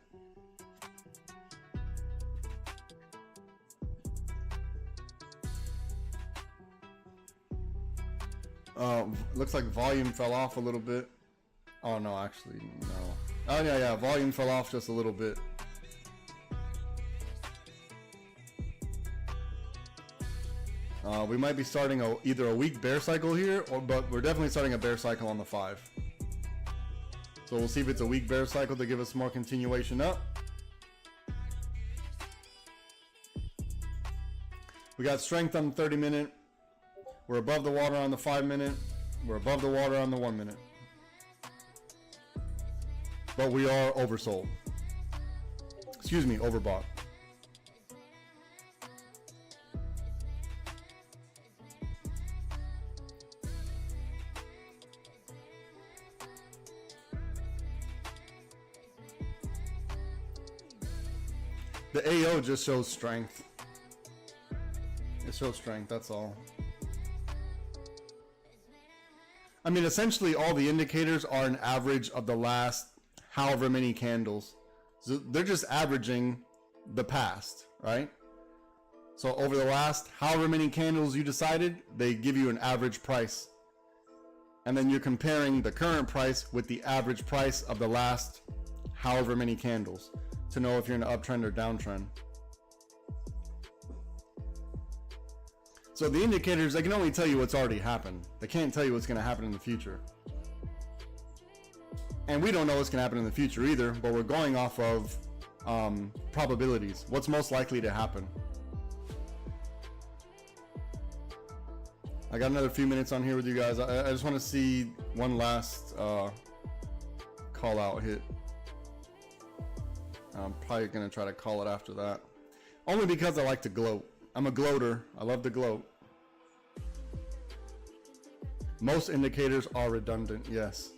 Looks like volume fell off a little bit. Oh no, actually no. Oh yeah, volume fell off just a little bit. We might be starting either a weak bear cycle here, but we're definitely starting a bear cycle on the 5. So we'll see if it's a weak bear cycle to give us more continuation up. We got strength on the 30-minute. We're above the water on the 5-minute. We're above the water on the 1-minute. But we are oversold. Excuse me, overbought. The AO just shows strength. It shows strength, that's all. I mean, essentially all the indicators are an average of the last however many candles. So they're just averaging the past, right? So over the last however many candles you decided, they give you an average price. And then you're comparing the current price with the average price of the last however many candles to know if you're in an uptrend or downtrend. So the indicators, they can only tell you what's already happened. They can't tell you what's going to happen in the future. And we don't know what's going to happen in the future either, but we're going off of probabilities. What's most likely to happen. I got another few minutes on here with you guys. I just want to see one last call out hit. I'm probably going to try to call it after that. Only because I like to gloat. I'm a gloater. I love to gloat. Most indicators are redundant, yes.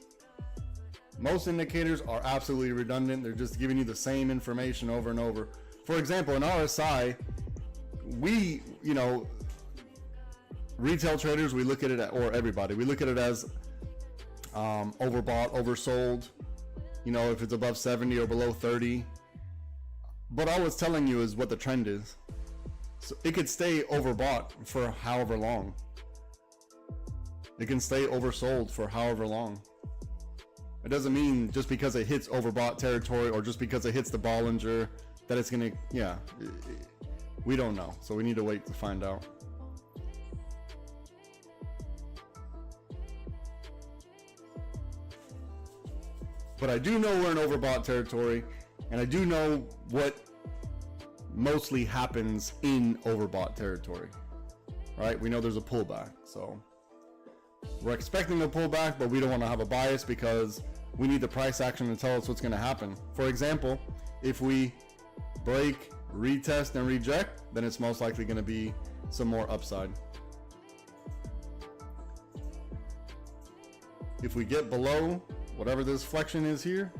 Most indicators are absolutely redundant. They're just giving you the same information over and over. For example, in RSI, we, you know, retail traders, we look at it, or everybody, we look at it as overbought, oversold, you know, if it's above 70 or below 30. But all it's telling you is what the trend is. So it could stay overbought for however long. It can stay oversold for however long. It doesn't mean just because it hits overbought territory or just because it hits the Bollinger that it's gonna, yeah, we don't know. So we need to wait to find out. But I do know we're in overbought territory, and I do know what mostly happens in overbought territory, right? We know there's a pullback, so we're expecting a pullback, but we don't want to have a bias because we need the price action to tell us what's going to happen. For example, if we break, retest, and reject, then it's most likely going to be some more upside. If we get below whatever this flexion is here,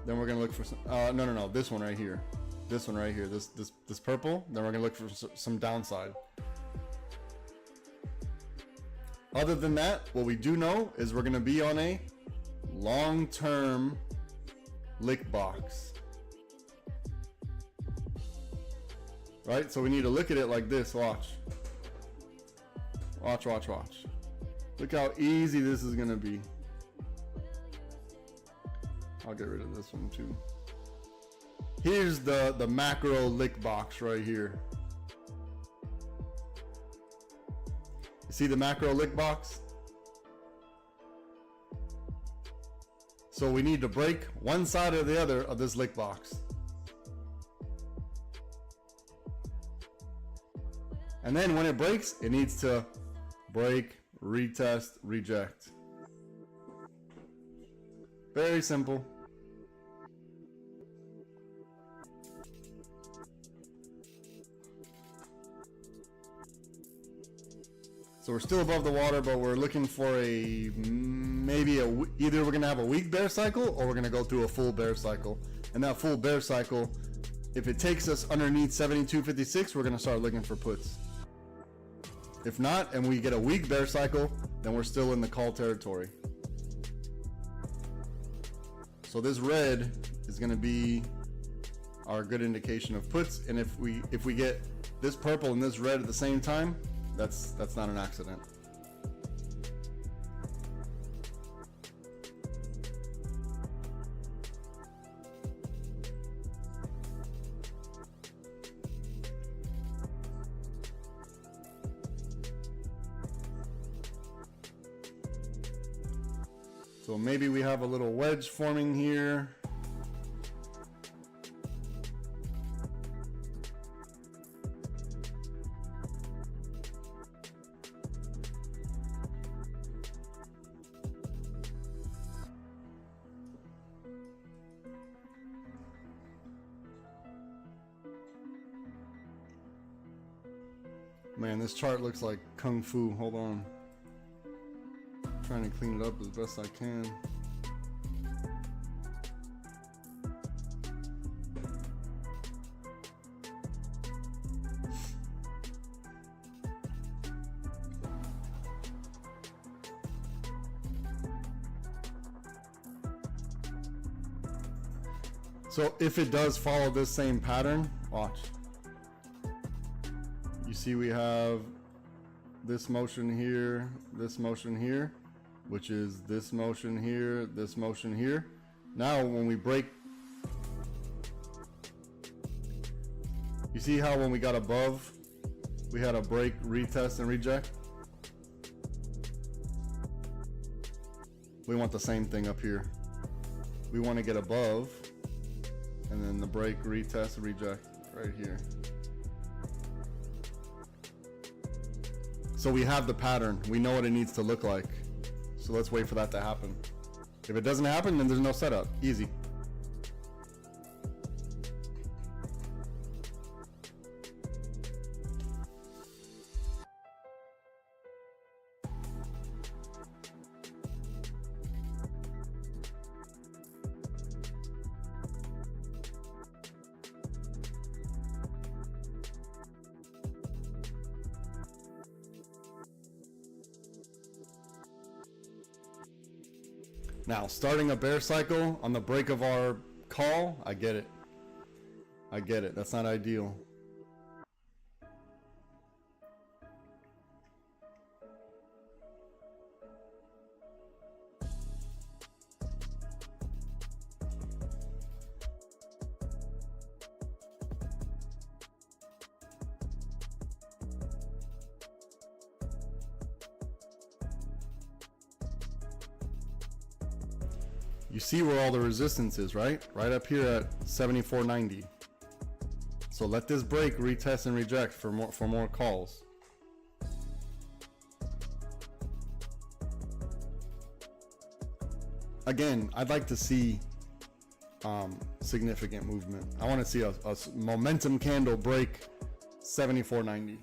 then we're going to look for some, no, this one right here. This one right here, this purple, then we're gonna look for some downside. Other than that, what we do know is we're gonna be on a long-term lick box. Right, so we need to look at it like this, watch. Watch, watch, watch. Look how easy this is gonna be. I'll get rid of this one too. Here's the macro lick box right here. You see the macro lick box? So we need to break one side or the other of this lick box. And then when it breaks, it needs to break, retest, reject. Very simple. So we're still above the water, but we're looking for either we're gonna have a weak bear cycle or we're gonna go through a full bear cycle. And that full bear cycle, if it takes us underneath 72.56, we're gonna start looking for puts. If not, and we get a weak bear cycle, then we're still in the call territory. So this red is gonna be our good indication of puts, and if we get this purple and this red at the same time, that's not an accident. So maybe we have a little wedge forming here. Man, this chart looks like kung fu. Hold on. I'm trying to clean it up as best I can. So if it does follow this same pattern, watch. You see we have this motion here, which is this motion here, this motion here. Now when we break, you see how when we got above, we had a break, retest, and reject? We want the same thing up here. We want to get above, and then the break, retest, reject right here. So we have the pattern. We know what it needs to look like. So let's wait for that to happen. If it doesn't happen, then there's no setup. Easy. Now, starting a bear cycle on the break of our call, I get it. I get it. That's not ideal. You see where all the resistance is, right? Right up here at 74.90. So let this break, retest, and reject for more calls. Again, I'd like to see significant movement. I want to see a momentum candle break 74.90.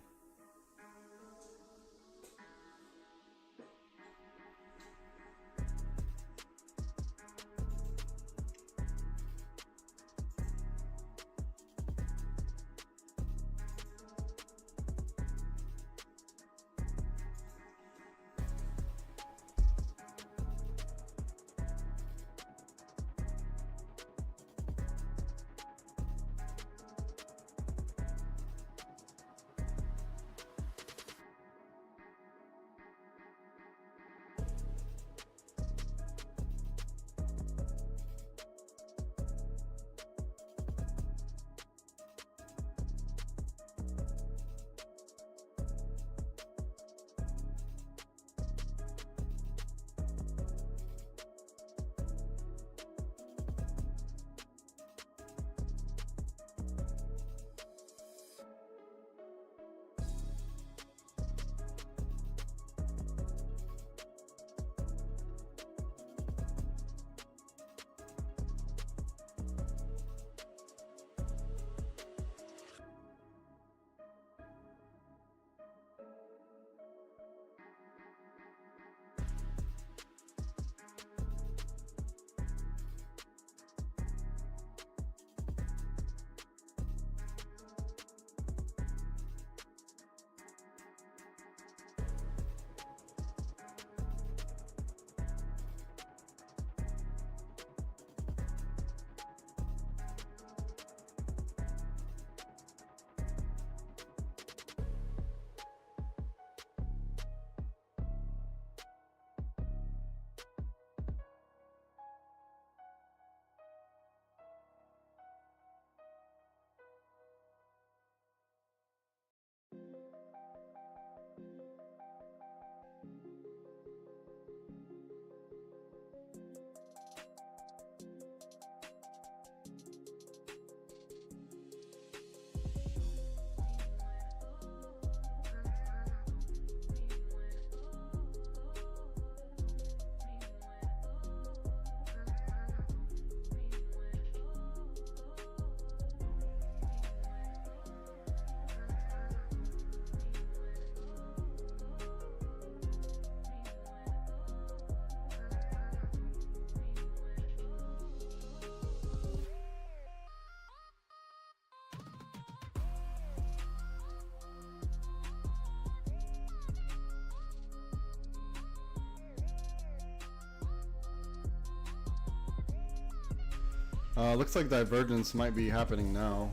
Looks like divergence might be happening now.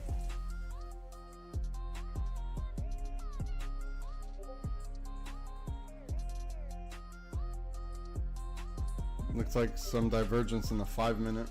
Looks like some divergence in the 5-minute.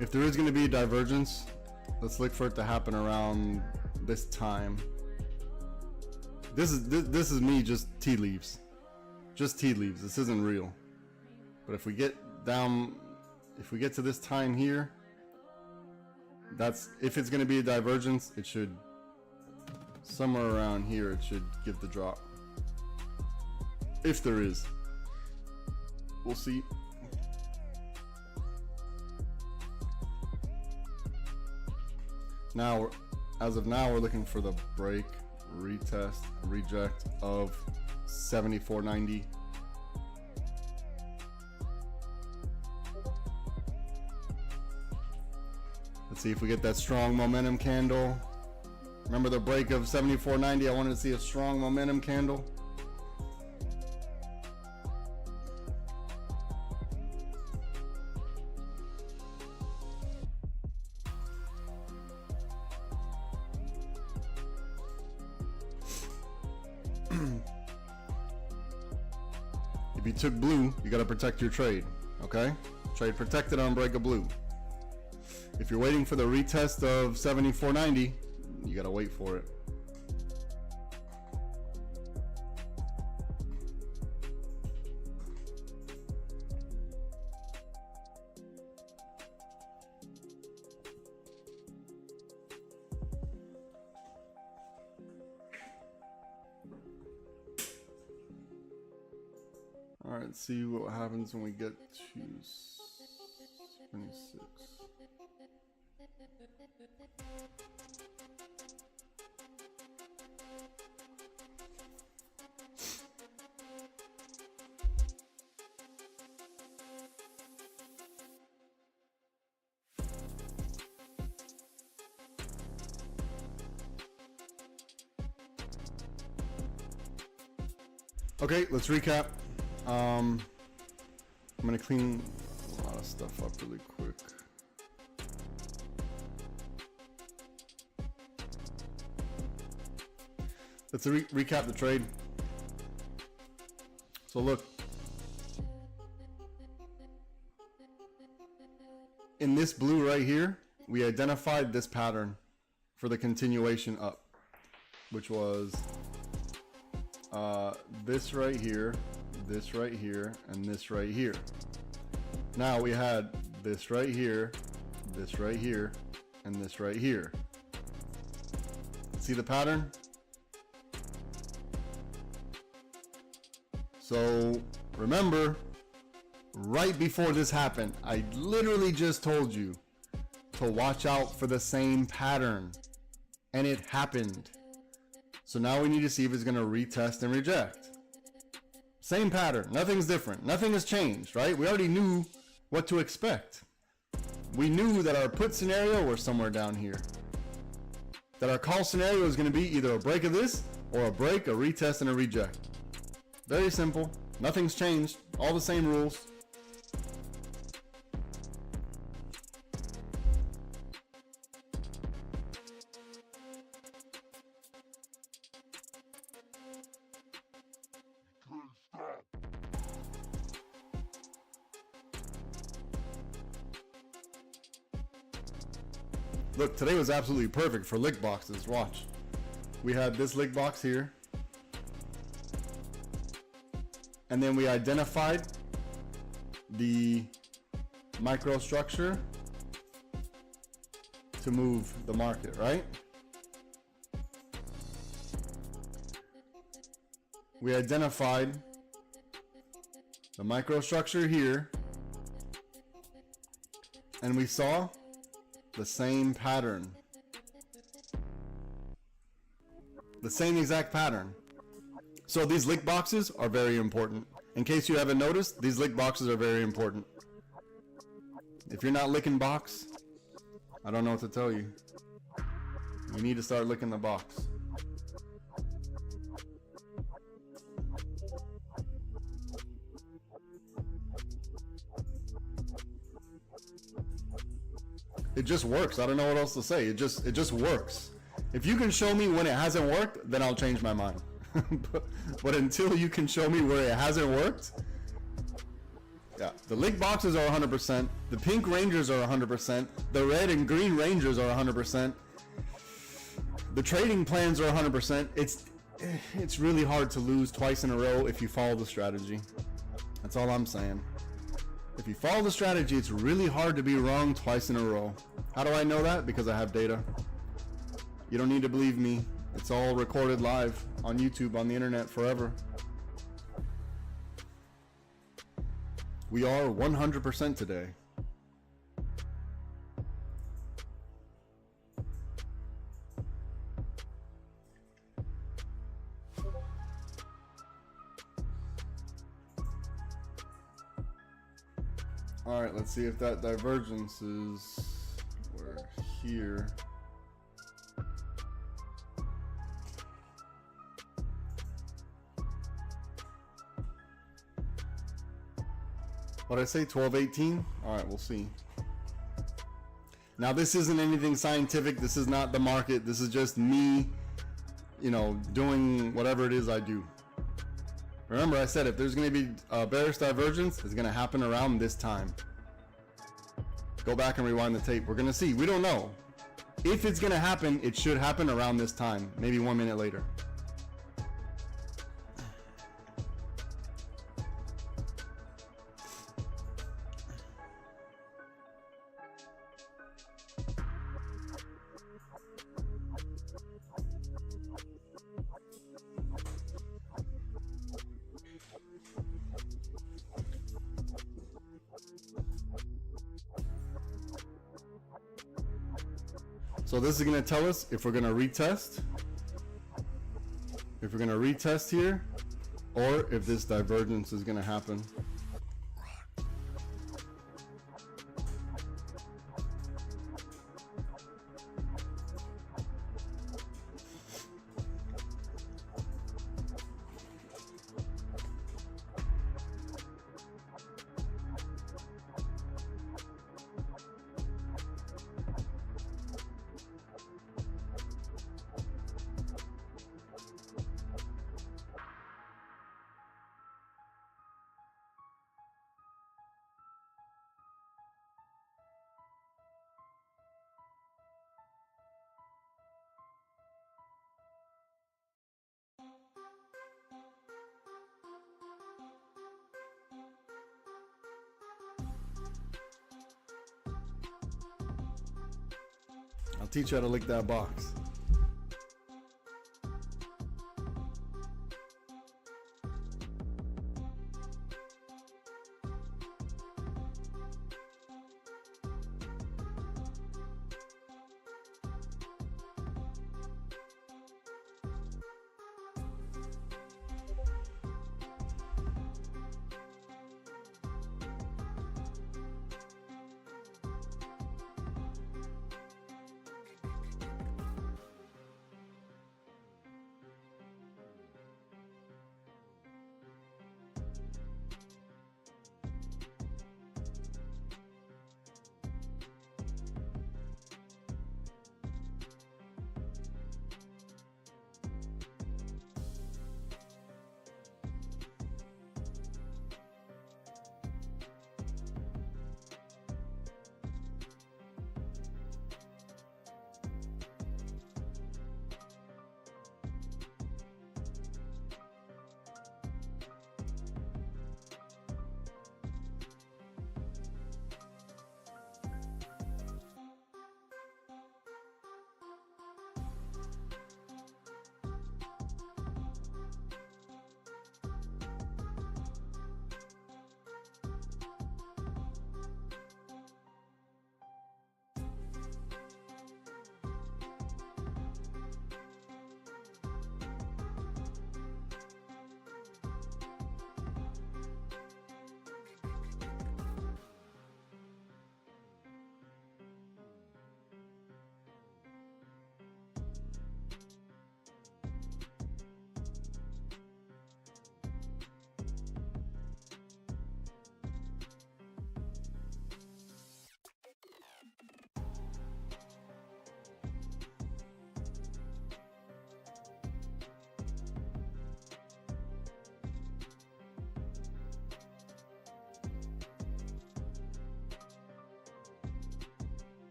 If there is going to be a divergence, let's look for it to happen around this time. This is me, just tea leaves. Just tea leaves. This isn't real. But if we get down, if we get to this time here, that's, if it's going to be a divergence, it should, somewhere around here, it should give the drop. If there is. We'll see. Now, as of now, we're looking for the break, retest, reject of 74.90. Let's see if we get that strong momentum candle. Remember the break of 74.90? I wanted to see a strong momentum candle. If you took blue, you got to protect your trade, okay? Trade protected on break of blue. If you're waiting for the retest of 74.90, you got to wait for it. All right, let's see what happens when we get to 26. Okay, let's recap. I'm gonna clean a lot of stuff up really quick. Let's recap the trade. So look, in this blue right here, we identified this pattern for the continuation up, which was this right here, this right here, and this right here. Now we had this right here, this right here, and this right here. See the pattern? So remember, right before this happened, I literally just told you to watch out for the same pattern, and it happened. So now we need to see if it's going to retest and reject. Same pattern, nothing's different, nothing has changed, right? We already knew what to expect. We knew that our put scenario was somewhere down here. That our call scenario is going to be either a break of this or a break, a retest, and a reject. Very simple, nothing's changed, all the same rules. Look, today was absolutely perfect for lick boxes. Watch. We had this lick box here. And then we identified the microstructure to move the market, right? We identified the microstructure here And we saw the same pattern. The same exact pattern. So these lick boxes are very important. In case you haven't noticed, these lick boxes are very important. If you're not licking box, I don't know what to tell you. You need to start licking the box. It just works. I don't know what else to say. It just works. If you can show me when it hasn't worked, then I'll change my mind. but until you can show me where it hasn't worked, yeah, the lick boxes are 100%. The pink rangers are 100%. The red and green rangers are 100%. The trading plans are 100%. It's really hard to lose twice in a row if you follow the strategy. That's all I'm saying. If you follow the strategy, it's really hard to be wrong twice in a row. How do I know that? Because I have data. You don't need to believe me. It's all recorded live on YouTube, on the internet, forever. We are 100% today. All right, let's see if that divergence is, we're here. What'd I say, 1218? All right, we'll see. Now, this isn't anything scientific. This is not the market. This is just me, you know, doing whatever it is I do. Remember, I said if there's going to be a bearish divergence, it's going to happen around this time. Go back and rewind the tape. We're going to see. We don't know. If it's going to happen, it should happen around this time, maybe 1 minute later. So this is going to tell us if we're going to retest, here, or if this divergence is going to happen. I'll teach you how to lick that box.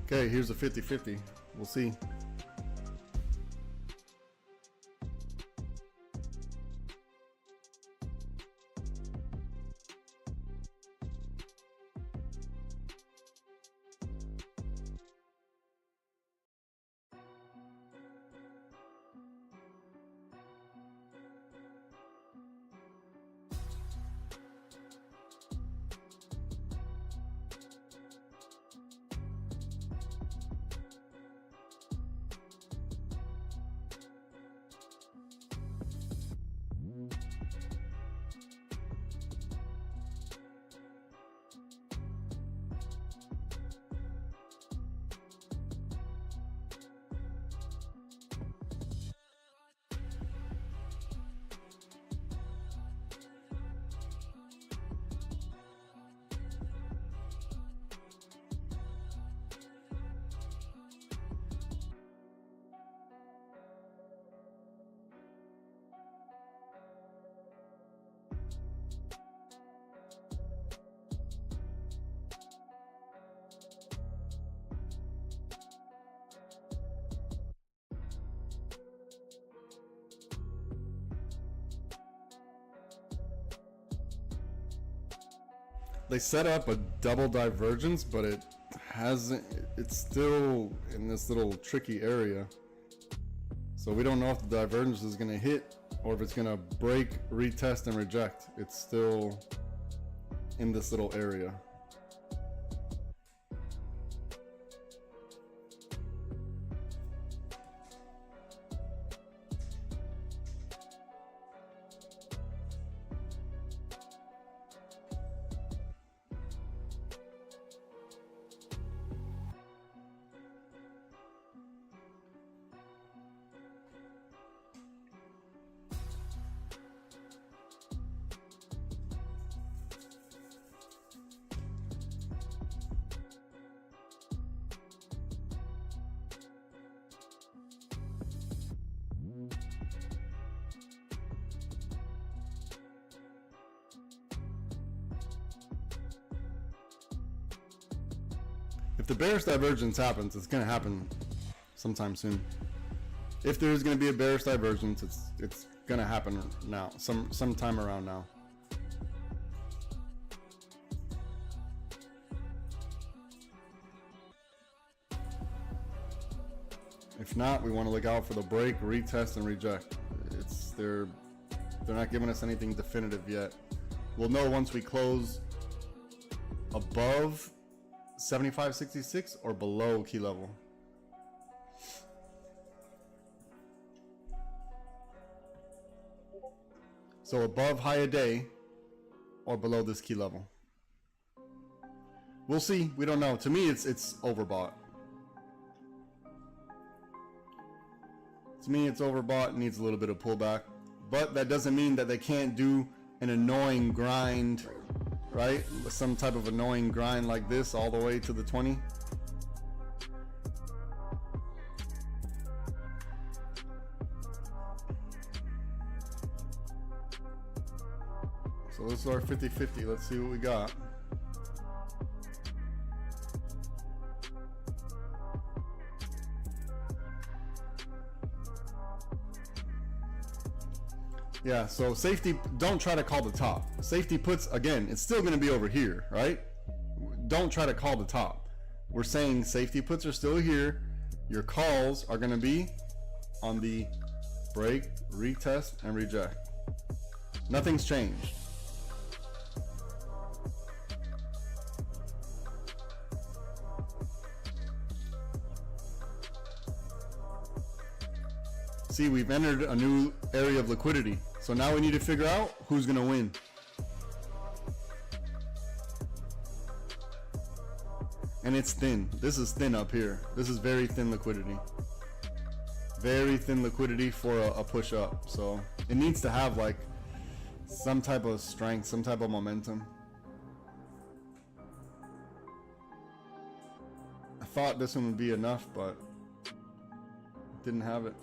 Okay, here's a 50-50. We'll see. They set up a double divergence, but it hasn't, it's still in this little tricky area. So we don't know if the divergence is going to hit or if it's going to break, retest, and reject. It's still in this little area. If the bearish divergence happens, it's going to happen sometime soon. If there's going to be a bearish divergence, it's going to happen now, sometime around now. If not, we want to look out for the break, retest, and reject. They're not giving us anything definitive yet. We'll know once we close above 75.66 or below key level. So above high a day or below this key level. We'll see. We don't know. To me, it's overbought. To me, it's overbought. It needs a little bit of pullback. But that doesn't mean that they can't do an annoying grind, right? Some type of annoying grind like this all the way to the 20. So this is our 50-50. Let's see what we got. Yeah, so safety, don't try to call the top. Safety puts, again, it's still going to be over here, right? Don't try to call the top. We're saying safety puts are still here. Your calls are going to be on the break, retest, and reject. Nothing's changed. See, we've entered a new area of liquidity. So now we need to figure out who's going to win. And it's thin. This is thin up here. This is very thin liquidity. Very thin liquidity for a push up. So it needs to have like some type of strength, some type of momentum. I thought this one would be enough, but didn't have it.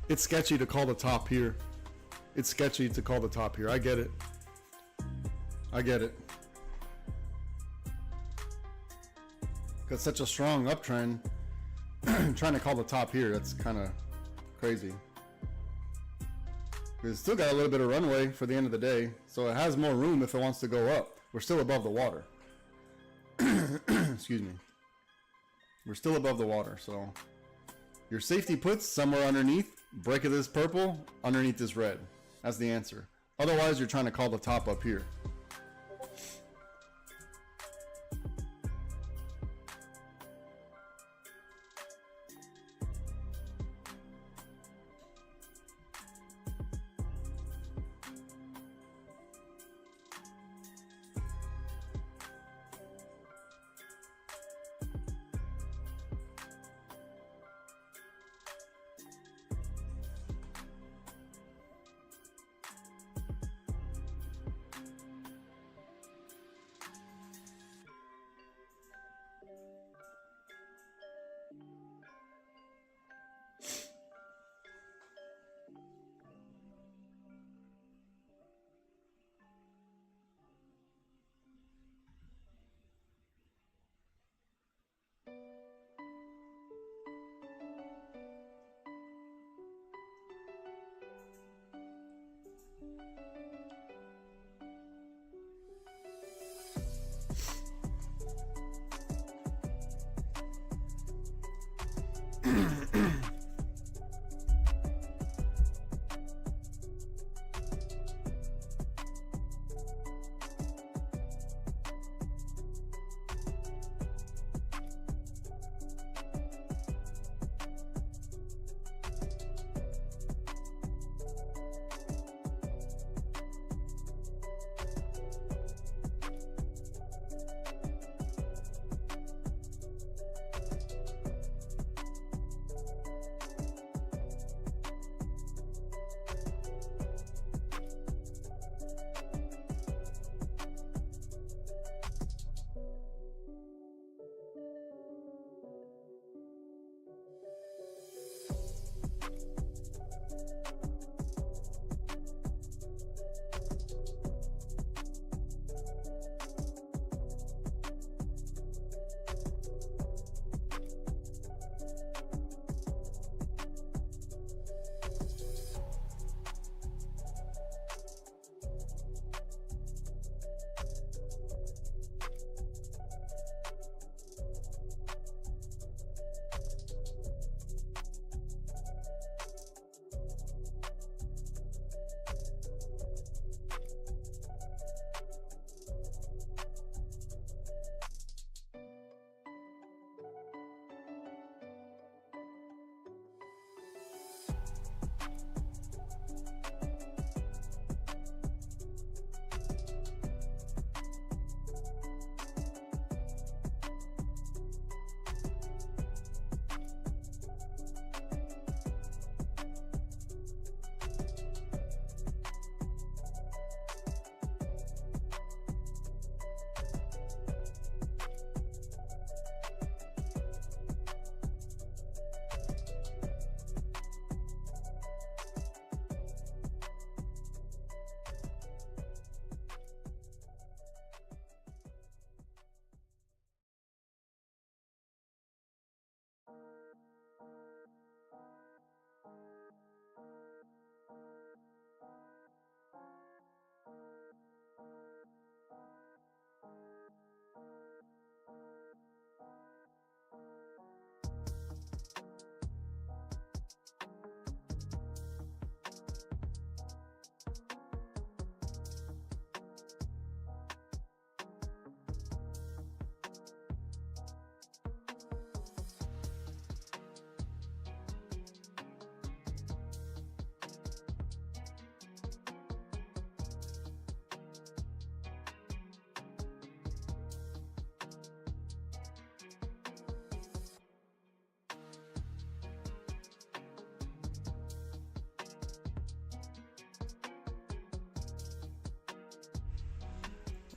It's sketchy to call the top here. It's sketchy to call the top here. I get it. I get it. Got such a strong uptrend. Trying to call the top here, that's kind of crazy. It's still got a little bit of runway for the end of the day, so it has more room if it wants to go up. We're still above the water. Excuse me. We're still above the water, so your safety puts somewhere underneath. Break of this purple, underneath this red. That's the answer. Otherwise, you're trying to call the top up here.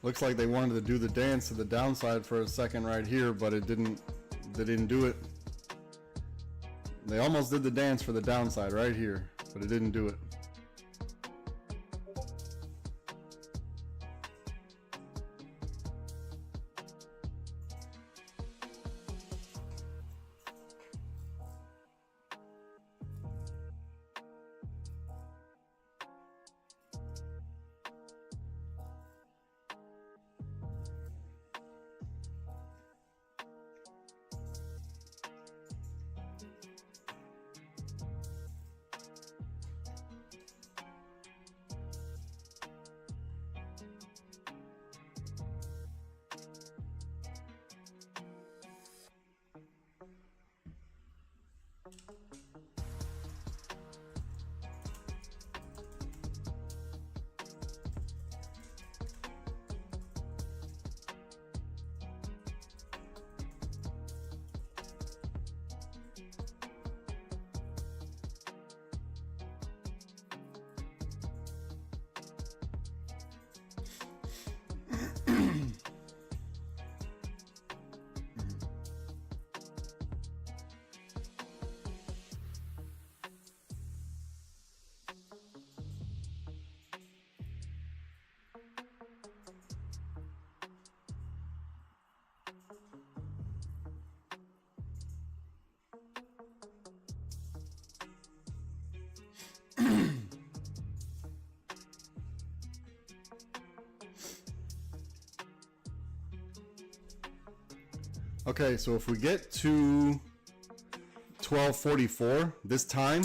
Looks like they wanted to do the dance to the downside for a second right here, but it didn't. They didn't do it. They almost did the dance for the downside right here, but it didn't do it. Okay, so if we get to 1244 this time,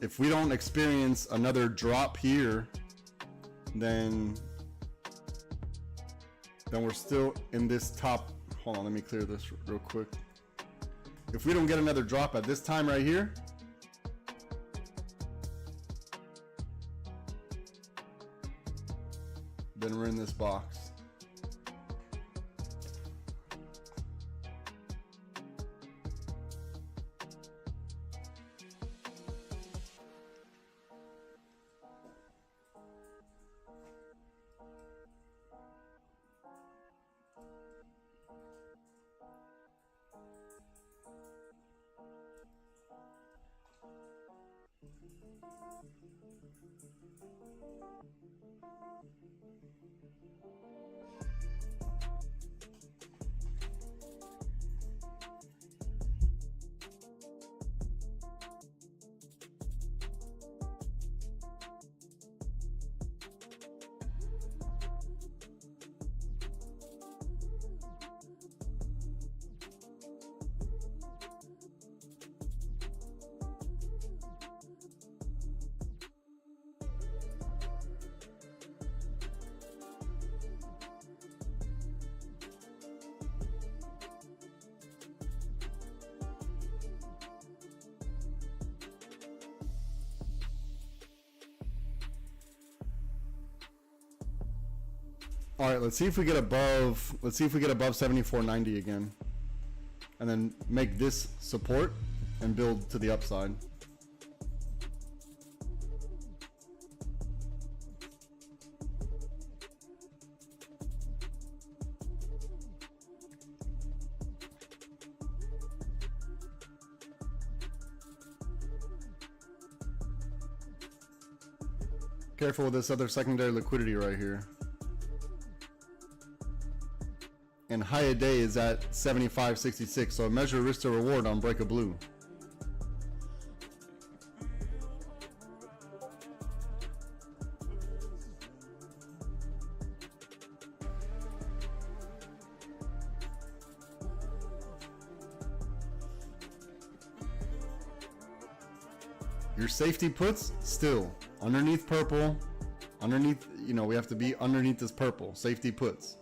if we don't experience another drop here, then we're still in this top. Hold on, let me clear this real quick. If we don't get another drop at this time right here, then we're in this box. All right, let's see if we get above 74.90 again, and then make this support and build to the upside. Careful with this other secondary liquidity right here. And high a day is at 75.66, so measure risk to reward on break of blue. Your safety puts still underneath purple, underneath, you know, we have to be underneath this purple, safety puts.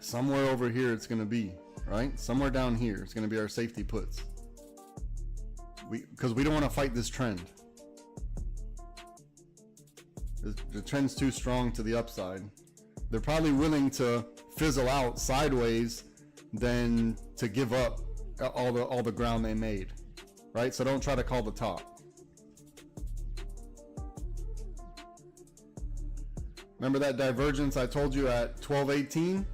Somewhere over here it's going to be, right? Somewhere down here it's going to be our safety puts. Because we don't want to fight this trend. The trend's too strong to the upside. They're probably willing to fizzle out sideways than to give up all the ground they made, right? So don't try to call the top. Remember that divergence I told you at 1218?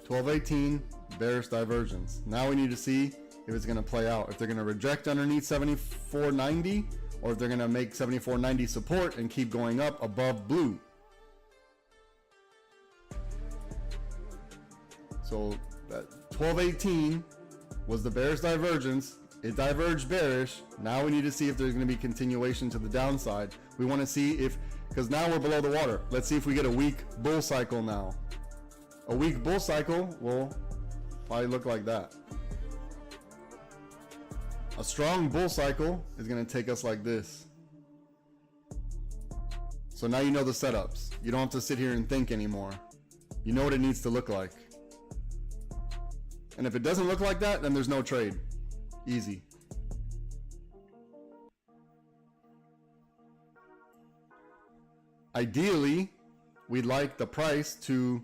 1218, bearish divergence. Now we need to see if it's going to play out. If they're going to reject underneath 74.90, or if they're going to make 74.90 support and keep going up above blue. So that 12.18 was the bearish divergence. It diverged bearish. Now we need to see if there's going to be continuation to the downside. We want to see if, because now we're below the water. Let's see if we get a weak bull cycle now. A weak bull cycle will probably look like that. A strong bull cycle is going to take us like this. So now you know the setups. You don't have to sit here and think anymore. You know what it needs to look like. And if it doesn't look like that, then there's no trade. Easy. Ideally, we'd like the price to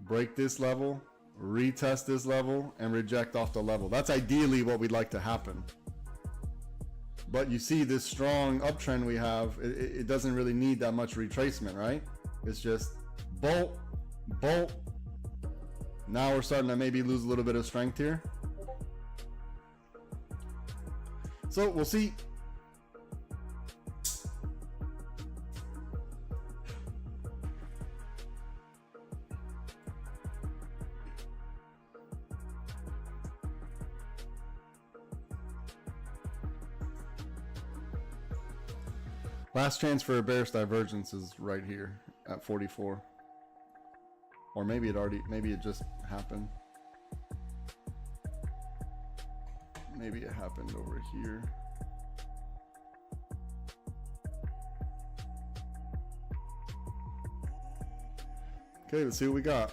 break this level, retest this level, and reject off the level. That's ideally what we'd like to happen. But you see this strong uptrend we have, it doesn't really need that much retracement, right? It's just bolt, bolt. Now we're starting to maybe lose a little bit of strength here. So we'll see. Last chance for a bearish divergence is right here at 44. Or maybe it just happened. Maybe it happened over here. Okay, let's see what we got.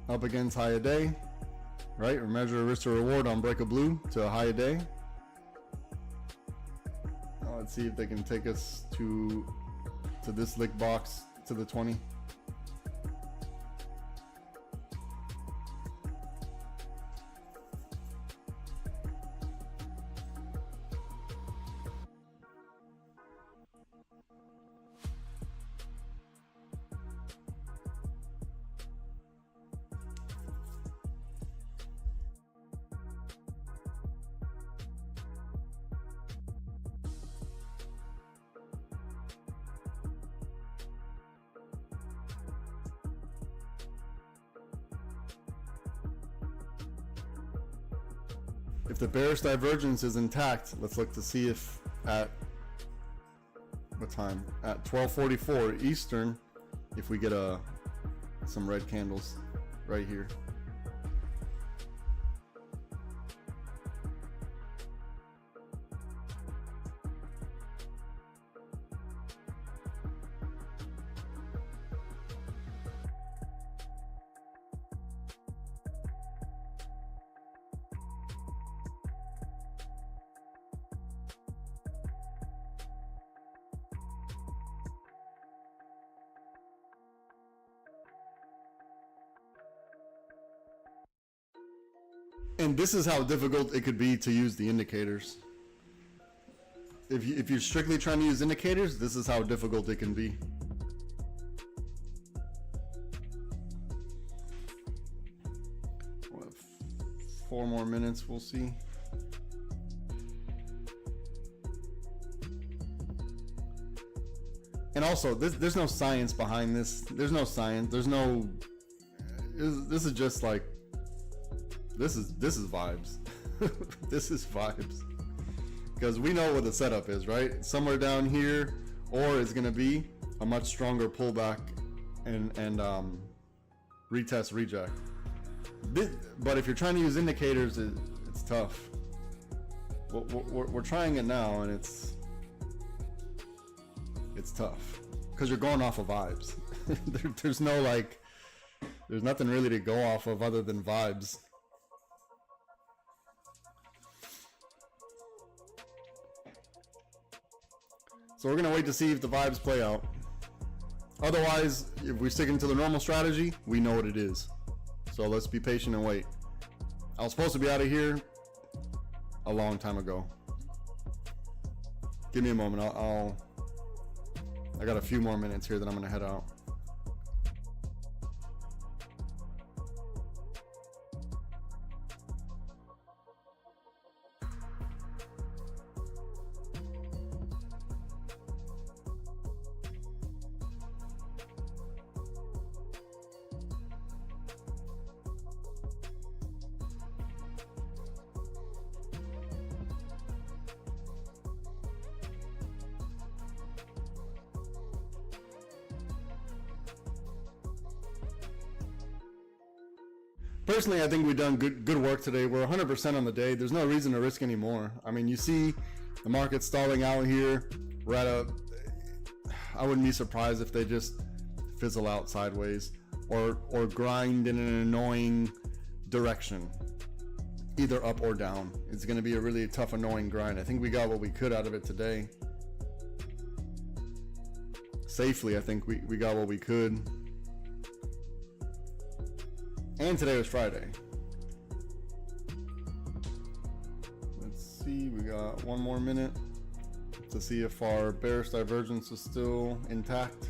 Up against high a day, right? Or measure risk to reward on break of blue to a high a day. Now let's see if they can take us to this lick box to the 20. If the bearish divergence is intact, let's look to see if at what time? At 12:44 Eastern, if we get some red candles right here. And this is how difficult it could be to use the indicators. If you're strictly trying to use indicators, this is how difficult it can be. We'll have 4 more minutes, we'll see. And also, there's no science behind this. There's no science. There's no. This is just like. This is vibes. This is vibes. Because we know what the setup is, right? Somewhere down here, or it's gonna be a much stronger pullback and retest reject. But if you're trying to use indicators, it's tough. We're trying it now, and it's tough because you're going off of vibes. There's no like, there's nothing really to go off of other than vibes. So we're gonna wait to see if the vibes play out. Otherwise, if we stick into the normal strategy, we know what it is. So let's be patient and wait. I was supposed to be out of here a long time ago. Give me a moment. I got a few more minutes here, then I'm gonna head out. Personally, I think we've done good work today. We're 100% on the day. There's no reason to risk anymore. I mean, you see the market stalling out here. We're at I wouldn't be surprised if they just fizzle out sideways or grind in an annoying direction, either up or down. It's going to be a really tough, annoying grind. I think we got what we could out of it today. Safely, I think we got what we could. And today was Friday. Let's see, we got one more minute to see if our bearish divergence is still intact.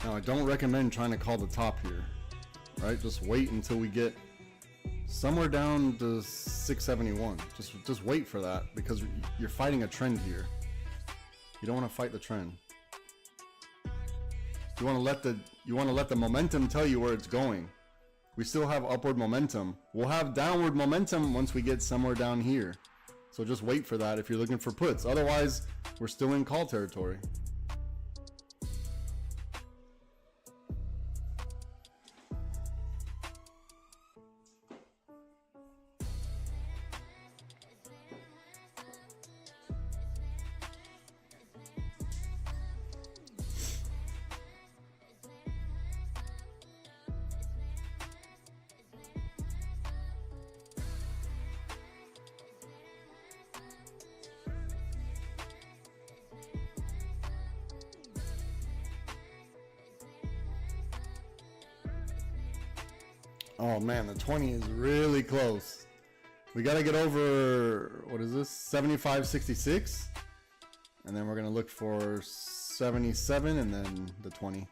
Now, I don't recommend trying to call the top here, right? Just wait until we get somewhere down to 671. Just wait for that, because you're fighting a trend here. You don't want to fight the trend. You want to let the momentum tell you where it's going. We still have upward momentum. We'll have downward momentum once we get somewhere down here. So just wait for that if you're looking for puts. Otherwise, we're still in call territory. Oh man, the 20 is really close. We got to get over, what is this, 75.66, and then we're going to look for 77 and then the 20.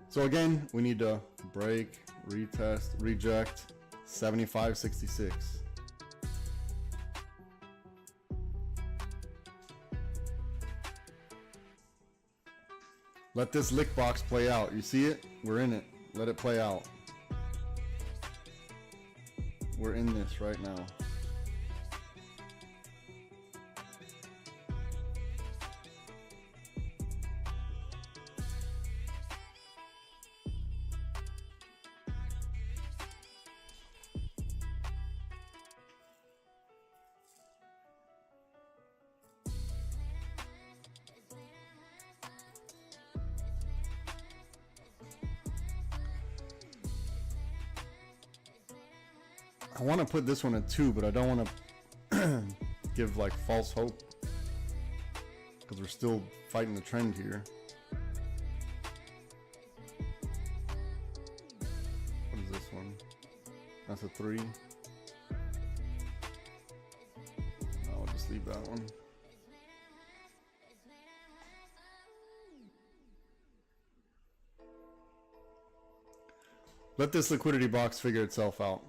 So again, we need to break, retest, reject 75.66. Let this lick box play out. You see it? We're in it. Let it play out. We're in this right now. I want to put this one at 2, but I don't want to give like false hope. because we're still fighting the trend here. What is this one? That's a 3. I'll just leave that one. Let this liquidity box figure itself out.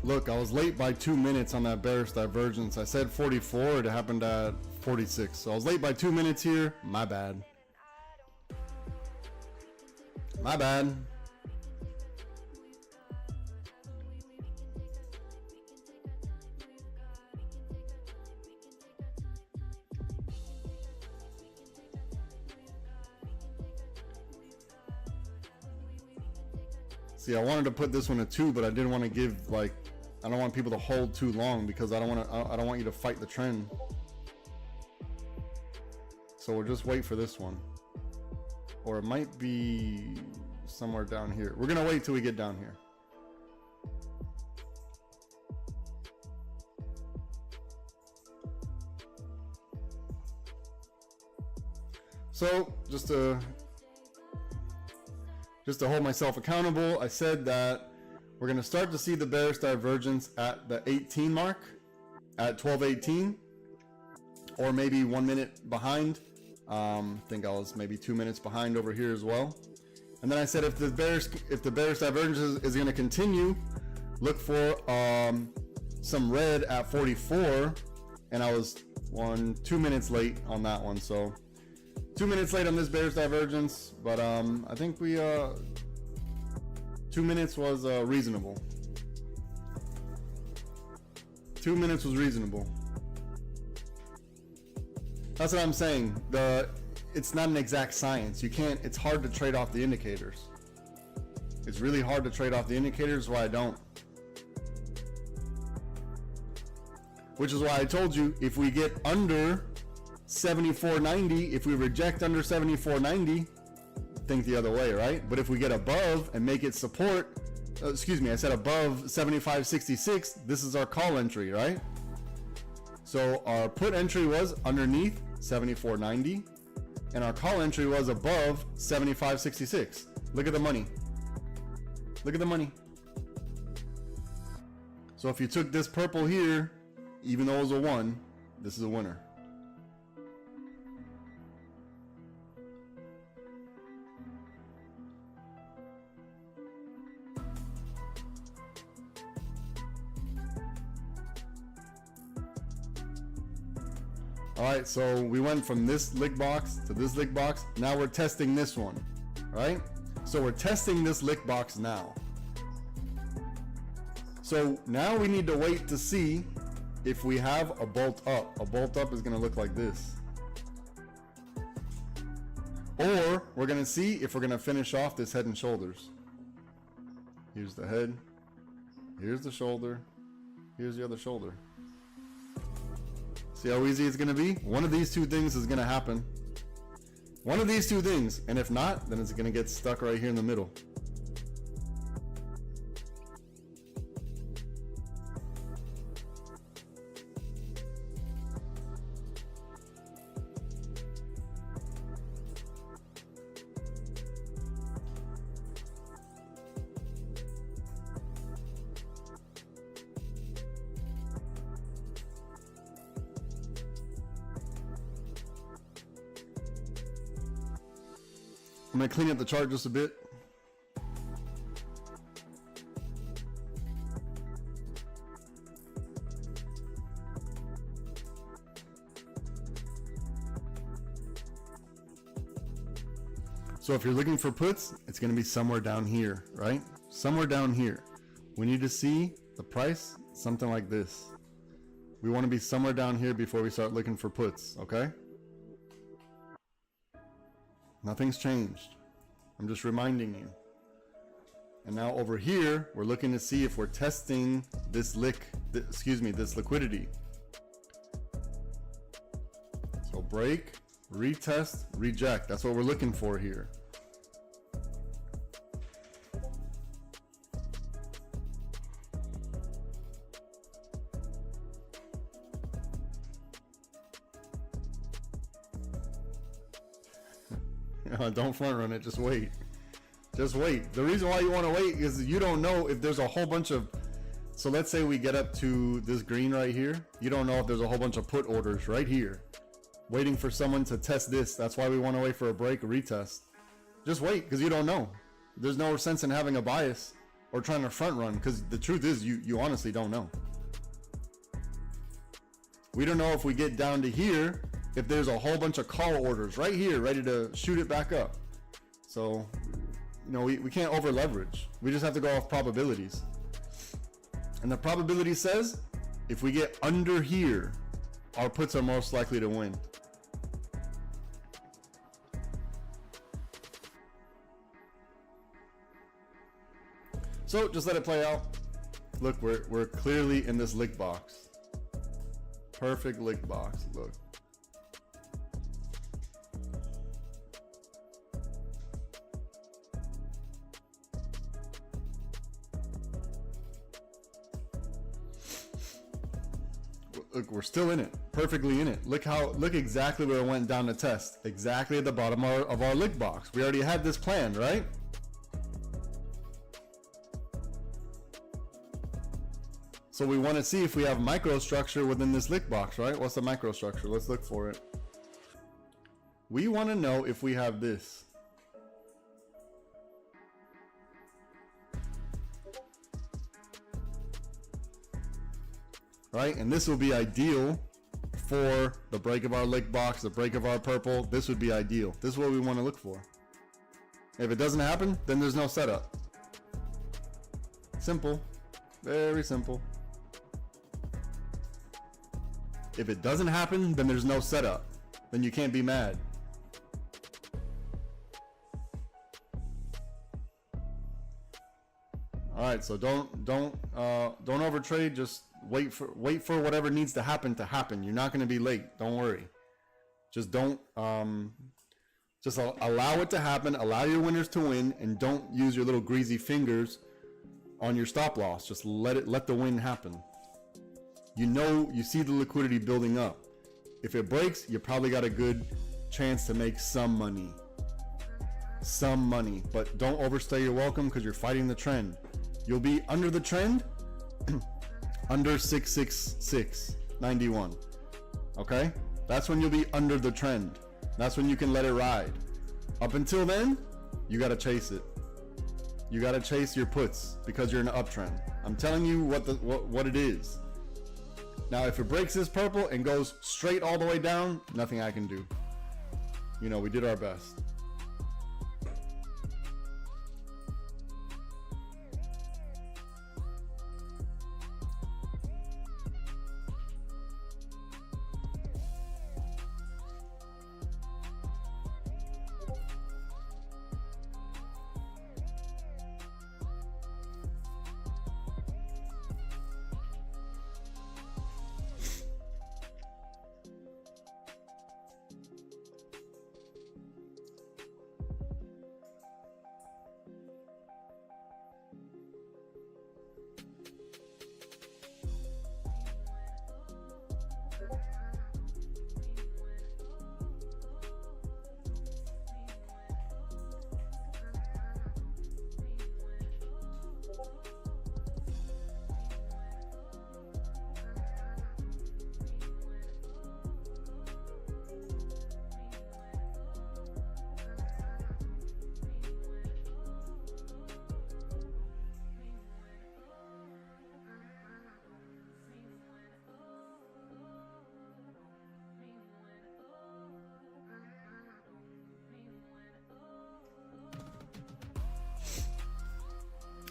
Look, I was late by 2 minutes on that bearish divergence. I said 44, it happened at 46. So I was late by 2 minutes here. My bad. My bad. See, I wanted to put this one at 2, but I didn't want to give, like, I don't want people to hold too long because I don't want you to fight the trend. So we'll just wait for this one. Or it might be somewhere down here. We're gonna wait till we get down here. So just to hold myself accountable, I said that we're going to start to see the bearish divergence at the 18 mark, at 12:18, or maybe 1 minute behind. I think I was maybe 2 minutes behind over here as well. And then I said if the bearish divergence is going to continue, look for some red at 44, and I was 2 minutes late on that one. So 2 minutes late on this bearish divergence, but I think we 2 minutes was reasonable. 2 minutes was reasonable. That's what I'm saying. It's not an exact science. You can't. It's hard to trade off the indicators. It's really hard to trade off the indicators. Why I don't. Which is why I told you if we get under 74.90, if we reject under 74.90, think the other way, right? But if we get above and make it support, excuse me, I said above 75.66, this is our call entry, right? So our put entry was underneath 74.90 and our call entry was above 75.66. Look at the money. Look at the money. So if you took this purple here, even though it was a 1, this is a winner. All right, so we went from this lick box to this lick box. Now we're testing this one, right? So we're testing this lick box now. So now we need to wait to see if we have a bolt up. A bolt up is gonna look like this. Or we're gonna see if we're gonna finish off this head and shoulders. Here's the head, here's the shoulder, here's the other shoulder. See how easy it's gonna be? One of these two things is gonna happen. One of these two things, and if not, then it's gonna get stuck right here in the middle. I'm gonna clean up the chart just a bit. So if you're looking for puts, it's gonna be somewhere down here, right? Somewhere down here. We need to see the price, something like this. We wanna be somewhere down here before we start looking for puts, okay? Nothing's changed. I'm just reminding you. And now over here, we're looking to see if we're testing this this liquidity. So break, retest, reject. That's what we're looking for here. Don't front run it, just wait. Just wait. The reason why you want to wait is you don't know if there's a whole bunch of, so let's say we get up to this green right here. You don't know if there's a whole bunch of put orders right here waiting for someone to test this. That's why we want to wait for a break, a retest. Just wait, because you don't know. There's no sense in having a bias or trying to front run, because the truth is you honestly don't know. We don't know if we get down to here if there's a whole bunch of call orders right here ready to shoot it back up. So, you know, we can't over leverage. We just have to go off probabilities. And the probability says if we get under here, our puts are most likely to win. So just let it play out. Look, we're clearly in this lick box. Perfect lick box, look. Look, we're still in it, perfectly in it. Look exactly where it went down to test. Exactly at the bottom of our lick box. We already had this planned, right? So we want to see if we have microstructure within this lick box, right? What's the microstructure? Let's look for it. We want to know if we have this. Right, and this will be ideal for the break of our lick box, the break of our purple. This would be ideal. This is what we want to look for. If it doesn't happen, then there's no setup. Simple, very simple. If it doesn't happen, then there's no setup. Then you can't be mad. All right, so don't overtrade. Just wait for whatever needs to happen. You're not going to be late. Don't worry. Just don't just allow it to happen. Allow your winners to win, and don't use your little greasy fingers on your stop loss. Just let the win happen. You know, you see the liquidity building up. If it breaks, you probably got a good chance to make some money. But don't overstay your welcome, because you're fighting the trend. You'll be under the trend, under 666.91. Okay? That's when you'll be under the trend. That's when you can let it ride. Up until then, you got to chase it. You got to chase your puts because you're in an uptrend. I'm telling you what it is. Now, if it breaks this purple and goes straight all the way down, nothing I can do. You know, we did our best.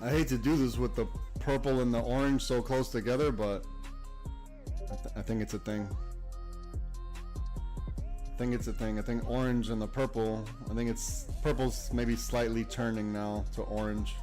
I hate to do this with the purple and the orange so close together, but I think it's a thing. I think it's a thing. I think orange and the purple, I think it's purple's maybe slightly turning now to orange.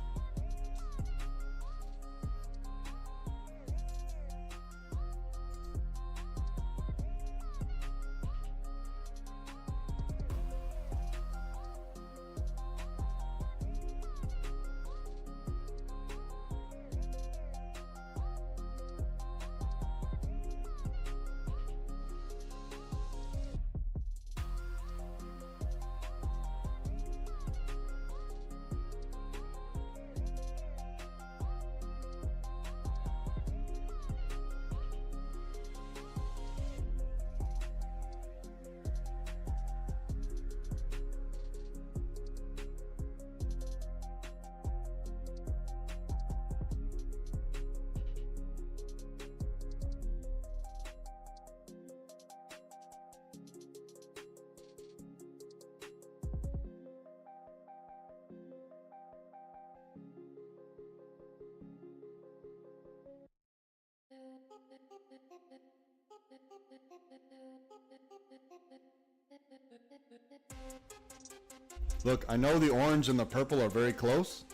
Look, I know the orange and the purple are very close,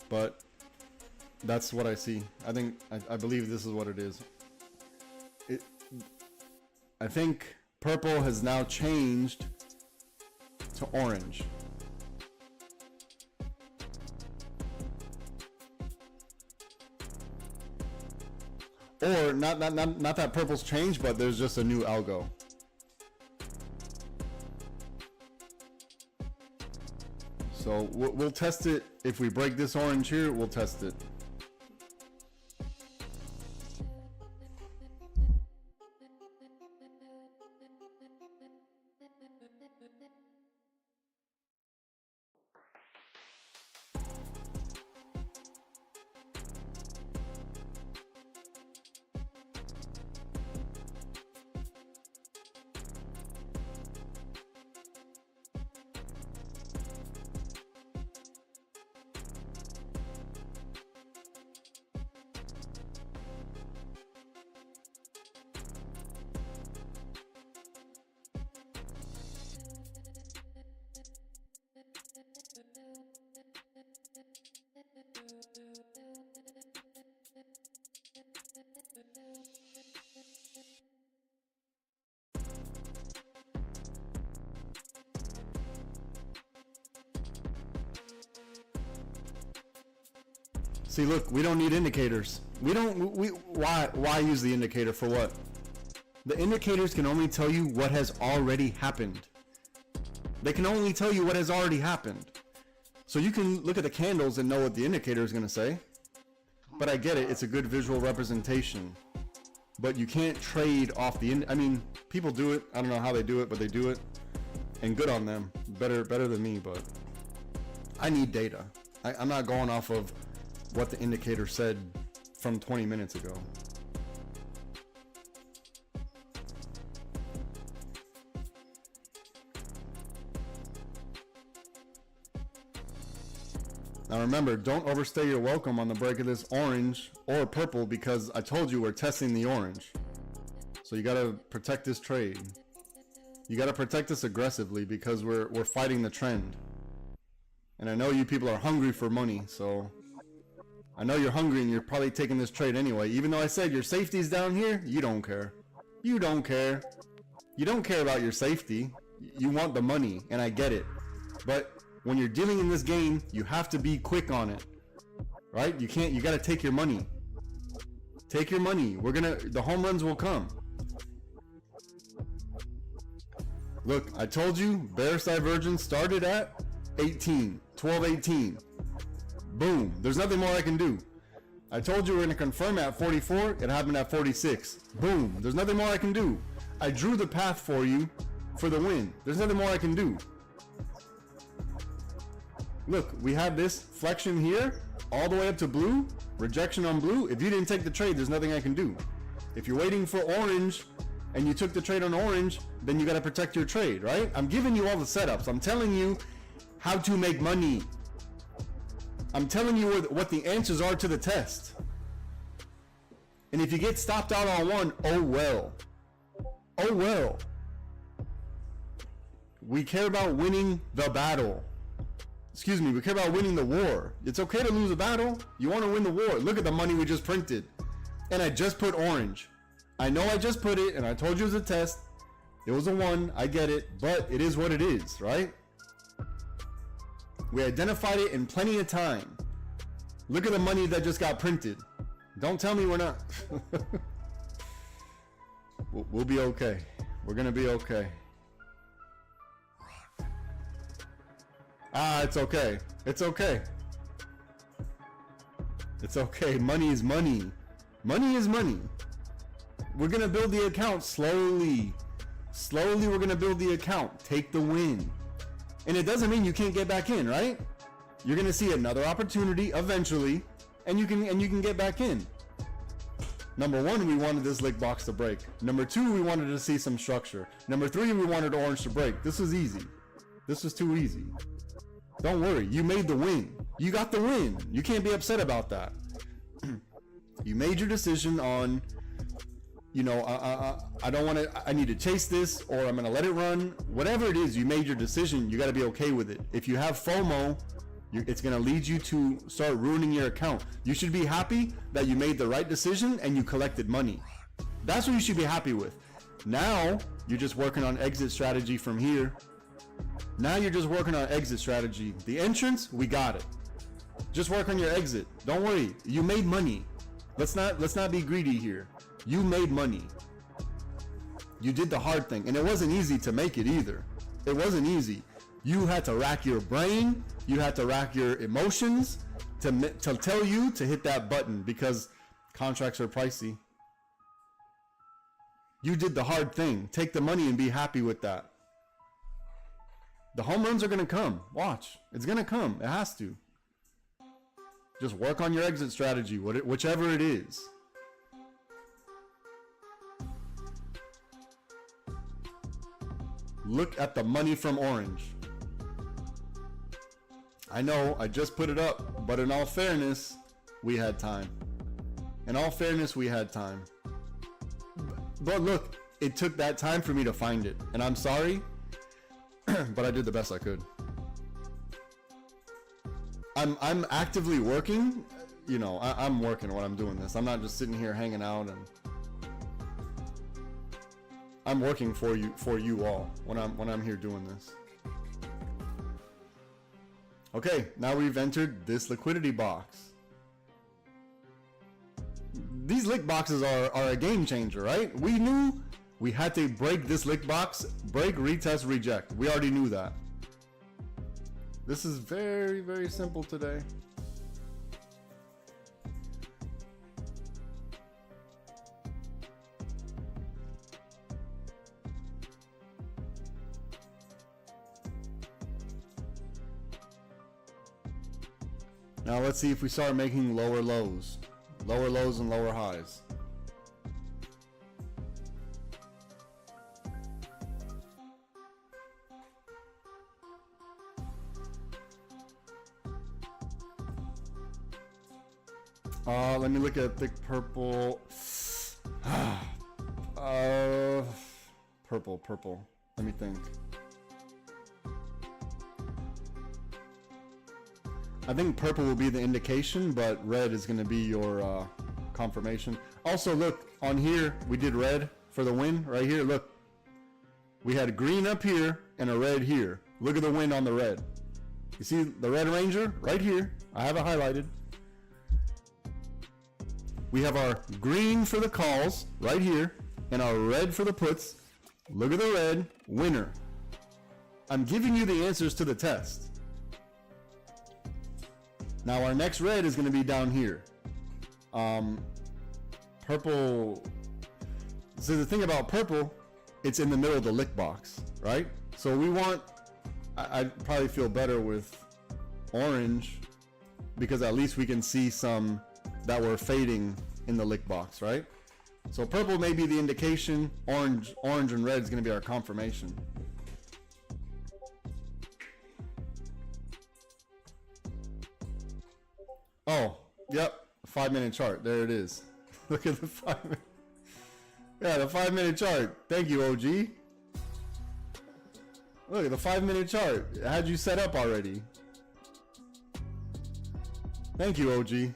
but that's what I see. I believe this is what it is. I think purple has now changed to orange. Or not that purple's changed, but there's just a new algo. So we'll test it. If we break this orange here, we'll test it. See, look, we don't need indicators. Why use the indicator for what? The indicators can only tell you what has already happened. They can only tell you what has already happened. So you can look at the candles and know what the indicator is going to say. But I get it, it's a good visual representation. But you can't trade off the I mean, people do it. I don't know how they do it, but they do it. And good on them. Better than me, but I need data. I'm not going off of what the indicator said from 20 minutes ago. Now remember, don't overstay your welcome on the break of this orange or purple, because I told you we're testing the orange. So you gotta protect this trade. You gotta protect this aggressively, because we're fighting the trend. And I know you people are hungry for money, so I know you're hungry and you're probably taking this trade anyway. Even though I said your safety's down here, you don't care. You don't care. You don't care about your safety. You want the money, and I get it. But when you're dealing in this game, you have to be quick on it, right? You gotta take your money. Take your money. The home runs will come. Look, I told you, bearish divergence started at 18, 12, 18. Boom. There's nothing more I can do. I told you we're gonna confirm at 44. It happened at 46. Boom. There's nothing more I can do. I drew the path for you for the win. There's nothing more I can do. Look, we have this flexion here all the way up to blue, rejection on blue. If you didn't take the trade, there's nothing I can do. If you're waiting for orange and you took the trade on orange, then you got to protect your trade, right? I'm giving you all the setups. I'm telling you how to make money. I'm telling you what the answers are to the test. And if you get stopped out on one, oh well. Oh well. We care about winning the battle. Excuse me, we care about winning the war. It's okay to lose a battle. You want to win the war. Look at the money we just printed. And I just put orange. I know I just put it, and I told you it was a test. It was a 1, I get it, but it is what it is, right? We identified it in plenty of time. Look at the money that just got printed. Don't tell me we're not. We'll be okay. We're gonna be okay. It's okay. It's okay. It's okay. Money is money. Money is money. We're gonna build the account slowly. Slowly we're gonna build the account. Take the win. And it doesn't mean you can't get back in, right? You're gonna see another opportunity eventually, and you can get back in. Number 1, we wanted this lick box to break. Number 2, we wanted to see some structure. Number 3, we wanted orange to break. This was easy. This was too easy. Don't worry, you made the win. You got the win. You can't be upset about that. You made your decision on, you know, I don't want to, I need to chase this, or I'm going to let it run. Whatever it is, you made your decision. You got to be okay with it. If you have FOMO, it's going to lead you to start ruining your account. You should be happy that you made the right decision and you collected money. That's what you should be happy with. Now, you're just working on exit strategy from here. Now you're just working on exit strategy. The entrance, we got it. Just work on your exit. Don't worry. You made money. Let's not be greedy here. You made money. You did the hard thing, and it wasn't easy to make it either. It wasn't easy. You had to rack your brain. You had to rack your emotions to tell you to hit that button, because contracts are pricey. You did the hard thing. Take the money and be happy with that. The home runs are going to come. Watch. It's going to come. It has to. Just work on your exit strategy, whichever it is. Look at the money from orange. I know I just put it up, but in all fairness, we had time. In all fairness, we had time. But look, it took that time for me to find it, and I'm sorry, but I did the best I could. I'm actively working, you know, I'm working when I'm doing this. I'm not just sitting here hanging out, and I'm working for you all when I'm here doing this. Okay, now we've entered this liquidity box. These lick boxes are a game changer, right? We knew we had to break this lick box, break, retest, reject. We already knew that. This is very, very simple today. Now let's see if we start making lower lows and lower highs. Let me look at thick purple. Purple. Let me think. I think purple will be the indication, but red is going to be your confirmation. Also, look, on here, we did red for the win right here. Look, we had green up here and a red here. Look at the win on the red. You see the red ranger right here? I have it highlighted. We have our green for the calls right here and our red for the puts. Look at the red, winner. I'm giving you the answers to the test. Now our next red is going to be down here. Purple. So the thing about purple, it's in the middle of the lick box, right? So we want, I'd probably feel better with orange because at least we can see some that were fading in the lick box, right? So purple may be the indication, orange and red is going to be our confirmation. Oh, yep, 5-minute chart. There it is. Look at the 5-minute. Yeah, the 5-minute chart. Thank you, OG. Look at the 5-minute chart. It had you set up already. Thank you, OG.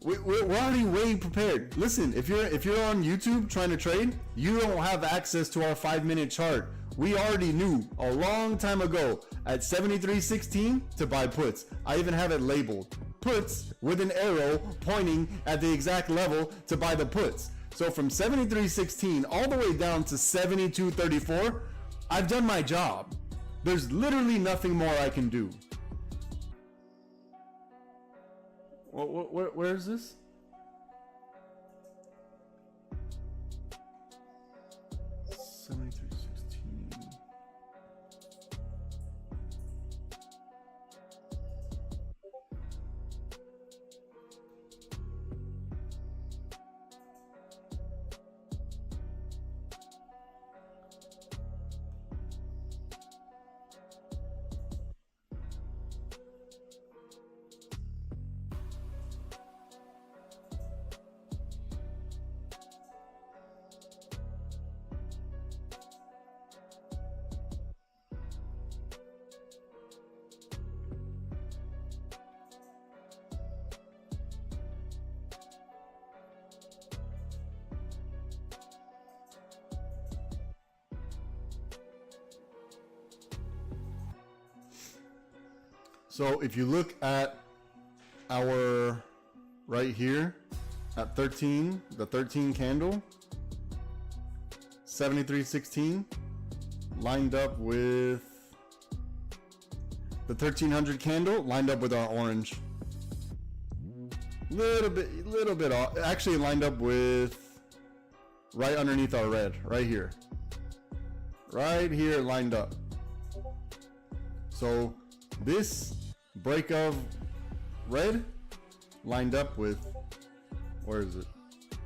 We're already way prepared. Listen, if you're on YouTube trying to trade, you don't have access to our 5-minute chart. We already knew a long time ago at 73.16 to buy puts. I even have it labeled. Puts with an arrow pointing at the exact level to buy the puts. So from 73.16 all the way down to 72.34, I've done my job. There's literally nothing more I can do. Where is this? So if you look at our right here at 13, the 13 candle, 73.16 lined up with the 1300 candle lined up with our orange. Little bit off. Actually lined up with right underneath our red, right here. Right here lined up. So this break of red lined up with, where is it?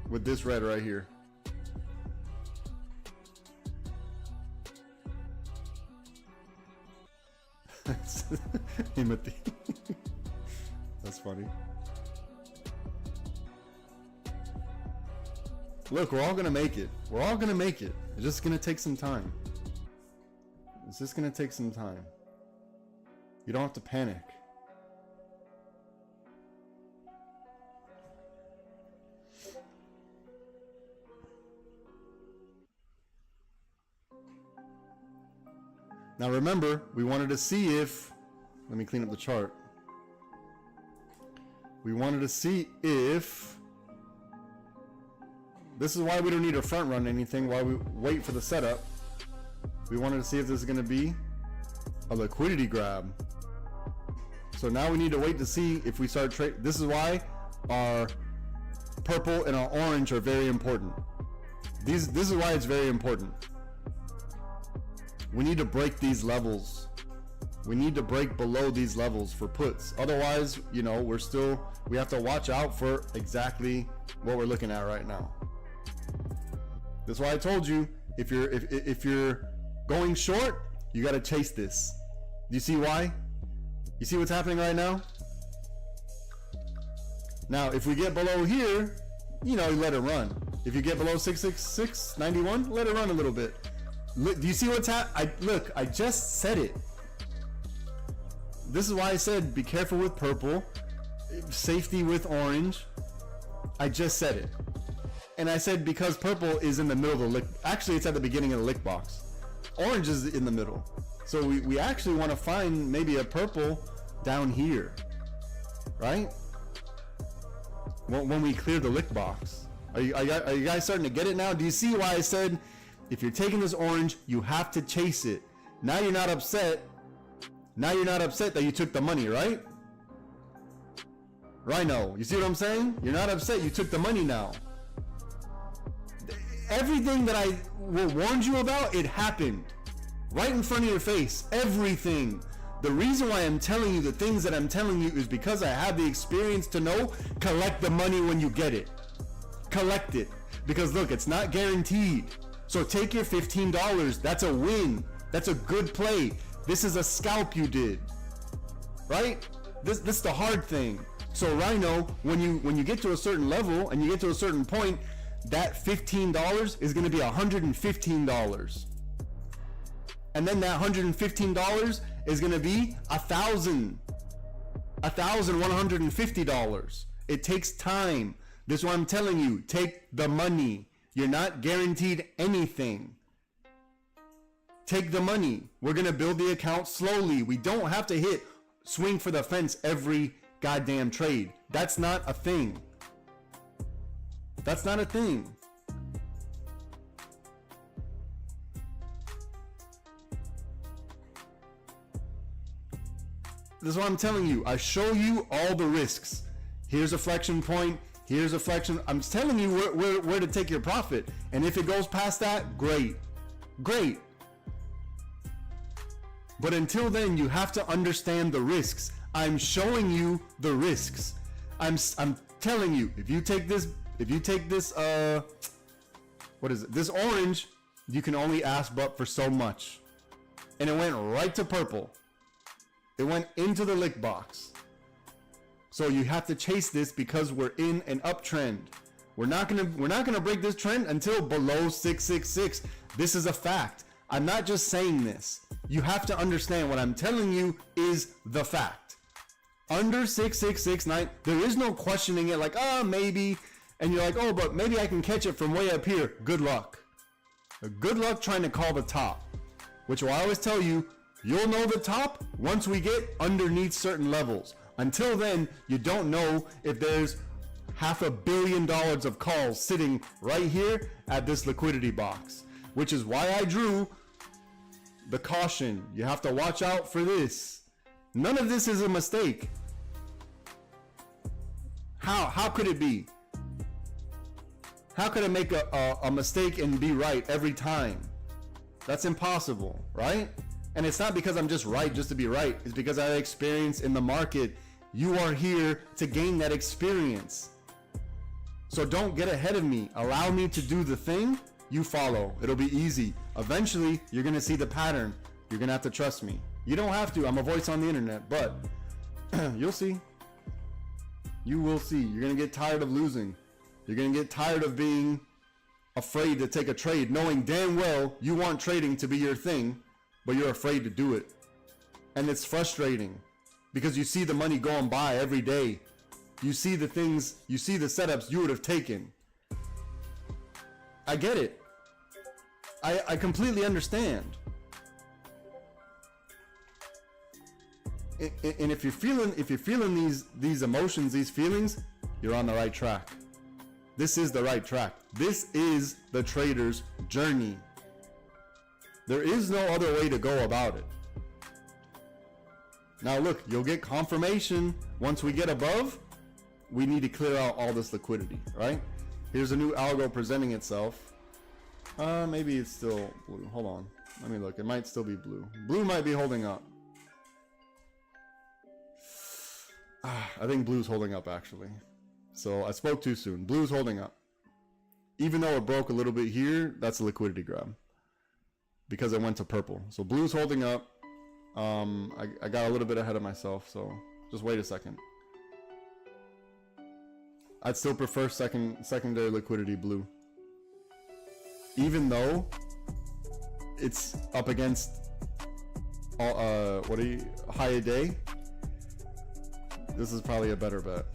With this red right here. Timothy. That's funny. Look, we're all gonna make it. We're all gonna make it. It's just gonna take some time. It's just gonna take some time. You don't have to panic. Now remember, we wanted to see if, let me clean up the chart. We wanted to see if, this is why we don't need to front run anything while we wait for the setup. We wanted to see if this is going to be a liquidity grab. So now we need to wait to see if we start trade. This is why our purple and our orange are very important. This is why it's very important. We need to break these levels. We need to break below these levels for puts. Otherwise, you know, we have to watch out for exactly what we're looking at right now. That's why I told you, if you're going short, you got to chase this. Do you see why? You see what's happening right now? Now, if we get below here, you know, you let it run. If you get below 666.91, let it run a little bit. Look, do you see what's happening? Look, I just said it. This is why I said be careful with purple, safety with orange. I just said it. And I said because purple is in the middle of the lick. Actually, it's at the beginning of the lick box. Orange is in the middle. So we actually want to find maybe a purple down here, right? When we clear the lick box. Are you guys starting to get it now? Do you see why I said if you're taking this orange, you have to chase it? Now you're not upset. Now you're not upset that you took the money, right? Rhino, you see what I'm saying? You're not upset, you took the money now. Everything that I warned you about, it happened. Right in front of your face, everything. The reason why I'm telling you the things that I'm telling you is because I have the experience to know, collect the money when you get it. Collect it. Because look, it's not guaranteed. So take your $15, that's a win. That's a good play. This is a scalp you did, right? This is the hard thing. So Rhino, when you get to a certain level and you get to a certain point, that $15 is going to be $115, and then that $115 is going to be $1,150. It takes time. This is what I'm telling you. Take the money. You're not guaranteed anything. Take the money. We're going to build the account slowly. We don't have to swing for the fence every goddamn trade. That's not a thing. That's not a thing. This is what I'm telling you. I show you all the risks. Here's a flexion point. Here's a flexion. I'm telling you where to take your profit. And if it goes past that, great. Great. But until then, you have to understand the risks. I'm showing you the risks. I'm telling you, if you take this, what is it? This orange, you can only ask but for so much. And it went right to purple. It went into the lick box. So you have to chase this because we're in an uptrend. We're not gonna break this trend until below 666. This is a fact. I'm not just saying this. You have to understand what I'm telling you is the fact. Under 6669, there is no questioning it like, oh, maybe. And you're like, oh, but maybe I can catch it from way up here. Good luck. Good luck trying to call the top. Which will always tell you, you'll know the top once we get underneath certain levels. Until then, you don't know if there's $500 million of calls sitting right here at this liquidity box. Which is why I drew the caution. You have to watch out for this. None of this is a mistake. How could it be? How could I make a mistake and be right every time? That's impossible, right? And it's not because I'm just right just to be right. It's because I have experience in the market. You are here to gain that experience. So don't get ahead of me. Allow me to do the thing. You follow. It'll be easy. Eventually, you're going to see the pattern. You're going to have to trust me. You don't have to. I'm a voice on the internet, but you'll see. You will see. You're going to get tired of losing. You're going to get tired of being afraid to take a trade, knowing damn well you want trading to be your thing, but you're afraid to do it. And it's frustrating because you see the money going by every day. You see the things, you see the setups you would have taken. I get it. I completely understand. And if you're feeling these emotions, these feelings, you're on the right track. This is the right track. This is the trader's journey. There is no other way to go about it. Now look, you'll get confirmation once we get above. We need to clear out all this liquidity, right? Here's a new algo presenting itself. Maybe it's still blue. Hold on. Let me look. It might still be blue. Blue might be holding up. I think blue's holding up actually. So I spoke too soon. Blue's holding up. Even though it broke a little bit here, that's a liquidity grab. Because it went to purple. So blue's holding up. I got a little bit ahead of myself, so just wait a second. I'd still prefer secondary liquidity blue, even though it's up against high a day. This is probably a better bet,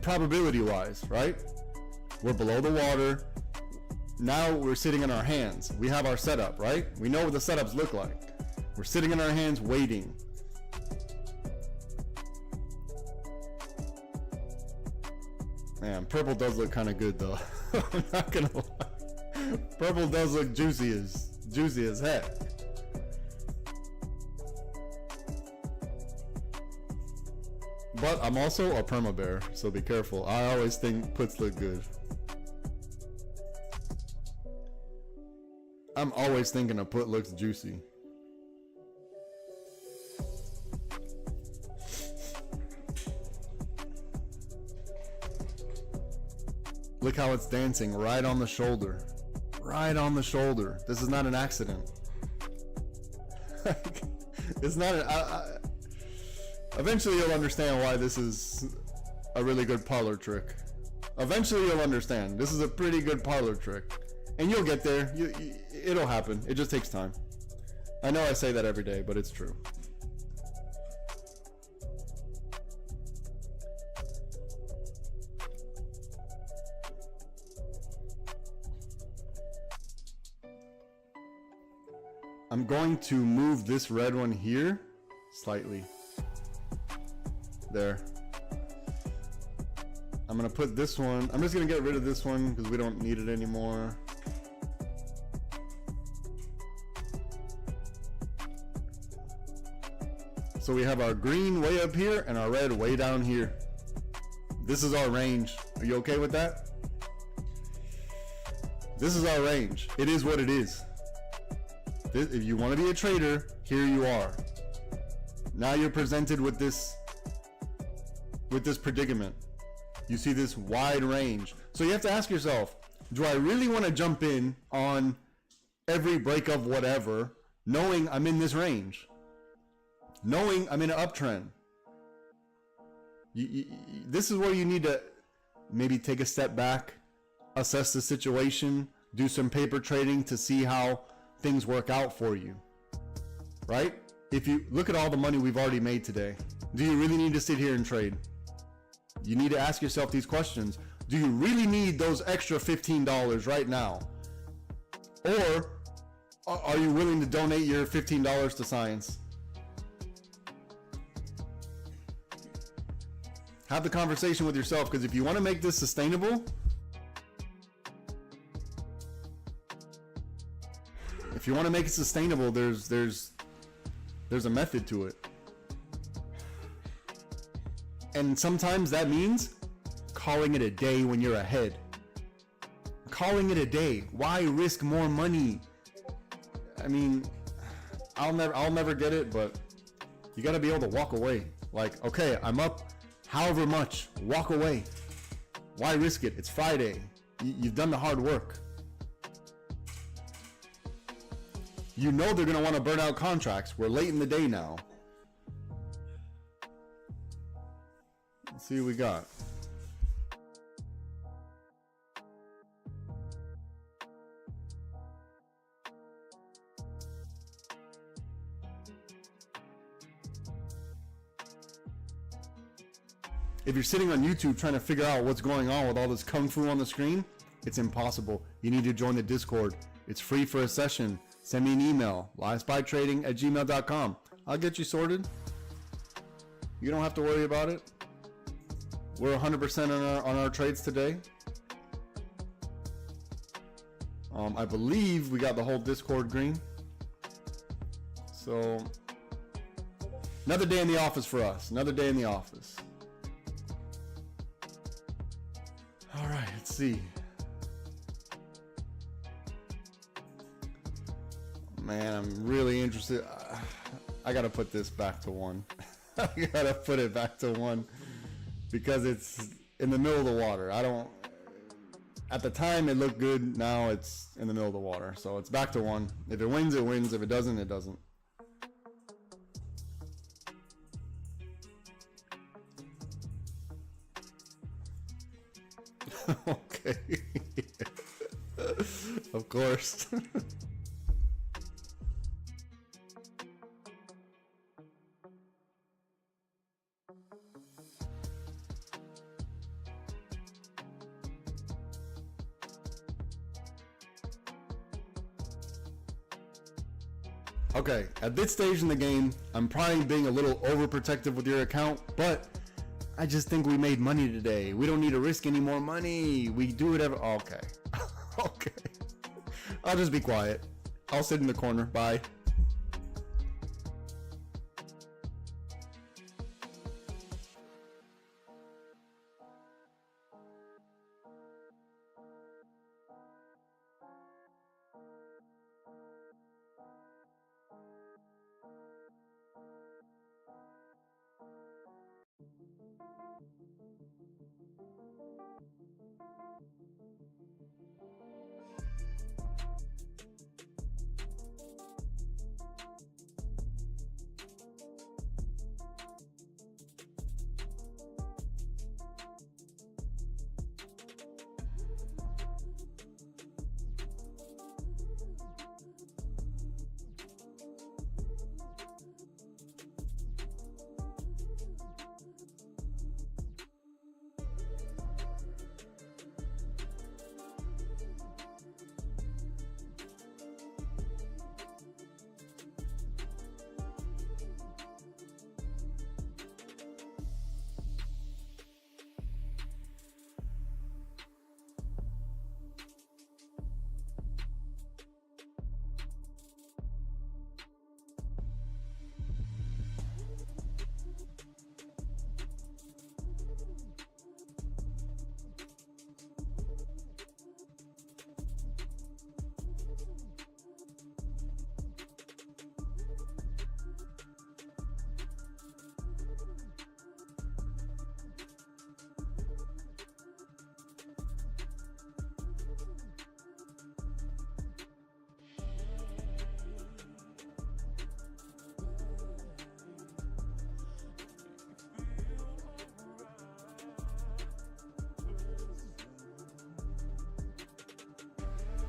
probability wise, right? We're below the water. Now we're sitting in our hands. We have our setup, right? We know what the setups look like. We're sitting in our hands waiting. Man, purple does look kind of good though. I'm not gonna lie. Purple does look juicy as heck. But I'm also a perma bear, so be careful. I always think puts look good. I'm always thinking a put looks juicy. Look how it's dancing right on the shoulder. Right on the shoulder. This is not an accident. It's not an... Eventually you'll understand why this is a really good parlor trick. Eventually you'll understand. This is a pretty good parlor trick. And you'll get there. It'll happen. It just takes time. I know I say that every day, but it's true. I'm going to move this red one here slightly. There. I'm gonna put this one. I'm just gonna get rid of this one because we don't need it anymore. So we have our green way up here and our red way down here. This is our range. Are you okay with that? This is our range. It is what it is. If you want to be a trader, here you are. Now you're presented with this predicament. You see this wide range. So you have to ask yourself, do I really want to jump in on every break of whatever, knowing I'm in this range? Knowing I'm in an uptrend? This is where you need to maybe take a step back, assess the situation, do some paper trading to see how things work out for you, right? If you look at all the money we've already made today, do you really need to sit here and trade? You need to ask yourself these questions. Do you really need those extra $15 right now? Or are you willing to donate your $15 to science? Have the conversation with yourself, because if you want to make this sustainable, there's a method to it. And sometimes that means calling it a day when you're ahead. Calling it a day. Why risk more money? I mean, I'll never get it, but you got to be able to walk away. Like, okay, I'm up however much, walk away. Why risk it? It's Friday. You've done the hard work. You know they're going to want to burn out contracts. We're late in the day now. Let's see what we got. If you're sitting on YouTube trying to figure out what's going on with all this kung fu on the screen, it's impossible. You need to join the Discord. It's free for a session. Send me an email, LiveSPYTrading@gmail.com. I'll get you sorted. You don't have to worry about it. We're 100% on our trades today. I believe we got the whole Discord green. So, another day in the office for us. Another day in the office. All right, let's see. Man, I'm really interested. I gotta put this back to 1. I gotta put it back to 1 because it's in the middle of the water. At the time, it looked good. Now it's in the middle of the water. So it's back to 1. If it wins, it wins. If it doesn't, it doesn't. Okay. Of course. Okay, at this stage in the game, I'm probably being a little overprotective with your account, but I just think we made money today. We don't need to risk any more money. We do whatever. Okay. Okay. I'll just be quiet. I'll sit in the corner. Bye.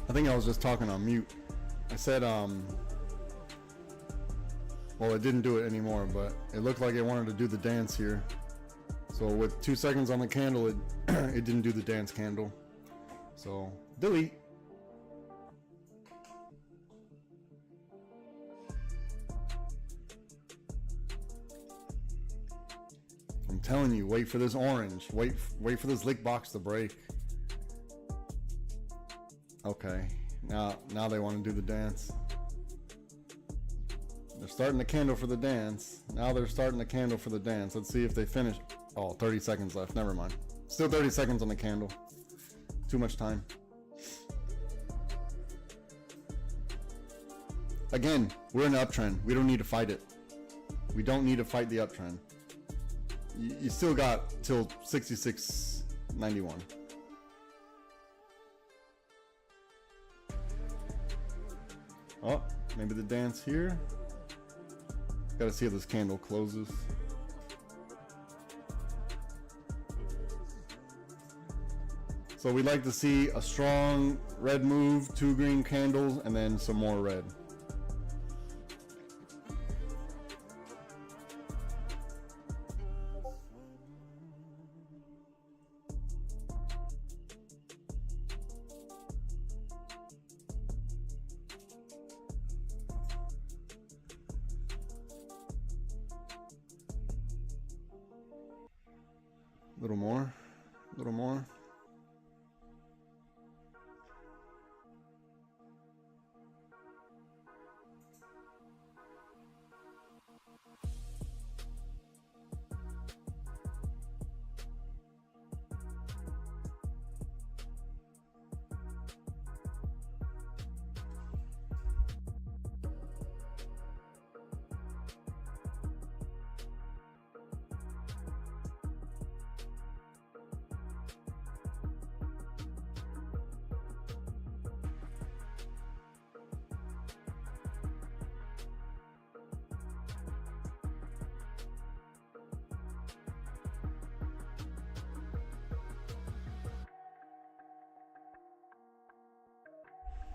I think I was just talking on mute. I said, well, it didn't do it anymore, but it looked like it wanted to do the dance here. So with 2 seconds on the candle, it it didn't do the dance candle. So delete. I'm telling you, wait for this orange. Wait for this lick box to break. Okay, now they want to do the dance. They're starting the candle for the dance. Now they're starting the candle for the dance. Let's see if they finish. Oh, 30 seconds left. Never mind. Still 30 seconds on the candle. Too much time. Again, we're in an uptrend. We don't need to fight it. We don't need to fight the uptrend. You still got till 66.91. Oh, maybe the dance here. Gotta see how this candle closes. So we'd like to see a strong red move, 2 green candles, and then some more red. A little more, a little more.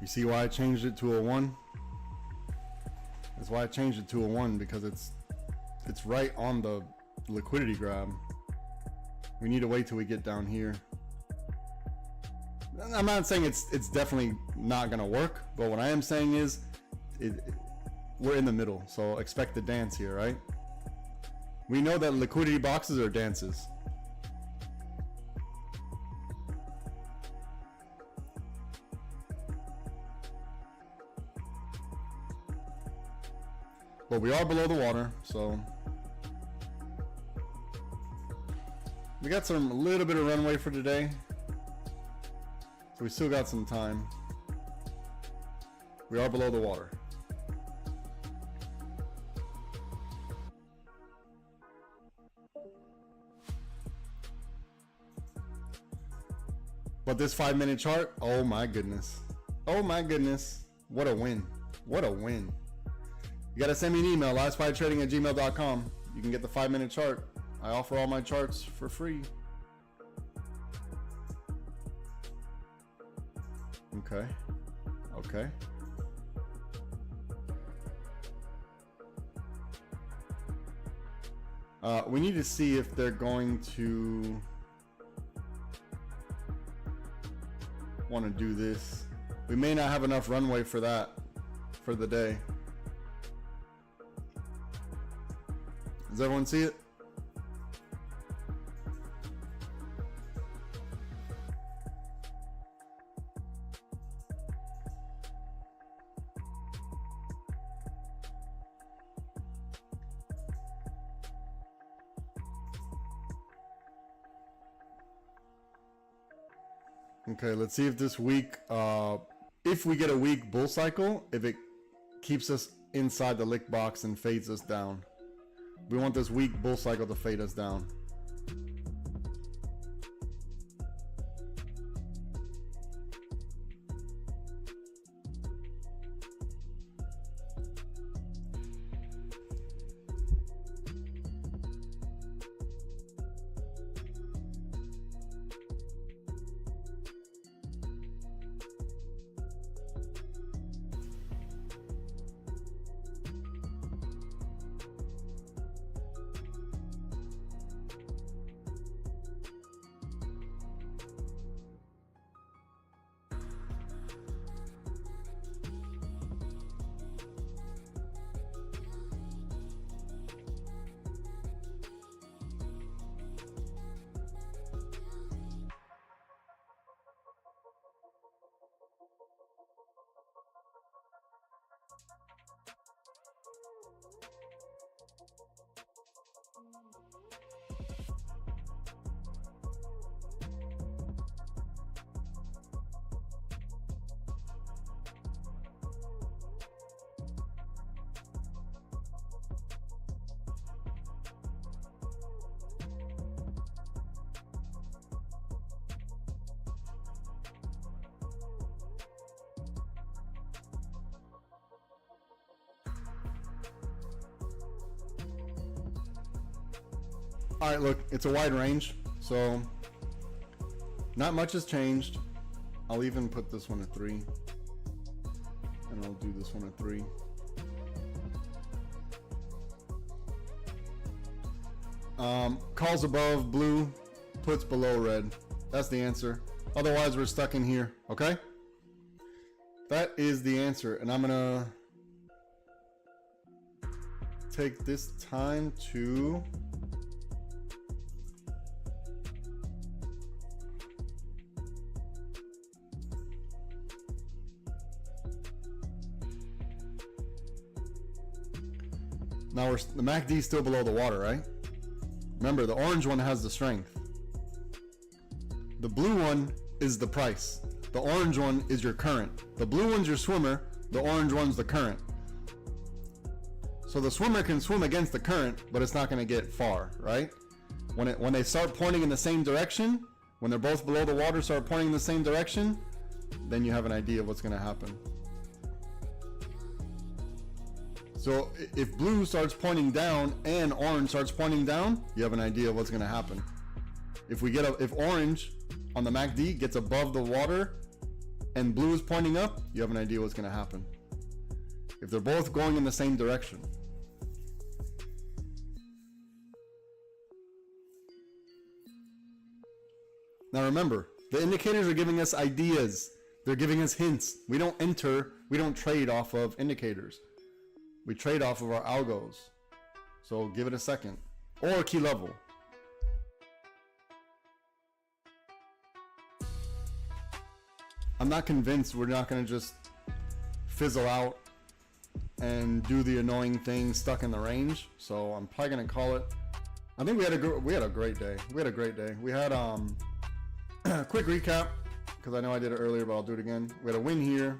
You see why I changed it to a 1? That's why I changed it to a 1, because it's right on the liquidity grab. We need to wait till we get down here. I'm not saying it's definitely not gonna work, but what I am saying is we're in the middle, so expect the dance here, right? We know that liquidity boxes are dances. But we are below the water, so we got a little bit of runway for today. So we still got some time. We are below the water. But this 5-minute chart, oh my goodness. Oh my goodness. What a win. What a win. You gotta send me an email, LiveSPYTrading@gmail.com. You can get the 5-minute chart. I offer all my charts for free. Okay. Okay. We need to see if they're going to want to do this. We may not have enough runway for that for the day. Does everyone see it? Okay, let's see if this week, if we get a weak bull cycle, if it keeps us inside the lick box and fades us down. We want this weak bull cycle to fade us down. All right, look, it's a wide range, so not much has changed. I'll even put this one at 3, and I'll do this one at 3. Calls above blue, puts below red. That's the answer. Otherwise, we're stuck in here, okay? That is the answer, and I'm gonna take this time to now the MACD is still below the water, right? Remember, the orange one has the strength. The blue one is the price. The orange one is your current. The blue one's your swimmer. The orange one's the current. So the swimmer can swim against the current, but it's not going to get far, right? When they start pointing in the same direction, when they're both below the water, start pointing in the same direction, then you have an idea of what's going to happen. So if blue starts pointing down and orange starts pointing down, you have an idea of what's going to happen. If orange on the MACD gets above the water and blue is pointing up, you have an idea what's going to happen. If they're both going in the same direction. Now remember, the indicators are giving us ideas. They're giving us hints. We don't trade off of indicators. We trade off of our algos. So give it a second. Or key level. I'm not convinced we're not going to just fizzle out and do the annoying thing stuck in the range. So I'm probably going to call it. I think we had a great day. We had quick recap, because I know I did it earlier, but I'll do it again. We had a win here.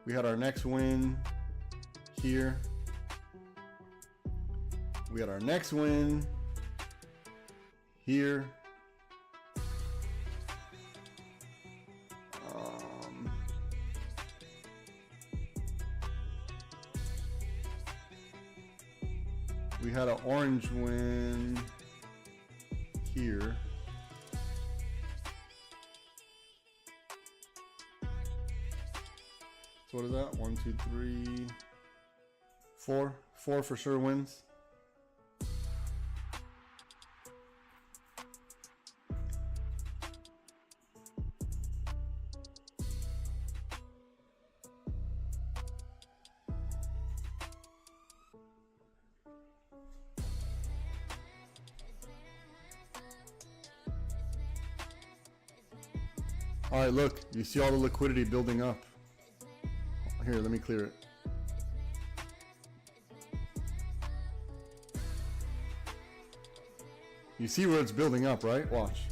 We had our next win here. We had our next win here. We had an orange win here. So what is that? 1, 2, 3, 4. 4 for sure wins. All right, look, you see all the liquidity building up. Here, let me clear it. You see where it's building up, right? Watch.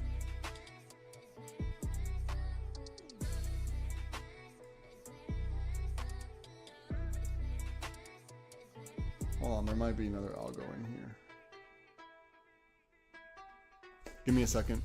Hold on, there might be another algo in here. Give me a second.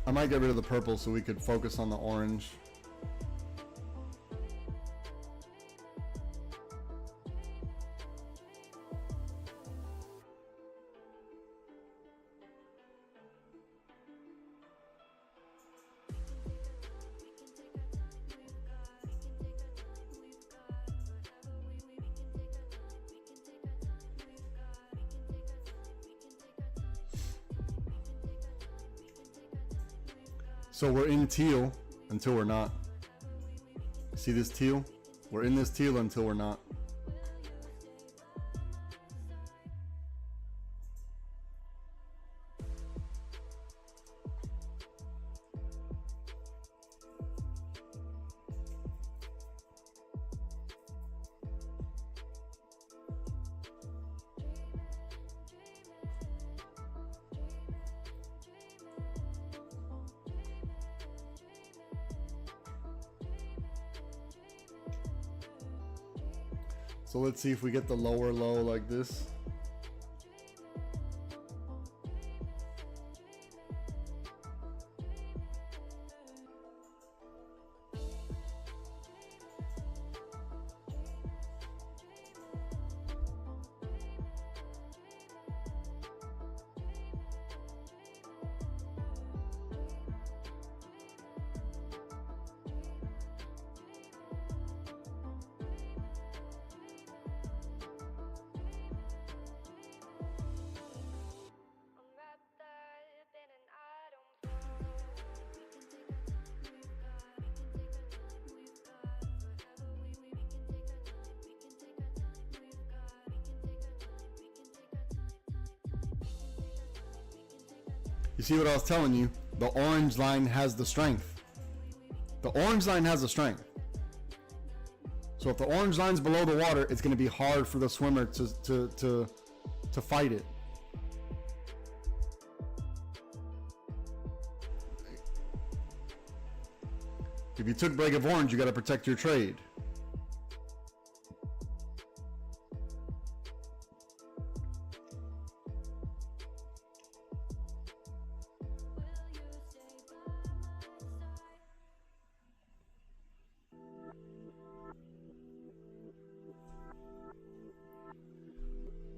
I might get rid of the purple so we could focus on the orange. So we're in teal until we're not. See this teal? We're in this teal until we're not. So let's see if we get the lower low like this. You see what I was telling you? The orange line has the strength. The orange line has the strength. So if the orange line's below the water, it's going to be hard for the swimmer to fight it. If you took break of orange, you got to protect your trade.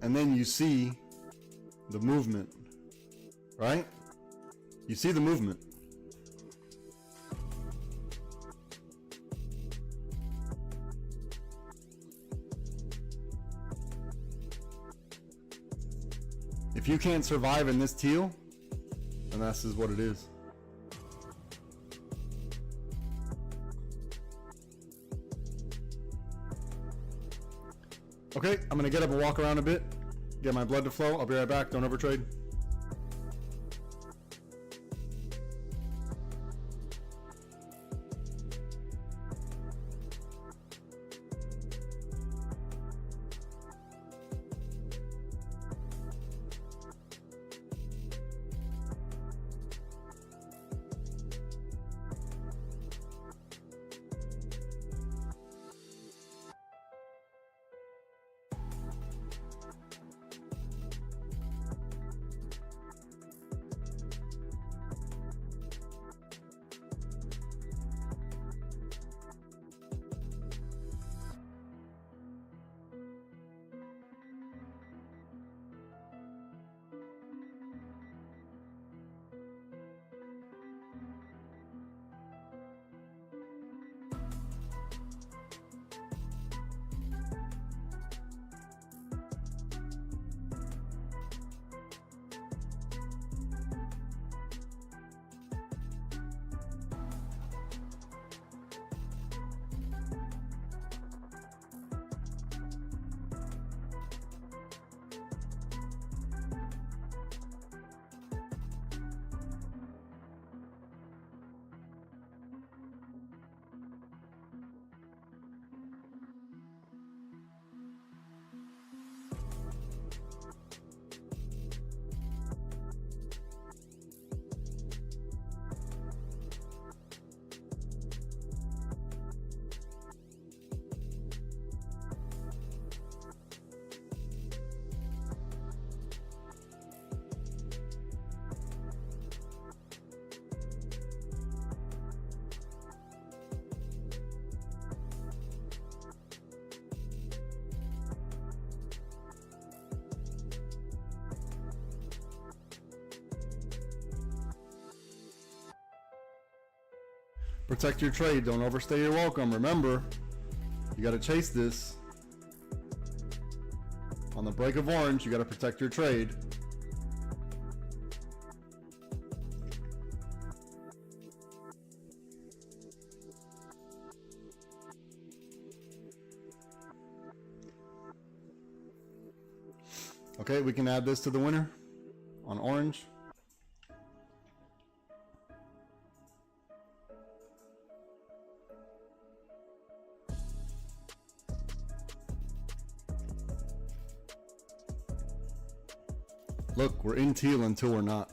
And then you see the movement, right? You see the movement. If you can't survive in this teal, then this is what it is. Okay, I'm gonna get up and walk around a bit, get my blood to flow. I'll be right back. Don't overtrade. Protect your trade. Don't overstay your welcome. Remember, you got to chase this. On the break of orange, you got to protect your trade. Okay, we can add this to the winner on orange. Look, we're in teal until we're not.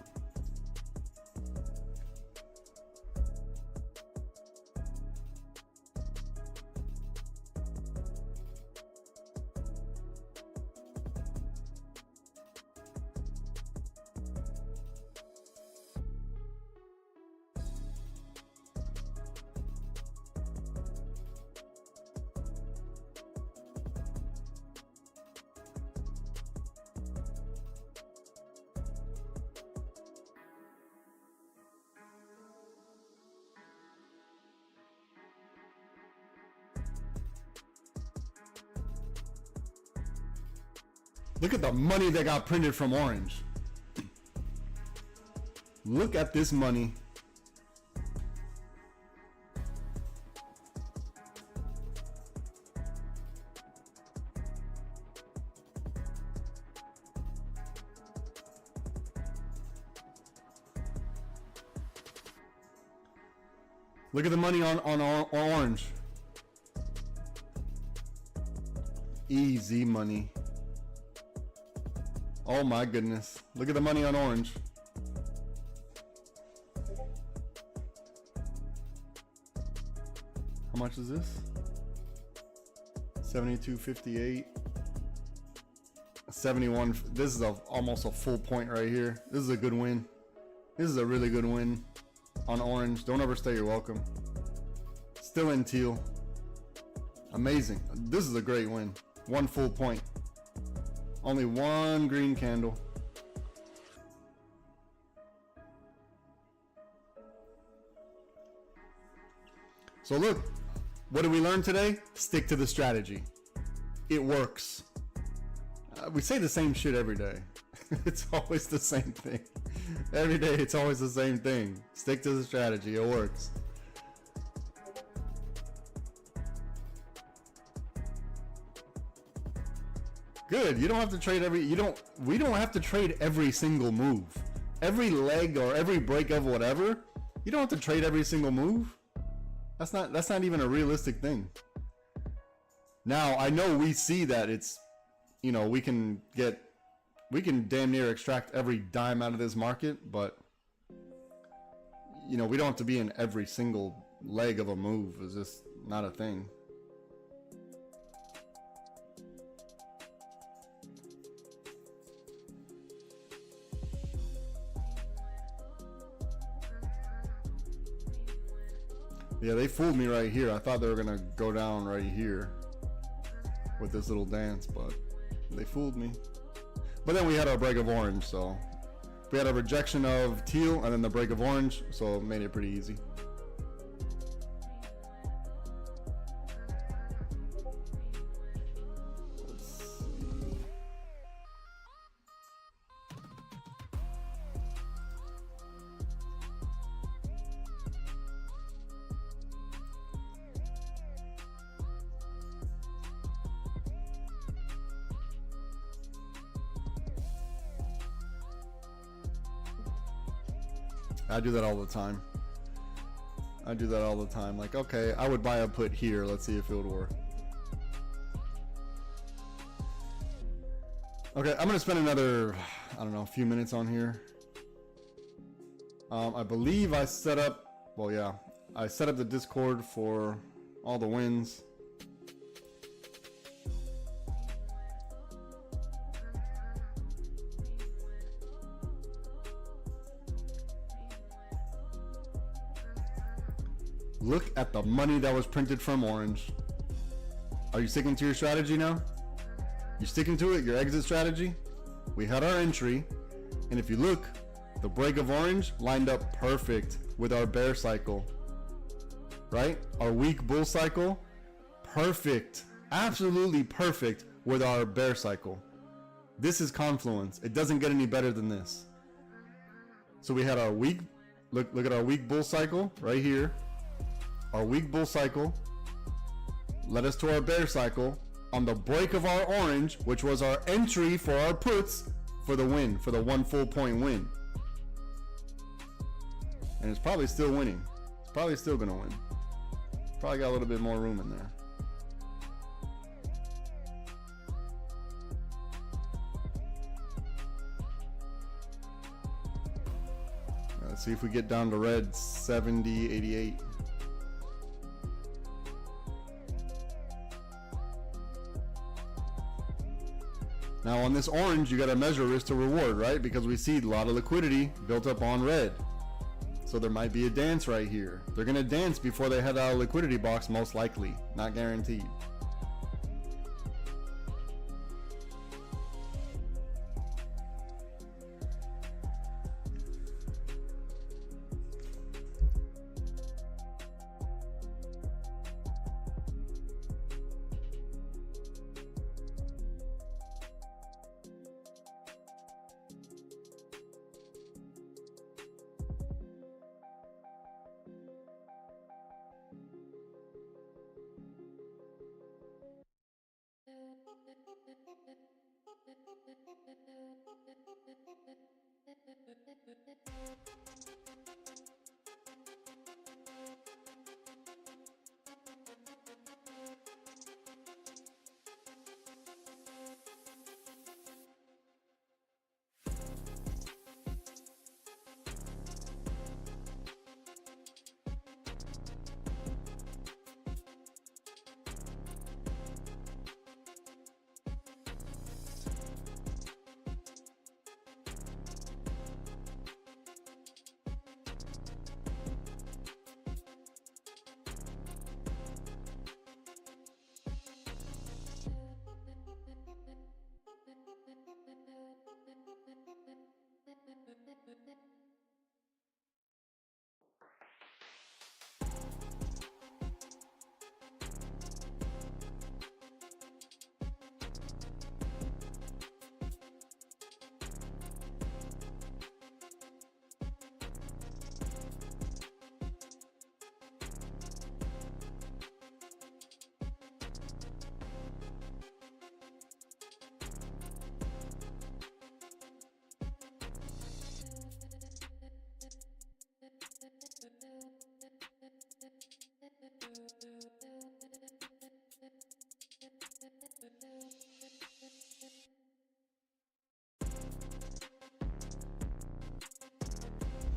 Look at the money that got printed from orange. Look at this money. Look at the money on orange. Easy money. Oh my goodness. Look at the money on orange. How much is this? 72.58. 71. This is almost a full point right here. This is a good win. This is a really good win on orange. Don't overstay your welcome. Still in teal. Amazing. This is a great win. One full point. Only one green candle. So look, what did we learn today? Stick to the strategy. It works. We say the same shit every day. It's always the same thing. Every day it's always the same thing. Stick to the strategy. It works. Good. You don't have to trade we don't have to trade every single move. Every leg or every break of whatever. You don't have to trade every single move. That's not even a realistic thing. Now, I know we see that it's, you know, we can damn near extract every dime out of this market, but you know, we don't have to be in every single leg of a move. It's just not a thing. Yeah, they fooled me right here. I thought they were gonna go down right here with this little dance, but they fooled me. But then we had our break of orange, so we had a rejection of teal and then the break of orange, so it made it pretty easy. I do that all the time. I do that all the time. Like, okay, I would buy a put here. Let's see if it would work. Okay, I'm gonna spend another, I don't know, a few minutes on here. I believe I set up, well, yeah, I set up the Discord for all the wins. Look at the money that was printed from orange. Are you sticking to your strategy now? You sticking to it, your exit strategy? We had our entry, and if you look, the break of orange lined up perfect with our bear cycle, right? Our weak bull cycle, perfect, absolutely perfect with our bear cycle. This is confluence. It doesn't get any better than this. So we had our weak, look at our weak bull cycle right here. Our weak bull cycle led us to our bear cycle on the break of our orange, which was our entry for our puts for the win, for the one full point win. And it's probably still winning. It's probably still gonna win. Probably got a little bit more room in there. Let's see if we get down to red. 70.88. Now on this orange, you got to measure risk to reward, right? Because we see a lot of liquidity built up on red. So there might be a dance right here. They're going to dance before they head out of liquidity box, most likely. Not guaranteed.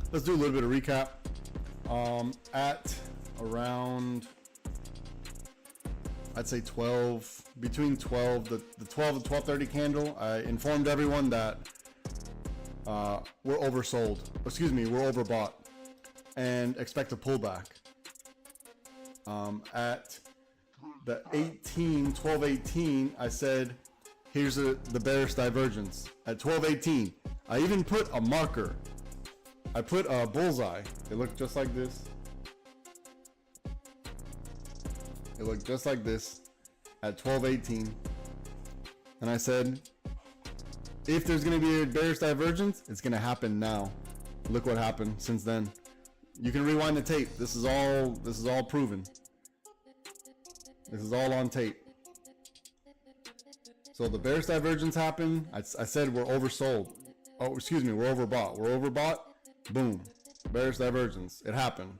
Let's do a little bit of recap. At around, I'd say 12, between 12, the 12 to 12:30 candle, I informed everyone that we're oversold. Excuse me, we're overbought and expect a pullback. At the 12:18, I said, here's the bearish divergence. At 12:18, I even put a marker. I put a bullseye. It looked just like this. It looked just like this at 12:18. And I said, if there's going to be a bearish divergence, it's going to happen now. Look what happened since then. You can rewind the tape. This is all proven. This is all on tape. So the bearish divergence happened. I said we're oversold. Oh, excuse me, we're overbought. We're overbought. Boom. Bearish divergence. It happened.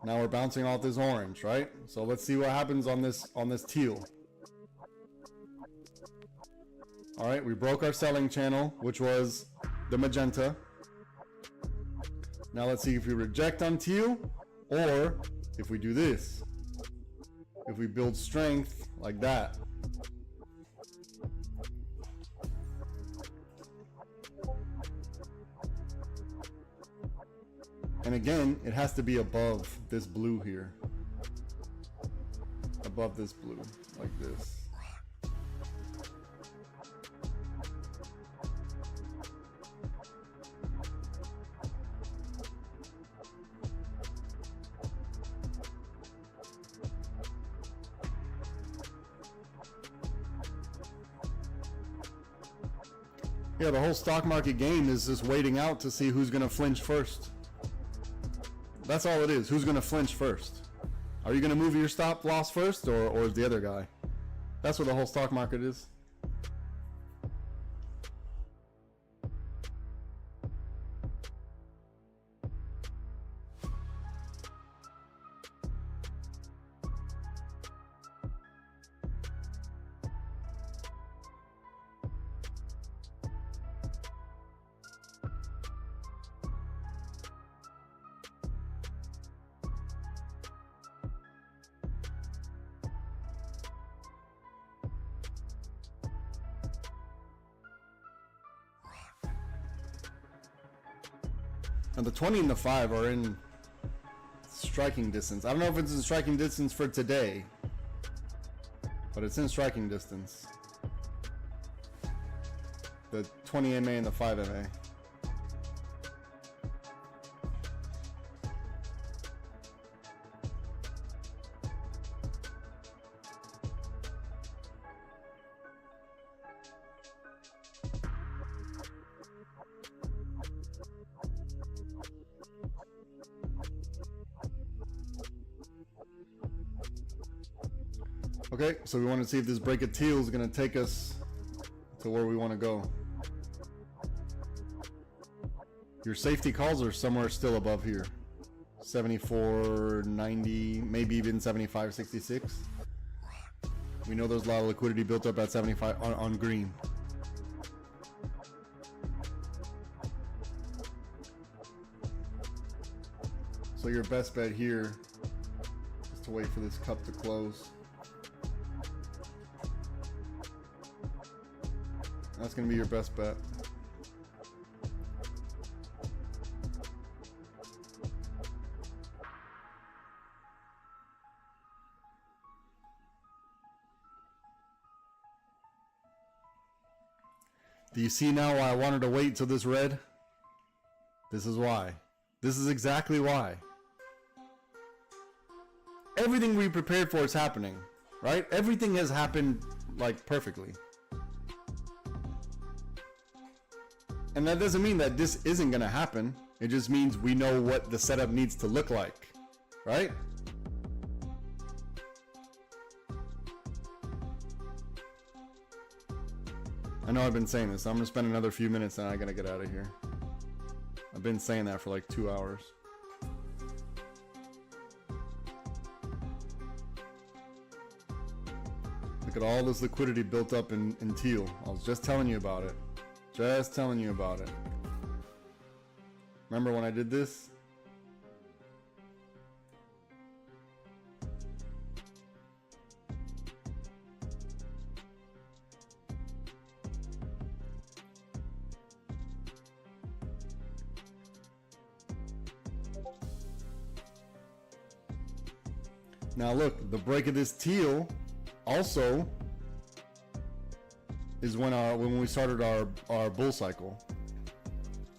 Now we're bouncing off this orange, right? So let's see what happens on this teal. All right, we broke our selling channel, which was the magenta. Now let's see if we reject on teal, or if we do this. If we build strength like that. And again, it has to be above this blue here. Above this blue, like this. Yeah, the whole stock market game is just waiting out to see who's going to flinch first. That's all it is. Who's going to flinch first? Are you going to move your stop loss first, or is the other guy? That's what the whole stock market is. And the 20 and the 5 are in striking distance. I don't know if it's in striking distance for today, but it's in striking distance. The 20 MA and the 5 MA. Okay, so we want to see if this break of teal is going to take us to where we want to go. Your safety calls are somewhere still above here. 74.90, maybe even 75.66. We know there's a lot of liquidity built up at 75 on green. So your best bet here is to wait for this cup to close. That's going to be your best bet. Do you see now why I wanted to wait till this red? This is why. This is exactly why. Everything we prepared for is happening, right? Everything has happened like perfectly. And that doesn't mean that this isn't going to happen. It just means we know what the setup needs to look like, right? I know I've been saying this. I'm going to spend another few minutes and I got to get out of here. I've been saying that for like 2 hours. Look at all this liquidity built up in teal. I was just telling you about it. Just telling you about it. Remember when I did this? Now look, the break of this teal also is when we started our bull cycle.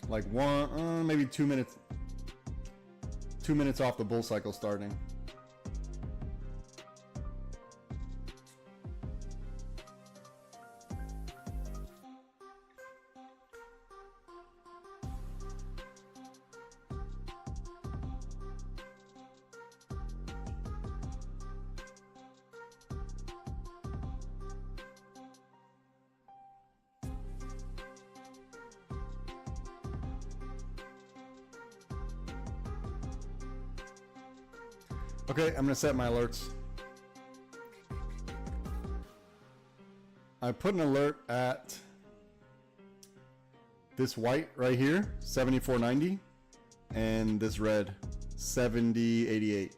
Like maybe 2 minutes. 2 minutes off the bull cycle starting. Okay, I'm gonna set my alerts. I put an alert at this white right here, 74.90, and this red, 70.88.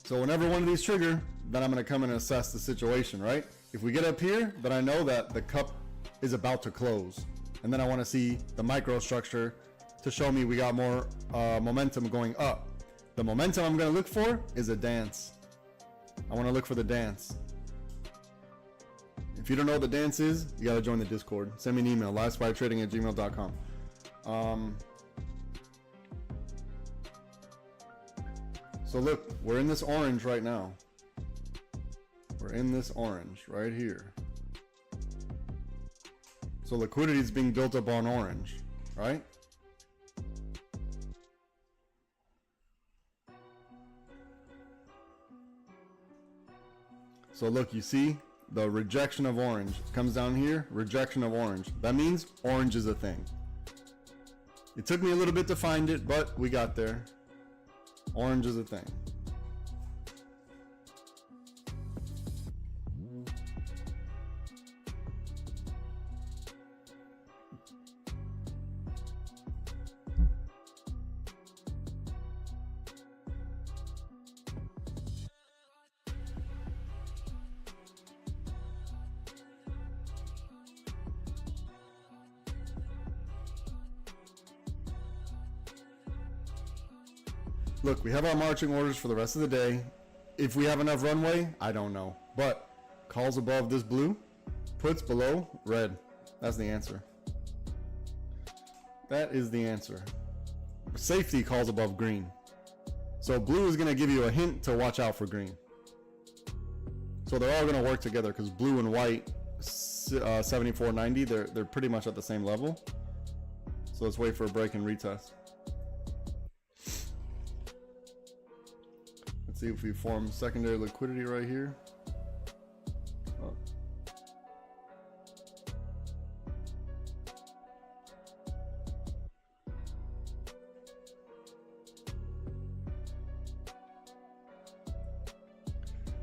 So whenever one of these trigger, then I'm gonna come and assess the situation, right? If we get up here, then I know that the cup is about to close. And then I wanna see the microstructure to show me we got more momentum going up. The momentum I'm going to look for is a dance. I want to look for the dance. If you don't know what the dance is, you got to join the Discord. Send me an email, LiveSPYTrading@gmail.com. So look, we're in this orange right now. We're in this orange right here. So liquidity is being built up on orange, right? So look, you see the rejection of orange. It comes down here, rejection of orange. That means orange is a thing. It took me a little bit to find it, but we got there. Orange is a thing. Look, we have our marching orders for the rest of the day. If we have enough runway, I don't know. But calls above this blue, puts below red. That's the answer. That is the answer. Safety calls above green. So blue is going to give you a hint to watch out for green. So they're all going to work together because blue and white, 74.90, they're pretty much at the same level. So let's wait for a break and retest. See if we form secondary liquidity right here. Oh.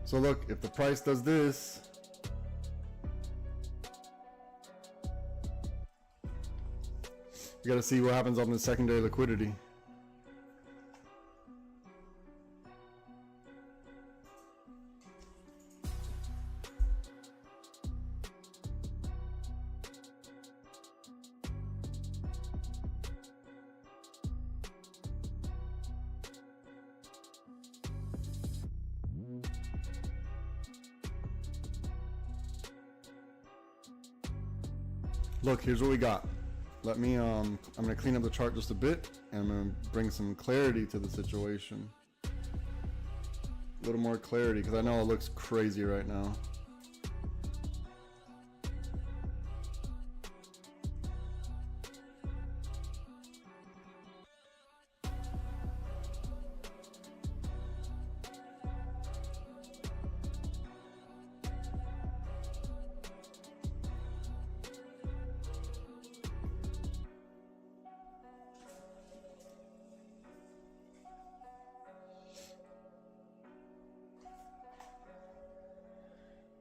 So look, if the price does this, you gotta see what happens on the secondary liquidity. Look, here's what we got. Let me, I'm gonna clean up the chart just a bit, and I'm gonna bring some clarity to the situation. A little more clarity, because I know it looks crazy right now.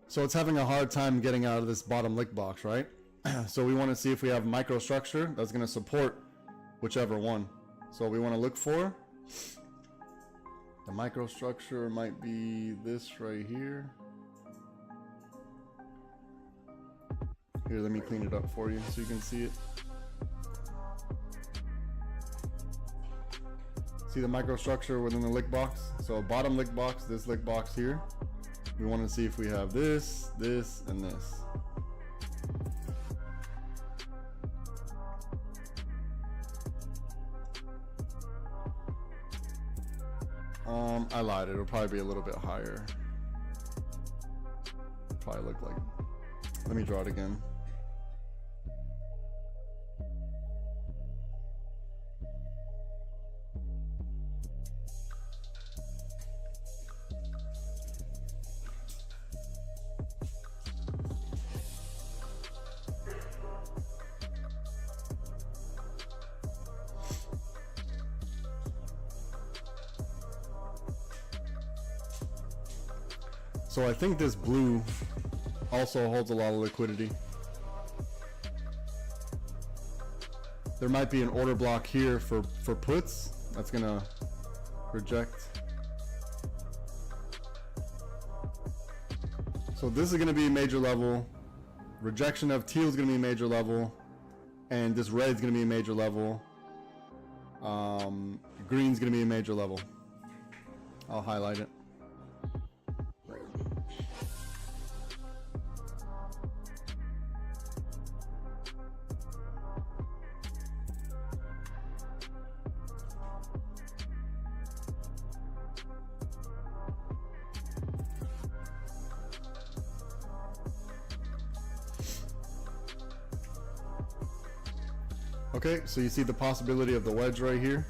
So it's having a hard time getting out of this bottom lick box, right? So we want to see if we have microstructure that's going to support whichever one. So we want to look for the microstructure might be this right here. Here, let me clean it up for you so you can see it. See the microstructure within the lick box? So bottom lick box, this lick box here. We want to see if we have this, this, and this. I lied. It'll probably be a little bit higher. Probably look like. Let me draw it again. So I think this blue also holds a lot of liquidity. There might be an order block here for puts that's gonna reject. So this is gonna be a major level. Rejection of teal is gonna be a major level, and this red is gonna be a major level. Green's gonna be a major level. I'll highlight it. Okay, so you see the possibility of the wedge right here.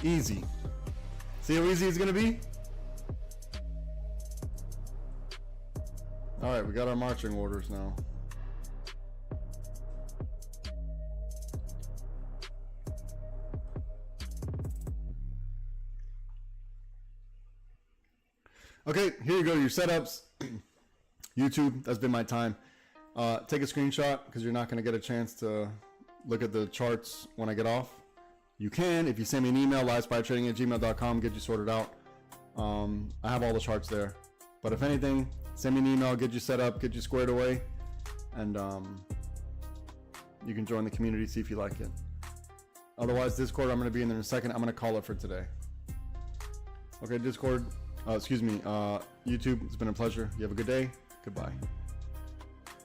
Easy. See how easy it's gonna be? All right, we got our marching orders now. Okay, here you go, your setups. YouTube, that's been my time. Take a screenshot because you're not going to get a chance to look at the charts when I get off. You can if you send me an email, LiveSPYTrading@gmail.com, get you sorted out. I have all the charts there. But if anything, send me an email, get you set up, get you squared away, and you can join the community, see if you like it. Otherwise, Discord, I'm going to be in there in a second. I'm going to call it for today. Okay, Discord, excuse me, YouTube, it's been a pleasure. You have a good day. Goodbye.